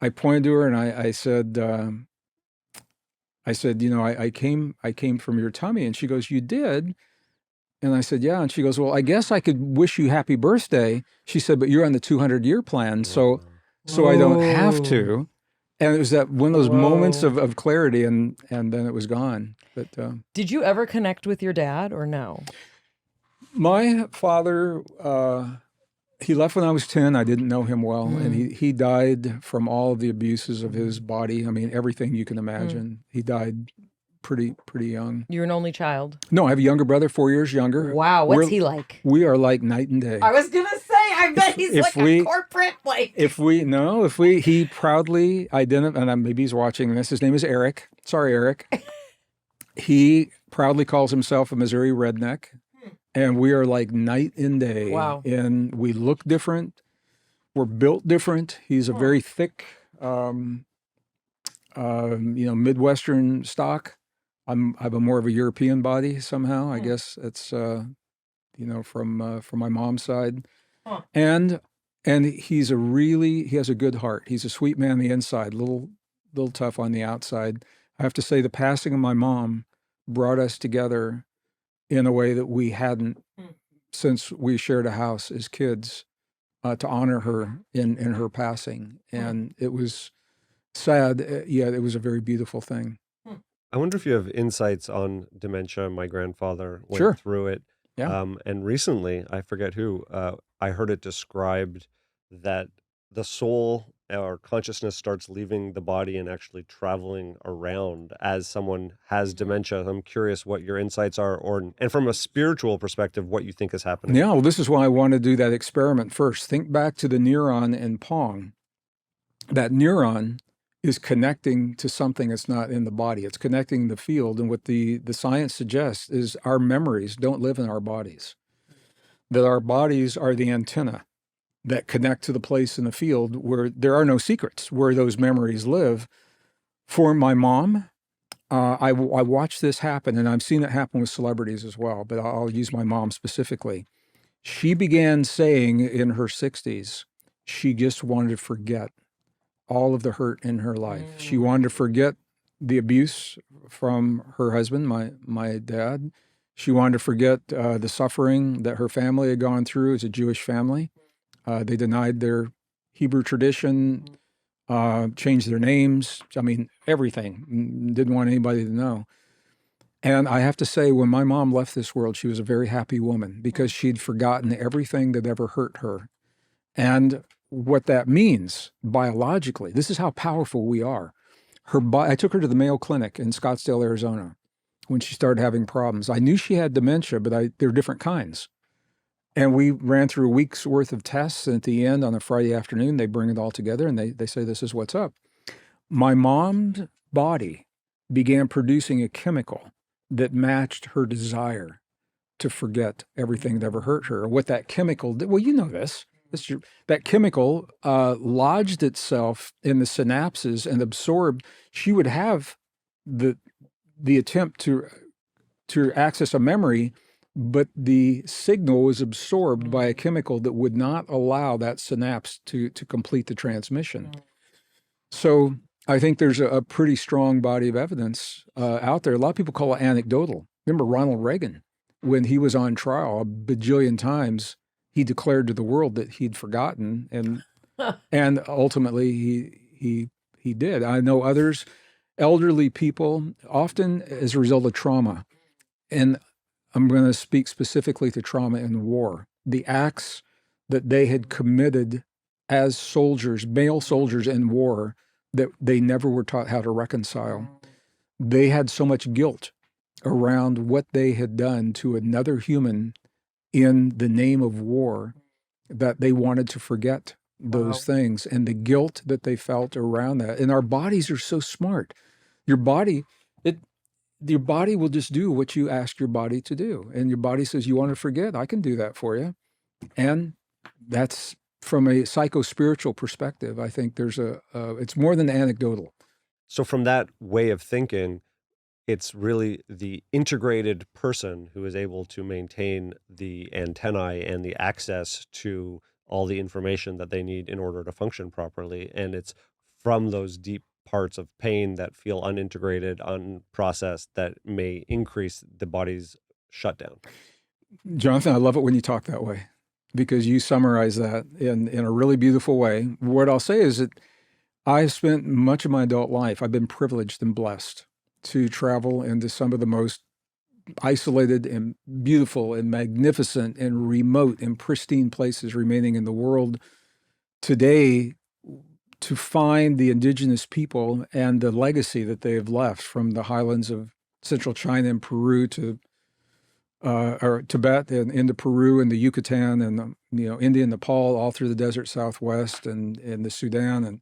I pointed to her and I said, you know, I came from your tummy. And she goes, you did? And I said, yeah. And she goes, well, I guess I could wish you happy birthday. She said, but you're on the 200-year plan. So I don't have to. And it was that one of those moments of clarity, and then it was gone. But did you ever connect with your dad or no? My father, he left when I was 10. I didn't know him well. And he died from all of the abuses of his body. I mean, everything you can imagine. He died pretty young. You're an only child? No, I have a younger brother, 4 years younger. Wow, what's he like? We are like night and day. I was gonna say, I bet he's like a corporate like. He proudly identifies, and maybe he's watching this. His name is Eric. Sorry, Eric. He proudly calls himself a Missouri redneck, and we are like night and day. Wow. And we look different. We're built different. He's a very thick, you know, Midwestern stock. I have a more of a European body somehow. I guess it's, you know, from my mom's side. And he has a good heart. He's a sweet man on the inside, little tough on the outside. I have to say the passing of my mom brought us together in a way that we hadn't since we shared a house as kids, to honor her in her passing. And it was sad, yet it was a very beautiful thing. I wonder if you have insights on dementia. My grandfather went through it. Yeah. And recently, I forget who, I heard it described that the soul or consciousness starts leaving the body and actually traveling around as someone has dementia. I'm curious what your insights are, and from a spiritual perspective, what you think is happening. Yeah, well, this is why I want to do that experiment first. Think back to the neuron in Pong. That neuron is connecting to something that's not in the body. It's connecting the field. And what the science suggests is our memories don't live in our bodies, that our bodies are the antenna that connect to the place in the field where there are no secrets, where those memories live. For my mom, I watched this happen, and I've seen it happen with celebrities as well, but I'll use my mom specifically. She began saying in her 60s, she just wanted to forget all of the hurt in her life. She wanted to forget the abuse from her husband, my dad. She wanted to forget the suffering that her family had gone through as a Jewish family. They denied their Hebrew tradition, changed their names. I mean, everything. Didn't want anybody to know. And I have to say, when my mom left this world, she was a very happy woman because she'd forgotten everything that ever hurt her. And what that means biologically, this is how powerful we are. I took her to the Mayo Clinic in Scottsdale, Arizona, when she started having problems. I knew she had dementia, but there were different kinds. And we ran through a week's worth of tests. And at the end, on a Friday afternoon, they bring it all together and they say, this is what's up. My mom's body began producing a chemical that matched her desire to forget everything that ever hurt her. What that chemical did, well, you know this, that chemical lodged itself in the synapses and absorbed. She would have the attempt to access a memory, but the signal was absorbed by a chemical that would not allow that synapse to complete the transmission. So I think there's a pretty strong body of evidence out there. A lot of people call it anecdotal. Remember Ronald Reagan, when he was on trial a bajillion times, he declared to the world that he'd forgotten, and ultimately he did. I know others, elderly people, often as a result of trauma, and I'm going to speak specifically to trauma in war, the acts that they had committed as soldiers, male soldiers in war, that they never were taught how to reconcile. They had so much guilt around what they had done to another human in the name of war that they wanted to forget those things, and the guilt that they felt around that. And our bodies are so smart. Your body will just do what you ask your body to do. And your body says, you want to forget? I can do that for you. And that's, from a psycho-spiritual perspective, I think there's it's more than anecdotal. So from that way of thinking, it's really the integrated person who is able to maintain the antennae and the access to all the information that they need in order to function properly. And it's from those deep parts of pain that feel unintegrated, unprocessed, that may increase the body's shutdown. Jonathan, I love it when you talk that way, because you summarize that in a really beautiful way. What I'll say is that I've spent much of my adult life, I've been privileged and blessed to travel into some of the most isolated and beautiful and magnificent and remote and pristine places remaining in the world today, to find the indigenous people and the legacy that they have left, from the highlands of central China and Peru to or Tibet and into Peru and the Yucatan and India and Nepal, all through the desert Southwest and the Sudan and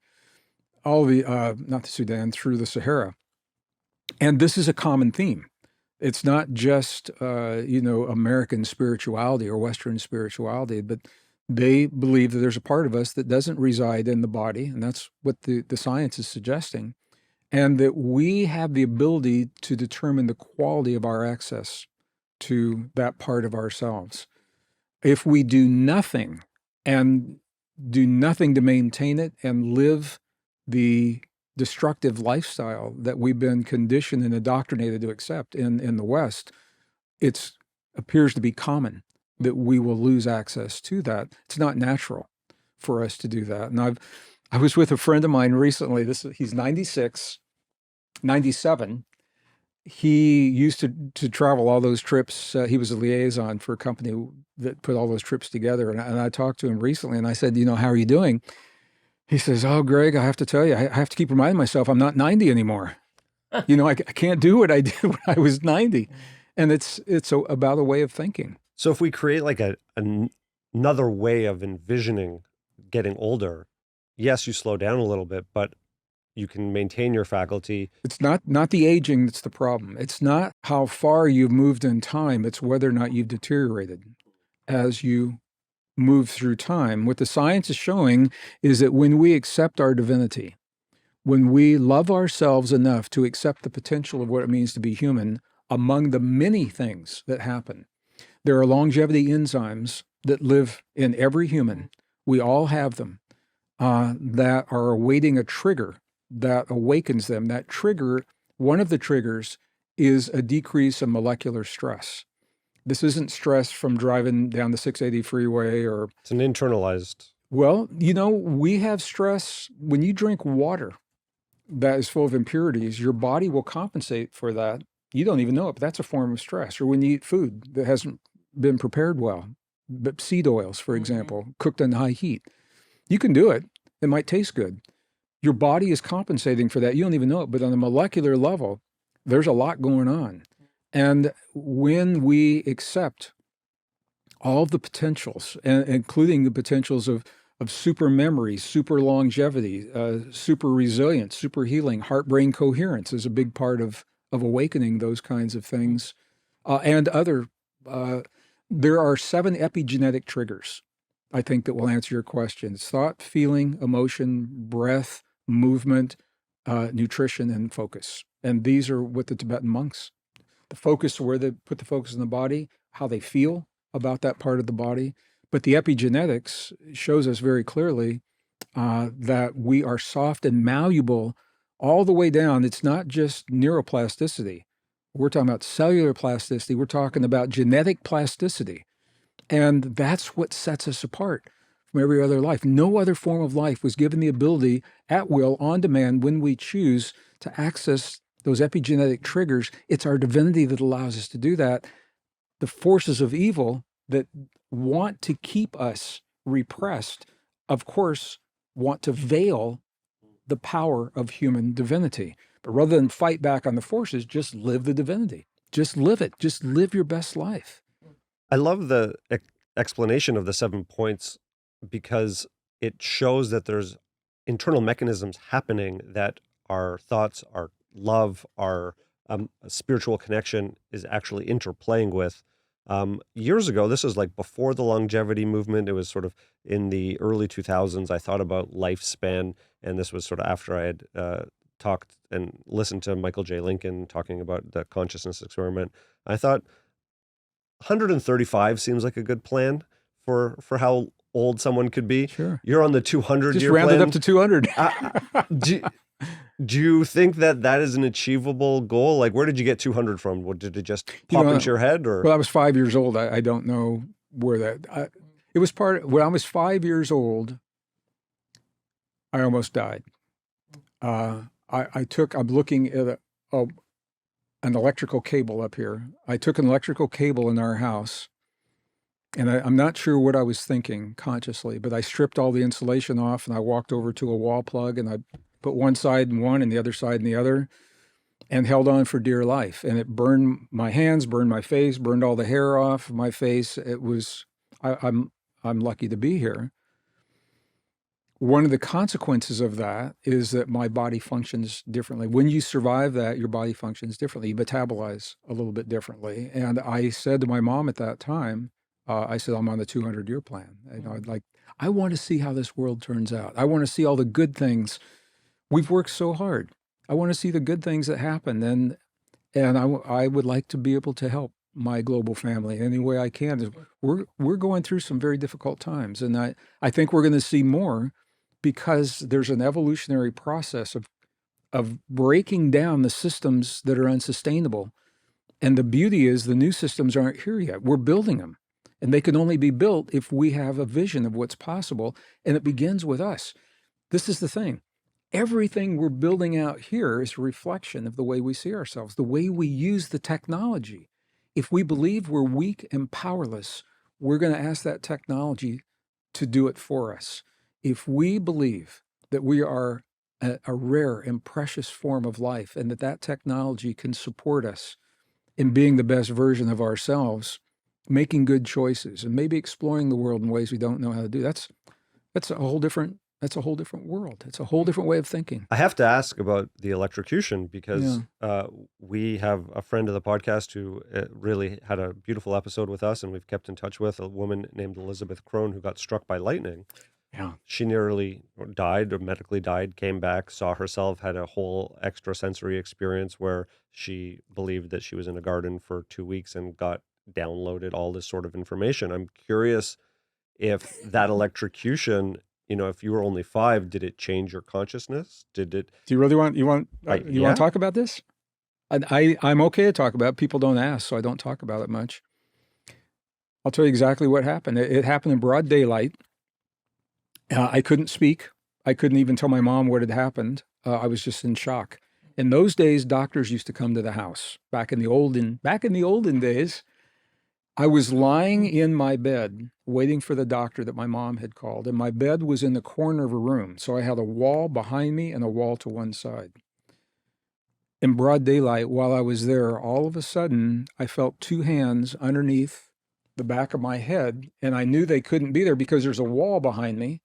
all the not the Sudan, through the Sahara. And this is a common theme. It's not just American spirituality or Western spirituality, but they believe that there's a part of us that doesn't reside in the body, and that's what the science is suggesting, and that we have the ability to determine the quality of our access to that part of ourselves. If we do nothing to maintain it and live the destructive lifestyle that we've been conditioned and indoctrinated to accept in the West, it appears to be common that we will lose access to that. It's not natural for us to do that. And I was with a friend of mine recently. He's 96, 97. He used to travel all those trips. He was a liaison for a company that put all those trips together. And I talked to him recently, and I said, how are you doing? He says, oh, Greg, I have to tell you, I have to keep reminding myself I'm not 90 anymore. I can't do what I did when I was 90. And it's about a way of thinking. So if we create like another way of envisioning getting older, yes, you slow down a little bit, but you can maintain your faculty. It's not the aging that's the problem. It's not how far you've moved in time. It's whether or not you've deteriorated as you move through time. What the science is showing is that when we accept our divinity, when we love ourselves enough to accept the potential of what it means to be human, among the many things that happen, there are longevity enzymes that live in every human. We all have them, that are awaiting a trigger that awakens them. That trigger, one of the triggers, is a decrease in molecular stress. This isn't stress from driving down the 680 freeway or... It's an internalized... Well, we have stress. When you drink water that is full of impurities, your body will compensate for that. You don't even know it, but that's a form of stress. Or when you eat food that hasn't been prepared well, but seed oils, for example, cooked on high heat. You can do it. It might taste good. Your body is compensating for that. You don't even know it, but on a molecular level, there's a lot going on. And when we accept all of the potentials, including the potentials of super memory, super longevity, super resilience, super healing, heart-brain coherence is a big part of awakening those kinds of things, and other. There are 7 epigenetic triggers I think, that will answer your questions: thought, feeling, emotion, breath, movement, nutrition, and focus. And these are what the Tibetan monks, the focus, where they put the focus in the body, how they feel about that part of the body. But the epigenetics shows us very clearly that we are soft and malleable all the way down. It's not just neuroplasticity. We're talking about cellular plasticity. We're talking about genetic plasticity. And that's what sets us apart from every other life. No other form of life was given the ability at will, on demand, when we choose, to access those epigenetic triggers. It's our divinity that allows us to do that. The forces of evil that want to keep us repressed, of course, want to veil the power of human divinity. But rather than fight back on the forces, just live the divinity. Just live it. Just live your best life. I love the explanation of the 7 points, because it shows that there's internal mechanisms happening that our thoughts, our love, our spiritual connection is actually interplaying with. Years ago, this was like before the longevity movement. It was sort of in the early 2000s. I thought about lifespan, and this was sort of after I had talked and listened to Michael J. Lincoln talking about the consciousness experiment. I thought 135 seems like a good plan for how old someone could be. Sure. You're on the 200 Just year round plan. it up to 200. Do you think that is an achievable goal? Like, where did you get 200 from? What, did it just pop into your head? Or Well, I was 5 years old. I don't know where that. It was when I was 5 years old, I almost died. I'm looking at an electrical cable up here. I took an electrical cable in our house, and I'm not sure what I was thinking consciously, but I stripped all the insulation off, and I walked over to a wall plug, and I put one side in one and the other side in the other, and held on for dear life. And it burned my hands, burned my face, burned all the hair off my face. It was, I'm lucky to be here. One of the consequences of that is that my body functions differently. When you survive that, your body functions differently. You metabolize a little bit differently. And I said to my mom at that time, I said, I'm on the 200-year plan. I want to see how this world turns out. I want to see all the good things. We've worked so hard. I want to see the good things that happen. And I would like to be able to help my global family any way I can. We're going through some very difficult times. And I think we're going to see more, because there's an evolutionary process of breaking down the systems that are unsustainable. And the beauty is the new systems aren't here yet. We're building them. And they can only be built if we have a vision of what's possible. And it begins with us. This is the thing. Everything we're building out here is a reflection of the way we see ourselves, the way we use the technology. If we believe we're weak and powerless, we're going to ask that technology to do it for us. If we believe that we are a rare and precious form of life, and that technology can support us in being the best version of ourselves, making good choices, and maybe exploring the world in ways we don't know how to do, that's a whole different world. It's a whole different way of thinking. I have to ask about the electrocution, because we have a friend of the podcast who really had a beautiful episode with us, and we've kept in touch with a woman named Elizabeth Crone who got struck by lightning. Yeah. She nearly died, or medically died, came back, saw herself, had a whole extrasensory experience where she believed that she was in a garden for 2 weeks and got downloaded all this sort of information. I'm curious if that electrocution, if you were only 5, did it change your consciousness? Did it? Do you really want want to talk about this? I'm okay to talk about it. People don't ask, so I don't talk about it much. I'll tell you exactly what happened. It happened in broad daylight. I couldn't speak. I couldn't even tell my mom what had happened. I was just in shock. In those days, doctors used to come to the house. Back in the olden days, I was lying in my bed waiting for the doctor that my mom had called, and my bed was in the corner of a room. So I had a wall behind me and a wall to one side. In broad daylight, while I was there, all of a sudden, I felt 2 hands underneath the back of my head, and I knew they couldn't be there because there's a wall behind me.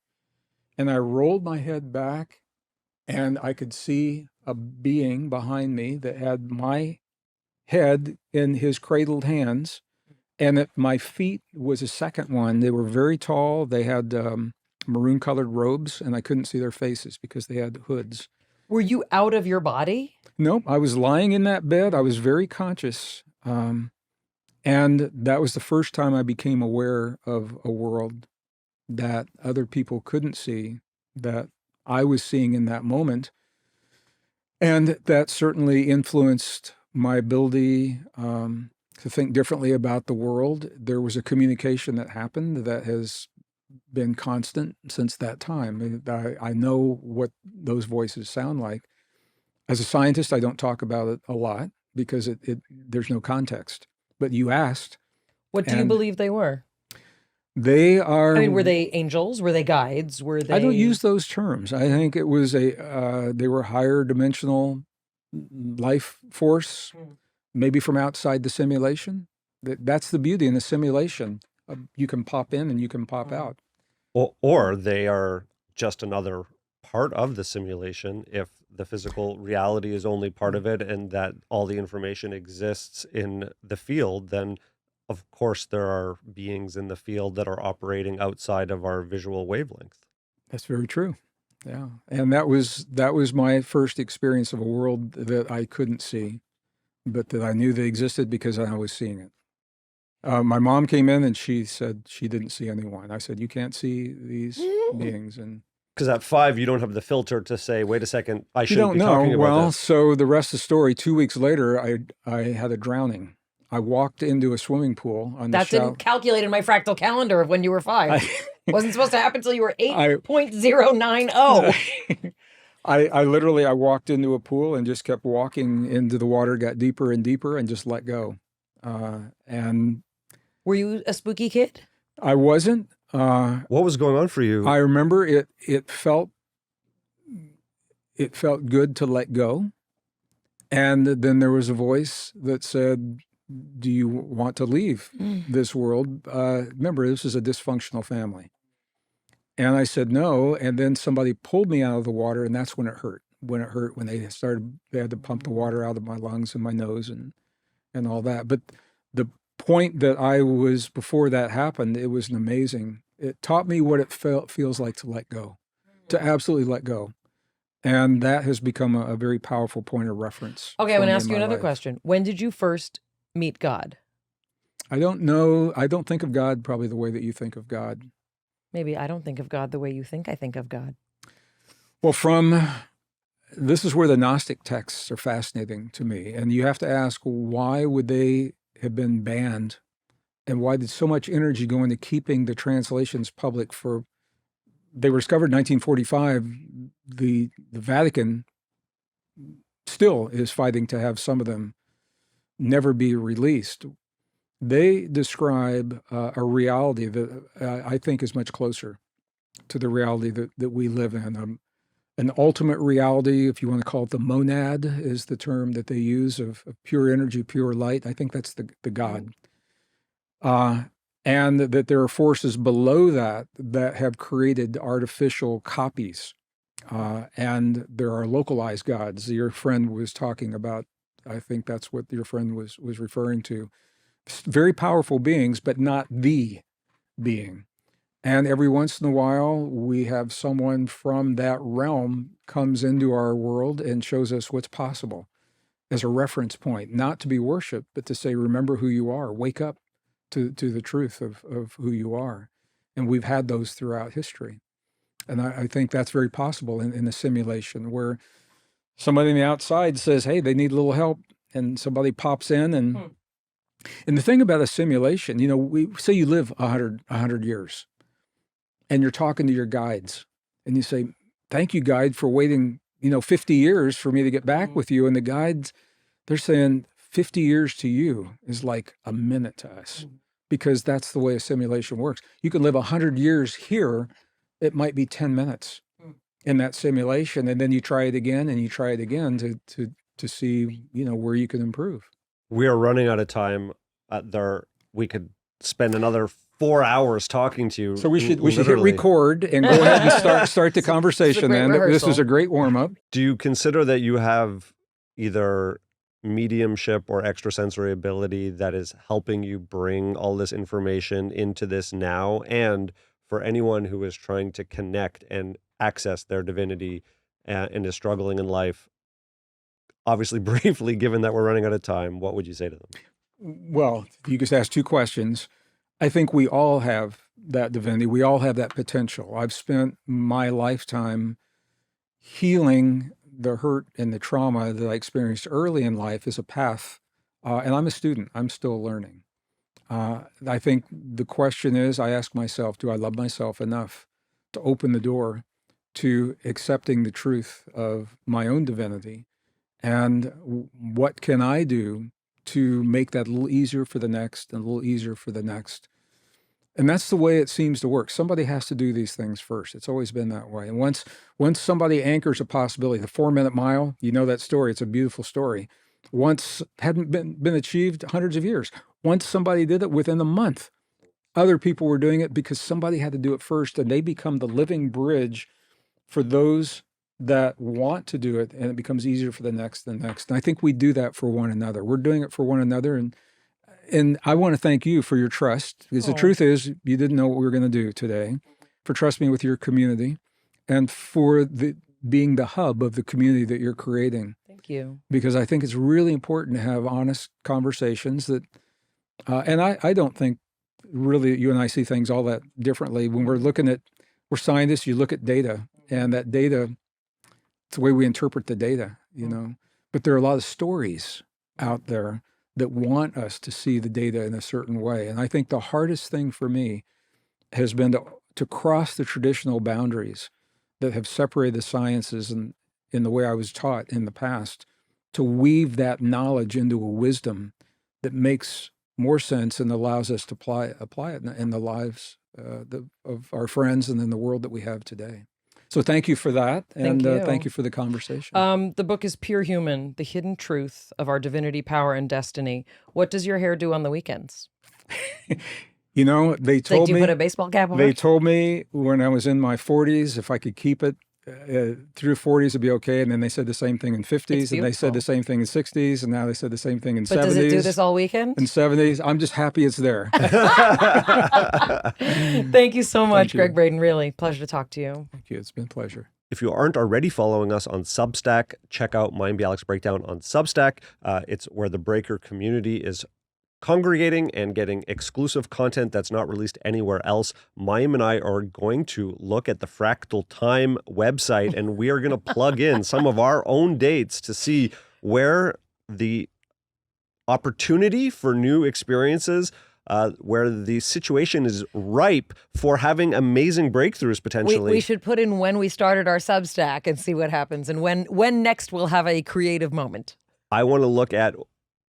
And I rolled my head back, and I could see a being behind me that had my head in his cradled hands, And at my feet was a second one. They were very tall. They had maroon colored robes, and I couldn't see their faces because they had hoods. Were you out of your body? Nope, I was lying in that bed. I was very conscious. And that was the first time I became aware of a world that other people couldn't see, that I was seeing in that moment. And that certainly influenced my ability to think differently about the world. There was a communication that happened that has been constant since that time. I know what those voices sound like. As a scientist, I don't talk about it a lot because there's no context. But you asked. What do you believe they were? They are... I mean, were they angels? Were they guides? Were they... I don't use those terms. I think it was they were higher dimensional life force, maybe from outside the simulation. That's the beauty in the simulation. You can pop in and you can pop out. Or they are just another part of the simulation if the physical reality is only part of it and that all the information exists in the field, then of course there are beings in the field that are operating outside of our visual wavelength. That's very true. Yeah. And that was my first experience of a world that I couldn't see, but that I knew they existed because I was seeing it. My mom came in and she said she didn't see anyone. I said, you can't see these beings. And because at 5, you don't have the filter to say, wait a second, I you shouldn't don't be know. talking about Well, this. so the rest of the story, 2 weeks later, I had a drowning. I walked into a swimming pool on the That didn't calculate in my fractal calendar of when you were 5. Wasn't supposed to happen until you were 8.090. I literally walked into a pool and just kept walking into the water, got deeper and deeper, and just let go. And were you a spooky kid? I wasn't. What was going on for you? I remember it felt good to let go. And then there was a voice that said, do you want to leave this world? Remember, this is a dysfunctional family. And I said no. And then somebody pulled me out of the water, and that's when it hurt. When they had to pump the water out of my lungs and my nose and all that. But the point that I was, before that happened, it was it taught me what it feels like to let go, to absolutely let go. And that has become a very powerful point of reference. Okay, I'm going to ask you another question. When did you first meet God? I don't know. I don't think of God probably the way that you think of God. Maybe I don't think of God the way you think I think of God. Well, this is where the Gnostic texts are fascinating to me. And you have to ask, why would they have been banned? And why did so much energy go into keeping the translations public they were discovered in 1945. The Vatican still is fighting to have some of them never be released. They describe a reality that I think is much closer to the reality that we live in. An ultimate reality, if you want to call it the monad, is the term that they use of pure energy, pure light. I think that's the God. And that there are forces below that have created artificial copies. And there are localized gods. Your friend was talking about, I think that's what your friend was referring to. Very powerful beings, but not the being. And every once in a while, we have someone from that realm comes into our world and shows us what's possible as a reference point, not to be worshiped, but to say, remember who you are, wake up to the truth of who you are. And we've had those throughout history. And I think that's very possible in a simulation where somebody on the outside says, hey, they need a little help, and somebody pops in. And the thing about a simulation, we say you live 100 years, and you're talking to your guides, and you say, thank you, guide, for waiting, 50 years for me to get back with you. And the guides, they're saying 50 years to you is like a minute to us, because that's the way a simulation works. You can live 100 years here. It might be 10 minutes in that simulation. And then you try it again and you try it again to see, where you can improve. We are running out of time. We could spend another 4 hours talking to you. So we should hit record and go ahead and start the conversation. Then this is a great warm up. Do you consider that you have either mediumship or extrasensory ability that is helping you bring all this information into this now, and for anyone who is trying to connect and access their divinity and is struggling in life, obviously briefly, given that we're running out of time, what would you say to them? Well, you just asked two questions. I think we all have that divinity. We all have that potential. I've spent my lifetime healing the hurt and the trauma that I experienced early in life as a path. And I'm a student. I'm still learning. I think the question is, I ask myself, do I love myself enough to open the door to accepting the truth of my own divinity? And what can I do to make that a little easier for the next and a little easier for the next? And that's the way it seems to work. Somebody has to do these things first. It's always been that way. And once somebody anchors a possibility, the 4-minute mile, you know that story. It's a beautiful story. Once hadn't been achieved hundreds of years. Once somebody did it within a month, other people were doing it because somebody had to do it first, and they become the living bridge for those that want to do it, and it becomes easier for the next and next. And I think we do that for one another. We're doing it for one another, and I want to thank you for your trust, because the truth is, you didn't know what we were going to do today, for trusting me with your community, and for being the hub of the community that you're creating. Thank you. Because I think it's really important to have honest conversations that, and I don't think really you and I see things all that differently. When we're scientists, you look at data, and that data, it's the way we interpret the data, you know. But there are a lot of stories out there that want us to see the data in a certain way. And I think the hardest thing for me has been to cross the traditional boundaries that have separated the sciences and in the way I was taught in the past, to weave that knowledge into a wisdom that makes more sense and allows us to apply it in the lives of our friends and in the world that we have today. So thank you for that, and thank you for the conversation. The book is Pure Human, The Hidden Truth of Our Divinity, Power, and Destiny. What does your hair do on the weekends? You know, they told do me— you put a baseball cap on? They told me when I was in my 40s, if I could keep it through 40s, it'd be okay. And then they said the same thing in 50s, and they said the same thing in 60s, and now they said the same thing in 70s. But does it do this all weekend? In 70s. I'm just happy it's there. Thank you so much, Gregg Braden. Really, pleasure to talk to you. Thank you. It's been a pleasure. If you aren't already following us on Substack, check out Mayim Bialik's Breakdown on Substack. It's where the breaker community is congregating and getting exclusive content that's not released anywhere else. Mayim and I are going to look at the Fractal Time website, and we are going to plug in some of our own dates to see where the opportunity for new experiences, where the situation is ripe for having amazing breakthroughs potentially. We should put in when we started our Substack and see what happens, and when next we'll have a creative moment. I want to look at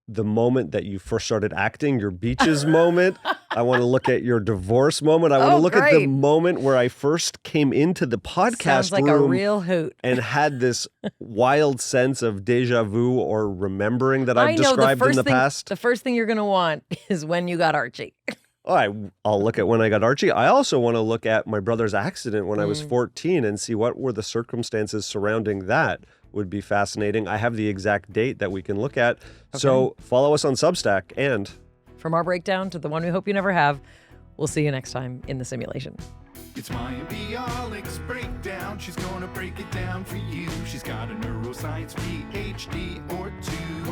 the moment that you first started acting, your beaches moment. I want to look at your divorce moment. I want to look at the moment where I first came into the podcast Sounds like room a real hoot. And had this wild sense of deja vu or remembering that I've described in the past. The first thing you're going to want is when you got Archie. I'll look at when I got Archie. I also want to look at my brother's accident when I was 14 and see what were the circumstances surrounding that. Would be fascinating. I have the exact date that we can look at. Okay. So follow us on Substack. And from our breakdown to the one we hope you never have, we'll see you next time in the simulation. It's Mayim Bialik's Breakdown. She's gonna break it down for you. She's got a neuroscience PhD or two.